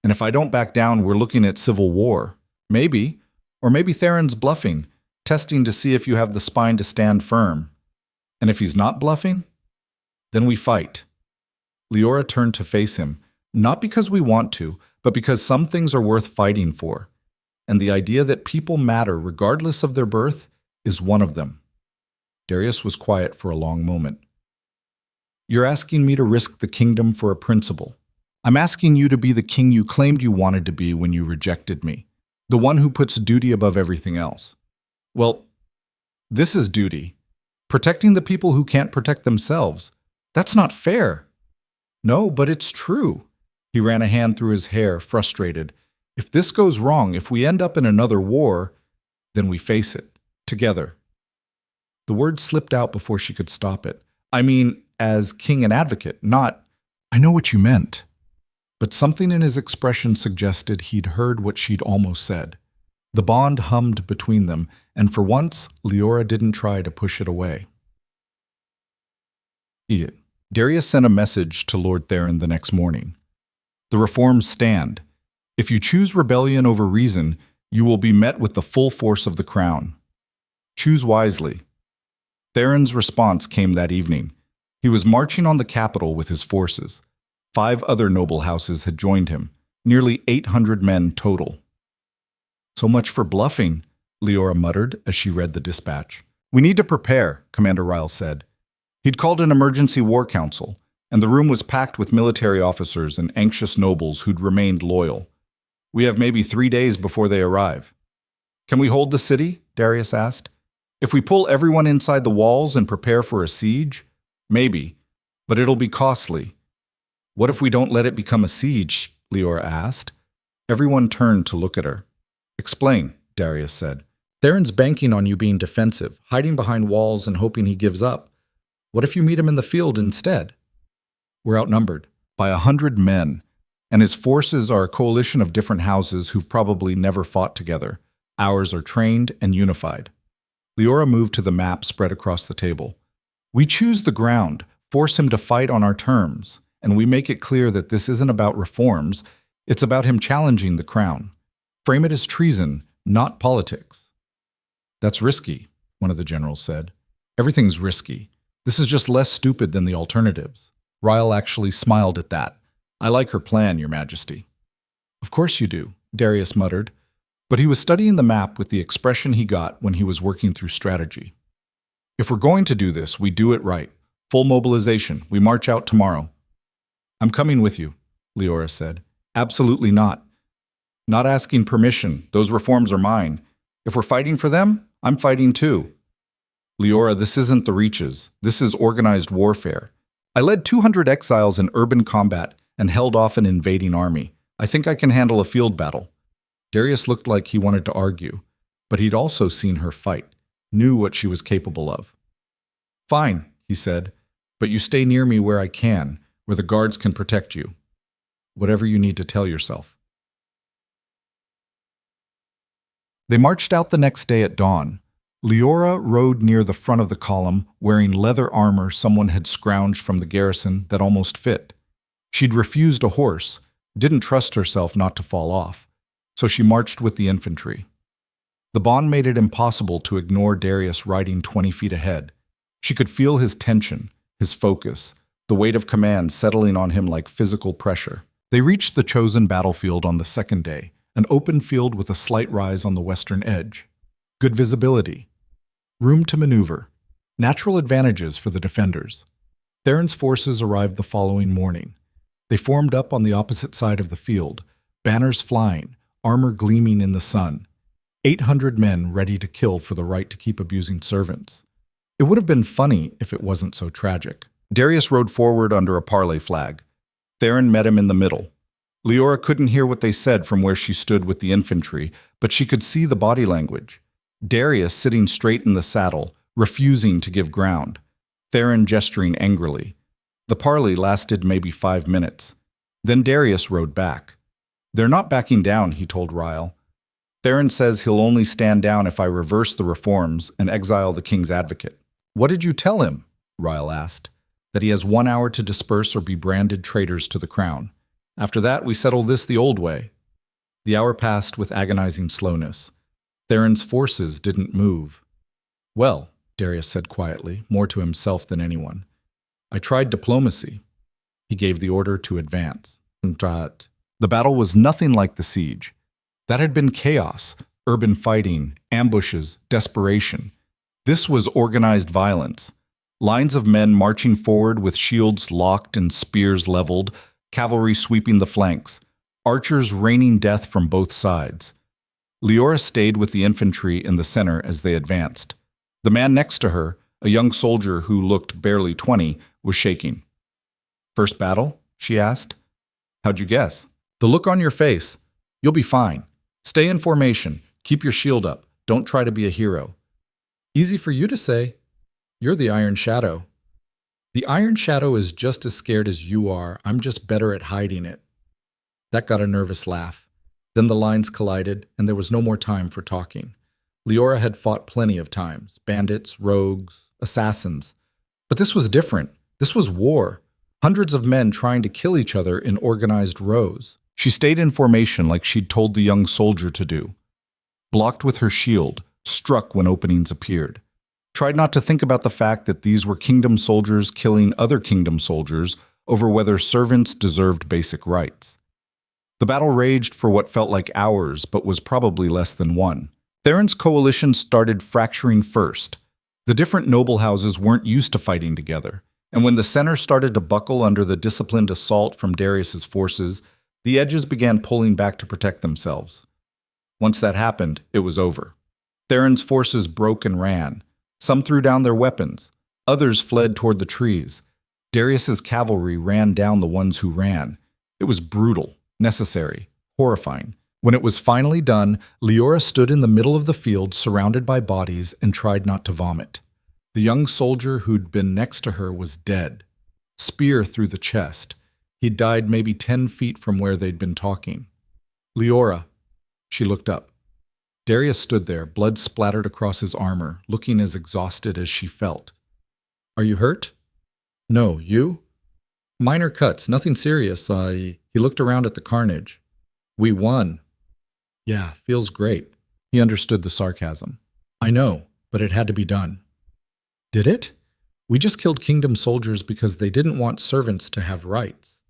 And if I don't back down, we're looking at civil war. Maybe, or maybe Theron's bluffing, testing to see if you have the spine to stand firm. And if he's not bluffing, then we fight. Leora turned to face him, not because we want to, but because some things are worth fighting for. And the idea that people matter regardless of their birth is one of them. Darius was quiet for a long moment. You're asking me to risk the kingdom for a principle. I'm asking you to be the king you claimed you wanted to be when you rejected me, the one who puts duty above everything else. Well, this is duty. Protecting the people who can't protect themselves. That's not fair. No, but it's true. He ran a hand through his hair, frustrated. If this goes wrong, if we end up in another war, then we face it, together. The word slipped out before she could stop it. I mean, as king and advocate, not, I know what you meant. But something in his expression suggested he'd heard what she'd almost said. The bond hummed between them, and for once, Leora didn't try to push it away. Darius sent a message to Lord Theron the next morning. The reforms stand. If you choose rebellion over reason, you will be met with the full force of the crown. Choose wisely. Theron's response came that evening. He was marching on the capital with his forces. 5 other noble houses had joined him, nearly 800 men total. So much for bluffing, Leora muttered as she read the dispatch. We need to prepare, Commander Ryle said. He'd called an emergency war council, and the room was packed with military officers and anxious nobles who'd remained loyal. We have maybe 3 days before they arrive. Can we hold the city? Darius asked. If we pull everyone inside the walls and prepare for a siege? Maybe, but it'll be costly. What if we don't let it become a siege? Leora asked. Everyone turned to look at her. Explain, Darius said. Theron's banking on you being defensive, hiding behind walls and hoping he gives up. What if you meet him in the field instead? We're outnumbered by 100 men, and his forces are a coalition of different houses who've probably never fought together. Ours are trained and unified. Leora moved to the map spread across the table. We choose the ground, force him to fight on our terms, and we make it clear that this isn't about reforms, it's about him challenging the crown. Frame it as treason, not politics. That's risky, one of the generals said. Everything's risky. This is just less stupid than the alternatives. Ryle actually smiled at that. I like her plan, Your Majesty. Of course you do, Darius muttered, but he was studying the map with the expression he got when he was working through strategy. If we're going to do this, we do it right. Full mobilization. We march out tomorrow. I'm coming with you, Leora said. Absolutely not. Not asking permission. Those reforms are mine. If we're fighting for them, I'm fighting too. Leora, this isn't the Reaches. This is organized warfare. I led 200 exiles in urban combat and held off an invading army. I think I can handle a field battle. Darius looked like he wanted to argue, but he'd also seen her fight, knew what she was capable of. Fine, he said, but you stay near me where I can, where the guards can protect you. Whatever you need to tell yourself. They marched out the next day at dawn. Leora rode near the front of the column, wearing leather armor someone had scrounged from the garrison that almost fit. She'd refused a horse, didn't trust herself not to fall off, so she marched with the infantry. The bond made it impossible to ignore Darius riding 20 feet ahead. She could feel his tension, his focus, the weight of command settling on him like physical pressure. They reached the chosen battlefield on the second day, an open field with a slight rise on the western edge. Good visibility. Room to maneuver. Natural advantages for the defenders. Theron's forces arrived the following morning. They formed up on the opposite side of the field, banners flying, armor gleaming in the sun. 800 men ready to kill for the right to keep abusing servants. It would have been funny if it wasn't so tragic. Darius rode forward under a parley flag. Theron met him in the middle. Leora couldn't hear what they said from where she stood with the infantry, but she could see the body language. Darius sitting straight in the saddle, refusing to give ground. Theron gesturing angrily. The parley lasted maybe 5 minutes. Then Darius rode back. "They're not backing down," he told Ryle. "Theron says he'll only stand down if I reverse the reforms and exile the king's advocate." "What did you tell him?" Ryle asked. "That he has 1 hour to disperse or be branded traitors to the crown. After that, we settle this the old way." The hour passed with agonizing slowness. Theron's forces didn't move. "Well," Darius said quietly, more to himself than anyone, "I tried diplomacy." He gave the order to advance. The battle was nothing like the siege. That had been chaos, urban fighting, ambushes, desperation. This was organized violence. Lines of men marching forward with shields locked and spears leveled, cavalry sweeping the flanks, archers raining death from both sides. Leora stayed with the infantry in the center as they advanced. The man next to her, a young soldier who looked barely 20, was shaking. "First battle?" she asked. "How'd you guess?" "The look on your face. You'll be fine. Stay in formation. Keep your shield up. Don't try to be a hero." "Easy for you to say. You're the Iron Shadow." "The Iron Shadow is just as scared as you are. I'm just better at hiding it." That got a nervous laugh. Then the lines collided, and there was no more time for talking. Leora had fought plenty of times. Bandits, rogues, assassins. But this was different. This was war. Hundreds of men trying to kill each other in organized rows. She stayed in formation like she'd told the young soldier to do. Blocked with her shield, struck when openings appeared. Tried not to think about the fact that these were kingdom soldiers killing other kingdom soldiers over whether servants deserved basic rights. The battle raged for what felt like hours, but was probably less than one. Theron's coalition started fracturing first. The different noble houses weren't used to fighting together, and when the center started to buckle under the disciplined assault from Darius's forces, the edges began pulling back to protect themselves. Once that happened, it was over. Theron's forces broke and ran. Some threw down their weapons. Others fled toward the trees. Darius's cavalry ran down the ones who ran. It was brutal, necessary, horrifying. When it was finally done, Leora stood in the middle of the field surrounded by bodies and tried not to vomit. The young soldier who'd been next to her was dead. Spear through the chest. He'd died maybe 10 feet from where they'd been talking. "Leora." She looked up. Darius stood there, blood splattered across his armor, looking as exhausted as she felt. "Are you hurt?" "No, you?" "Minor cuts, nothing serious. He looked around at the carnage. "We won." "Yeah, feels great." He understood the sarcasm. "I know, but it had to be done." "Did it? We just killed kingdom soldiers because they didn't want servants to have rights.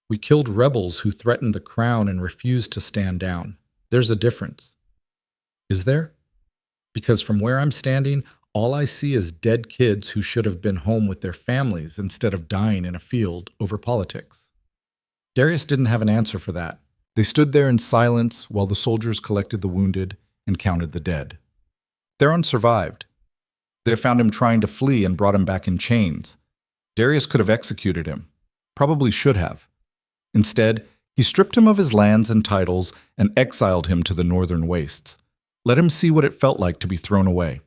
We killed rebels who threatened the crown and refused to stand down. There's a difference." "Is there?" "Because from where I'm standing, all I see is dead kids who should have been home with their families instead of dying in a field over politics." Darius didn't have an answer for that. They stood there in silence while the soldiers collected the wounded and counted the dead. Theron survived. They found him trying to flee and brought him back in chains. Darius could have executed him. Probably should have. Instead, he stripped him of his lands and titles and exiled him to the northern wastes. Let him see what it felt like to be thrown away.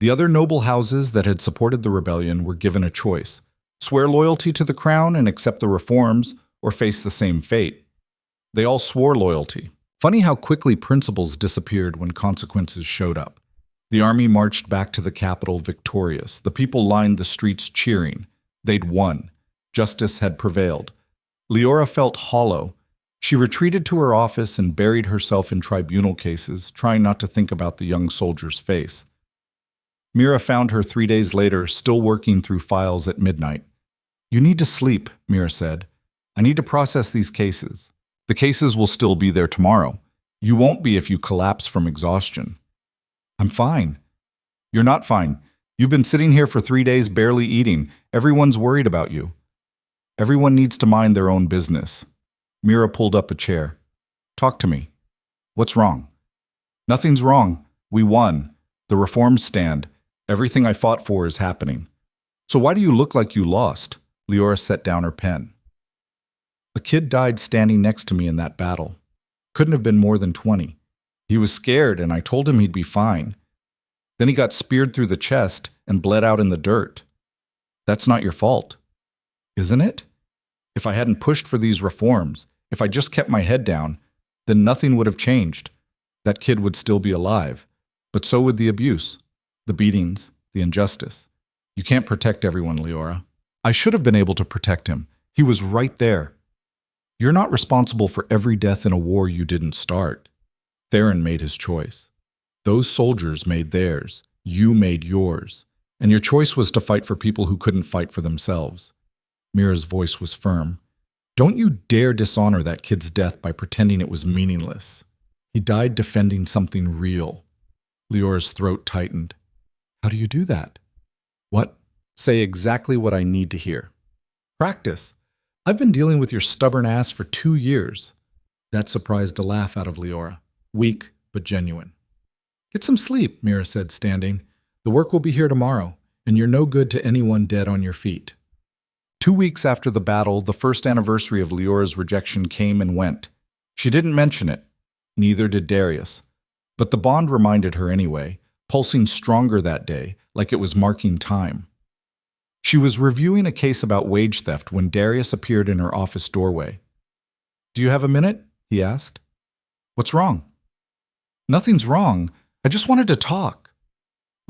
The other noble houses that had supported the rebellion were given a choice: swear loyalty to the crown and accept the reforms, or face the same fate. They all swore loyalty. Funny how quickly principles disappeared when consequences showed up. The army marched back to the capital victorious. The people lined the streets cheering. They'd won. Justice had prevailed. Leora felt hollow. She retreated to her office and buried herself in tribunal cases, trying not to think about the young soldier's face. Mira found her 3 days later, still working through files at midnight. "You need to sleep," Mira said. "I need to process these cases. The cases will still be there tomorrow. You won't be if you collapse from exhaustion." "I'm fine." "You're not fine. You've been sitting here for 3 days barely eating. Everyone's worried about you." "Everyone needs to mind their own business." Mira pulled up a chair. "Talk to me. What's wrong?" "Nothing's wrong. We won. The reforms stand. Everything I fought for is happening." "So why do you look like you lost?" Leora set down her pen. A kid died standing next to me in that battle. Couldn't have been more than 20. He was scared, and I told him he'd be fine. Then he got speared through the chest and bled out in the dirt. That's not your fault, isn't it? If I hadn't pushed for these reforms, if I just kept my head down, then nothing would have changed. That kid would still be alive. But so would the abuse, the beatings, the injustice. You can't protect everyone, Leora. I should have been able to protect him. He was right there. You're not responsible for every death in a war you didn't start. Theron made his choice. Those soldiers made theirs. You made yours. And your choice was to fight for people who couldn't fight for themselves. Mira's voice was firm. Don't you dare dishonor that kid's death by pretending it was meaningless. He died defending something real. Leora's throat tightened. How do you do that? What? Say exactly what I need to hear. Practice. I've been dealing with your stubborn ass for 2 years. That surprised a laugh out of Leora. Weak, but genuine. Get some sleep, Mira said, standing. The work will be here tomorrow, and you're no good to anyone dead on your feet. 2 weeks after the battle, the first anniversary of Leora's rejection came and went. She didn't mention it. Neither did Darius. But the bond reminded her anyway, pulsing stronger that day, like it was marking time. She was reviewing a case about wage theft when Darius appeared in her office doorway. Do you have a minute? He asked. What's wrong? Nothing's wrong. I just wanted to talk.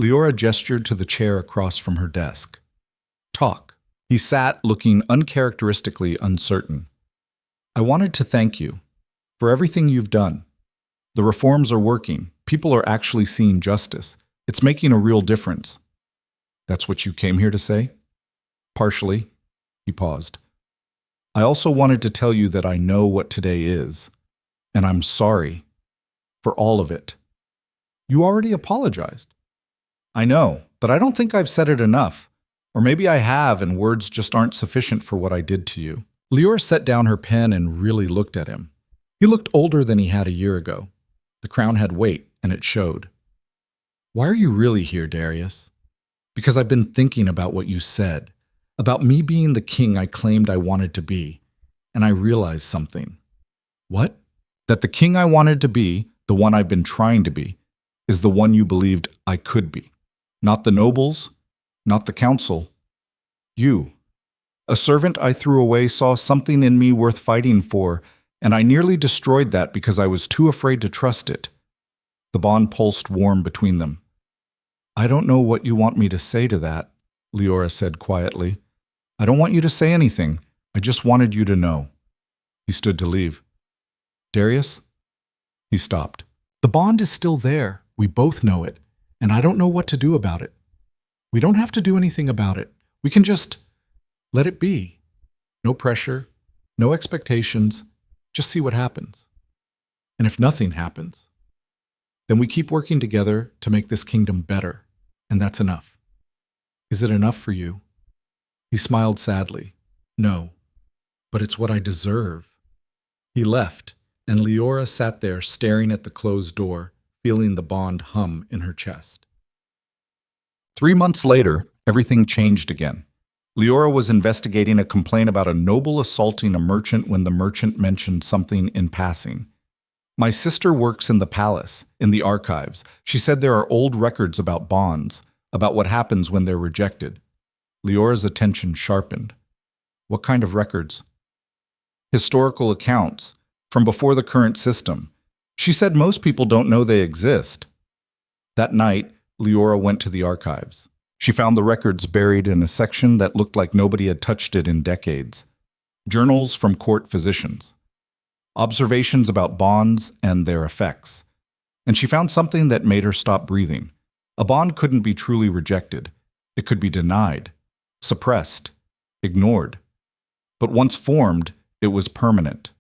Leora gestured to the chair across from her desk. Talk. He sat, looking uncharacteristically uncertain. I wanted to thank you for everything you've done. The reforms are working. People are actually seeing justice. It's making a real difference. That's what you came here to say? Partially. He paused. I also wanted to tell you that I know what today is, and I'm sorry for all of it. You already apologized. I know, but I don't think I've said it enough. Or maybe I have, and words just aren't sufficient for what I did to you. Leora set down her pen and really looked at him. He looked older than he had a year ago. The crown had weight, and it showed. Why are you really here, Darius? Because I've been thinking about what you said, about me being the king I claimed I wanted to be, and I realized something. What? That the king I wanted to be, the one I've been trying to be, is the one you believed I could be. Not the nobles, not the council. You. A servant I threw away saw something in me worth fighting for, and I nearly destroyed that because I was too afraid to trust it. The bond pulsed warm between them. I don't know what you want me to say to that, Leora said quietly. I don't want you to say anything. I just wanted you to know. He stood to leave. Darius? He stopped. The bond is still there. We both know it, and I don't know what to do about it. We don't have to do anything about it. We can just let it be. No pressure, no expectations, just see what happens. And if nothing happens, then we keep working together to make this kingdom better, and that's enough. Is it enough for you? He smiled sadly. No, but it's what I deserve. He left, and Leora sat there staring at the closed door, feeling the bond hum in her chest. 3 months later, everything changed again. Leora was investigating a complaint about a noble assaulting a merchant when the merchant mentioned something in passing. My sister works in the palace, in the archives. She said there are old records about bonds, about what happens when they're rejected. Leora's attention sharpened. What kind of records? Historical accounts, from before the current system. She said most people don't know they exist. That night, Leora went to the archives. She found the records buried in a section that looked like nobody had touched it in decades. Journals from court physicians. Observations about bonds and their effects. And she found something that made her stop breathing. A bond couldn't be truly rejected. It could be denied, suppressed, ignored. But once formed, it was permanent.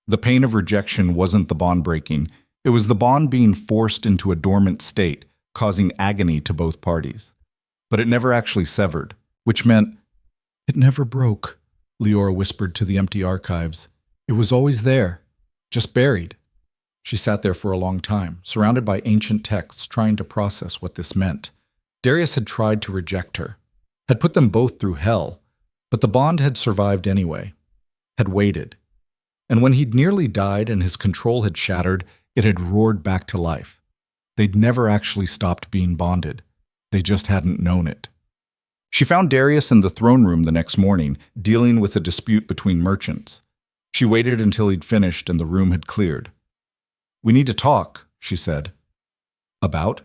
The pain of rejection wasn't the bond breaking. It was the bond being forced into a dormant state, causing agony to both parties. But it never actually severed, which meant it never broke, Leora whispered to the empty archives. It was always there, just buried. She sat there for a long time, surrounded by ancient texts, trying to process what this meant. Darius had tried to reject her, had put them both through hell, but the bond had survived anyway, had waited, And when he'd nearly died and his control had shattered, it had roared back to life. They'd never actually stopped being bonded. They just hadn't known it. She found Darius in the throne room the next morning, dealing with a dispute between merchants. She waited until he'd finished and the room had cleared. "We need to talk," she said. "About?"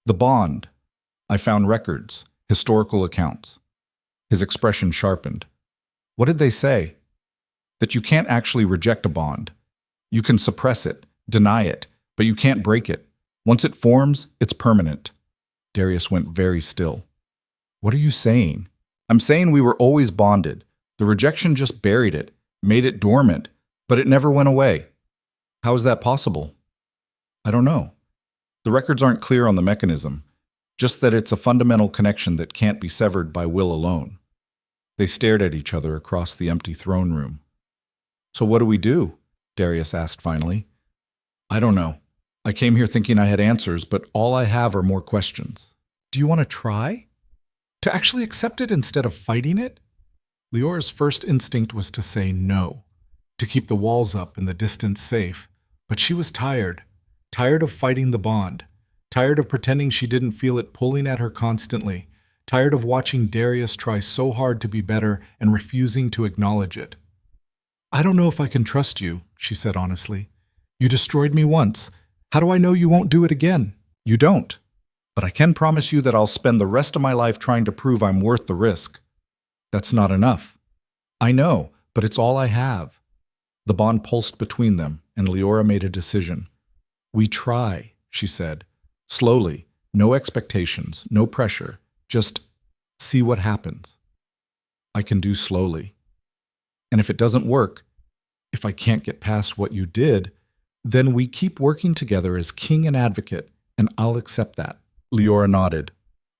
"The bond. I found records, historical accounts." His expression sharpened. "What did they say?" "That you can't actually reject a bond. You can suppress it, deny it, but you can't break it. Once it forms, it's permanent." Darius went very still. "What are you saying?" "I'm saying we were always bonded. The rejection just buried it, made it dormant, but it never went away." "How is that possible?" "I don't know. The records aren't clear on the mechanism, just that it's a fundamental connection that can't be severed by will alone." They stared at each other across the empty throne room. "So what do we do?" Darius asked finally. "I don't know. I came here thinking I had answers, but all I have are more questions." "Do you want to try? To actually accept it instead of fighting it?" Leora's first instinct was to say no, to keep the walls up and the distance safe, but she was tired of fighting the bond, tired of pretending she didn't feel it pulling at her constantly, tired of watching Darius try so hard to be better and refusing to acknowledge it. "I don't know if I can trust you," she said honestly. "You destroyed me once. How do I know you won't do it again?" "You don't. But I can promise you that I'll spend the rest of my life trying to prove I'm worth the risk." "That's not enough." "I know, but it's all I have." The bond pulsed between them, and Leora made a decision. "We try," she said, slowly, no expectations, no pressure, just see what happens. "I can do slowly. And if it doesn't work, if I can't get past what you did, then we keep working together as king and advocate, and I'll accept that." Leora nodded.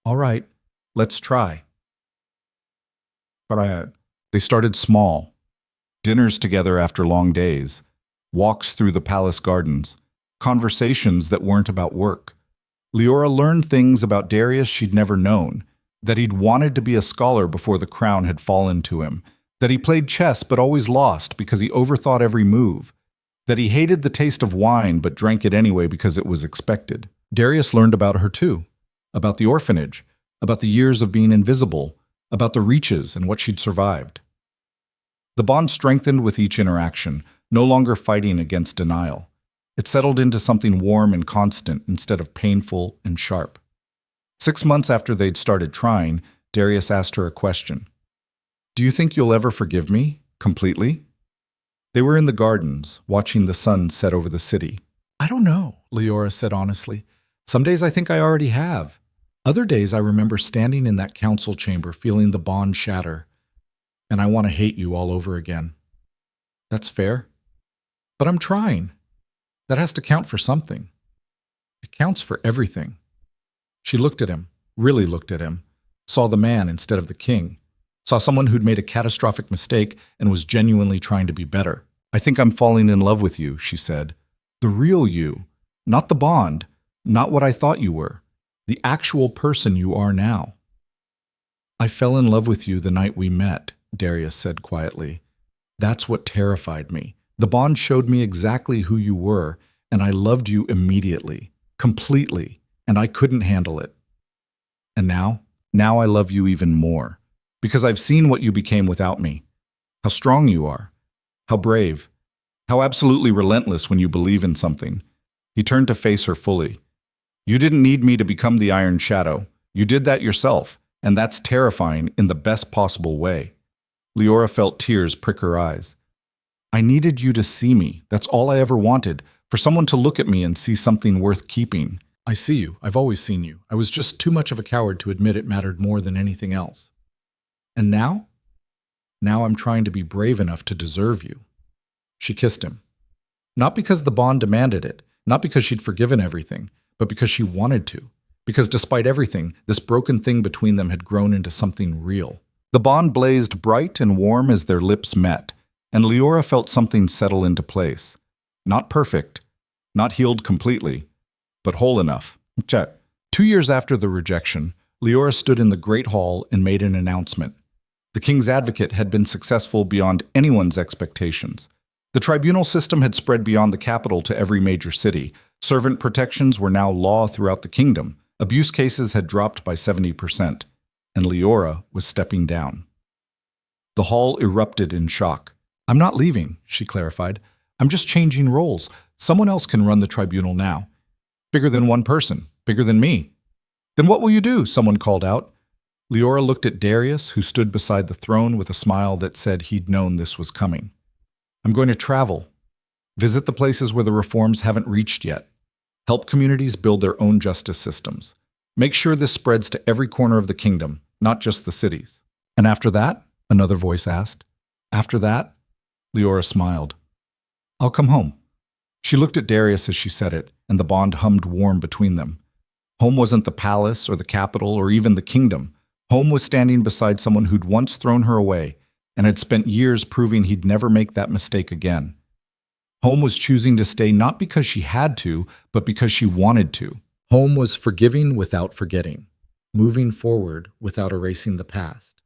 "All right, let's try." They started small. Dinners together after long days, walks through the palace gardens, conversations that weren't about work. Leora learned things about Darius she'd never known, that he'd wanted to be a scholar before the crown had fallen to him, that he played chess but always lost because he overthought every move, that he hated the taste of wine but drank it anyway because it was expected. Darius learned about her too, about the orphanage, about the years of being invisible, about the Reaches and what she'd survived. The bond strengthened with each interaction, no longer fighting against denial. It settled into something warm and constant instead of painful and sharp. 6 months after they'd started trying, Darius asked her a question. "Do you think you'll ever forgive me, completely?" They were in the gardens, watching the sun set over the city. "I don't know," Leora said honestly. "Some days I think I already have. Other days I remember standing in that council chamber feeling the bond shatter, and I want to hate you all over again." "That's fair. But I'm trying. That has to count for something. It counts for everything." She looked at him, really looked at him, saw the man instead of the king, saw someone who'd made a catastrophic mistake and was genuinely trying to be better. "I think I'm falling in love with you," she said. "The real you, not the bond, not what I thought you were, the actual person you are now." "I fell in love with you the night we met," Darius said quietly. "That's what terrified me. The bond showed me exactly who you were, and I loved you immediately, completely, and I couldn't handle it. And now I love you even more, because I've seen what you became without me. How strong you are, how brave, how absolutely relentless when you believe in something." He turned to face her fully. "You didn't need me to become the Iron Shadow. You did that yourself, and that's terrifying in the best possible way." Leora felt tears prick her eyes. "I needed you to see me. That's all I ever wanted, for someone to look at me and see something worth keeping." "I see you. I've always seen you. I was just too much of a coward to admit it mattered more than anything else. And now? Now I'm trying to be brave enough to deserve you." She kissed him. Not because the bond demanded it, not because she'd forgiven everything, but because she wanted to. Because despite everything, this broken thing between them had grown into something real. The bond blazed bright and warm as their lips met, and Leora felt something settle into place. Not perfect, not healed completely, but whole enough. 2 years after the rejection, Leora stood in the Great Hall and made an announcement. The king's advocate had been successful beyond anyone's expectations. The tribunal system had spread beyond the capital to every major city. Servant protections were now law throughout the kingdom. Abuse cases had dropped by 70%, and Leora was stepping down. The hall erupted in shock. "I'm not leaving," she clarified. "I'm just changing roles. Someone else can run the tribunal now. Bigger than one person, bigger than me." "Then what will you do?" someone called out. Leora looked at Darius, who stood beside the throne with a smile that said he'd known this was coming. "I'm going to travel, visit the places where the reforms haven't reached yet, help communities build their own justice systems, make sure this spreads to every corner of the kingdom, not just the cities." "And after that?" another voice asked. "After that?" Leora smiled. "I'll come home." She looked at Darius as she said it, and the bond hummed warm between them. Home wasn't the palace or the capital or even the kingdom. Home was standing beside someone who'd once thrown her away and had spent years proving he'd never make that mistake again. Home was choosing to stay not because she had to, but because she wanted to. Home was forgiving without forgetting, moving forward without erasing the past.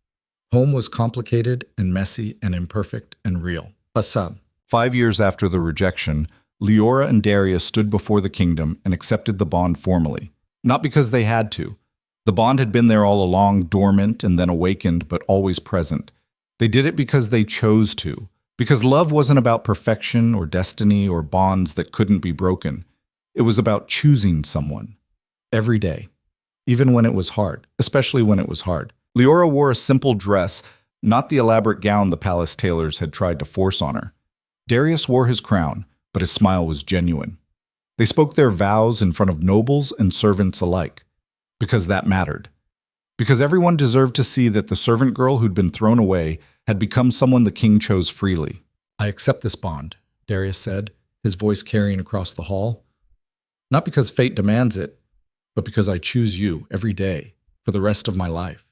Home was complicated and messy and imperfect and real. Asab. 5 years after the rejection, Leora and Darius stood before the kingdom and accepted the bond formally. Not because they had to. The bond had been there all along, dormant and then awakened, but always present. They did it because they chose to. Because love wasn't about perfection or destiny or bonds that couldn't be broken. It was about choosing someone. Every day. Even when it was hard. Especially when it was hard. Leora wore a simple dress, not the elaborate gown the palace tailors had tried to force on her. Darius wore his crown, but his smile was genuine. They spoke their vows in front of nobles and servants alike. Because that mattered. Because everyone deserved to see that the servant girl who'd been thrown away had become someone the king chose freely. "I accept this bond," Darius said, his voice carrying across the hall. "Not because fate demands it, but because I choose you every day, for the rest of my life."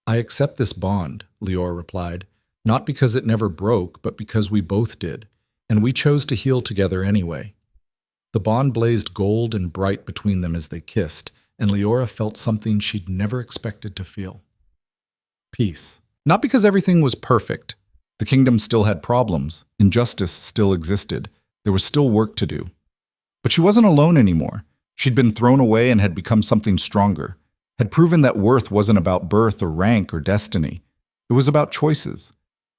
"I accept this bond," Leora replied, "not because it never broke, but because we both did, and we chose to heal together anyway." The bond blazed gold and bright between them as they kissed, and Leora felt something she'd never expected to feel. Peace. Not because everything was perfect. The kingdom still had problems. Injustice still existed. There was still work to do. But she wasn't alone anymore. She'd been thrown away and had become something stronger. Had proven that worth wasn't about birth or rank or destiny. It was about choices.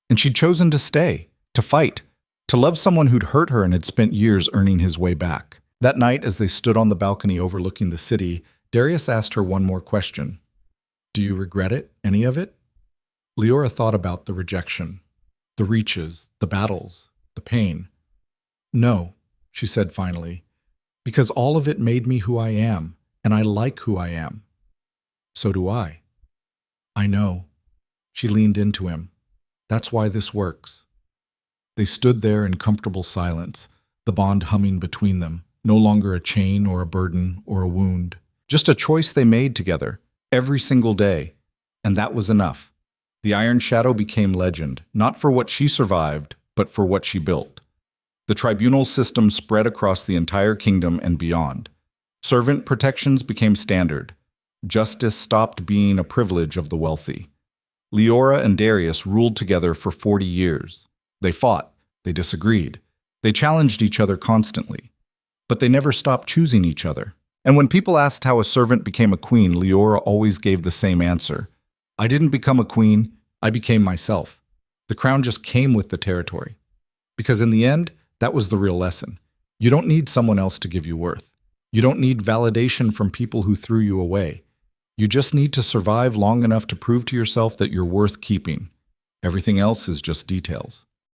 And she'd chosen to stay, to fight, to love someone who'd hurt her and had spent years earning his way back. That night, as they stood on the balcony overlooking the city, Darius asked her one more question. "Do you regret it, any of it?" Leora thought about the rejection, the reaches, the battles, the pain. "No," she said finally, "because all of it made me who I am, and I like who I am." "So do I." "I know." She leaned into him. "That's why this works." They stood there in comfortable silence, the bond humming between them, no longer a chain or a burden or a wound. Just a choice they made together, every single day. And that was enough. The Iron Shadow became legend, not for what she survived, but for what she built. The tribunal system spread across the entire kingdom and beyond. Servant protections became standard. Justice stopped being a privilege of the wealthy. Leora and Darius ruled together for 40 years. They fought, they disagreed, they challenged each other constantly. But they never stopped choosing each other. And when people asked how a servant became a queen, Leora always gave the same answer. "I didn't become a queen, I became myself." The crown just came with the territory. Because in the end, that was the real lesson. You don't need someone else to give you worth. You don't need validation from people who threw you away. You just need to survive long enough to prove to yourself that you're worth keeping. Everything else is just details.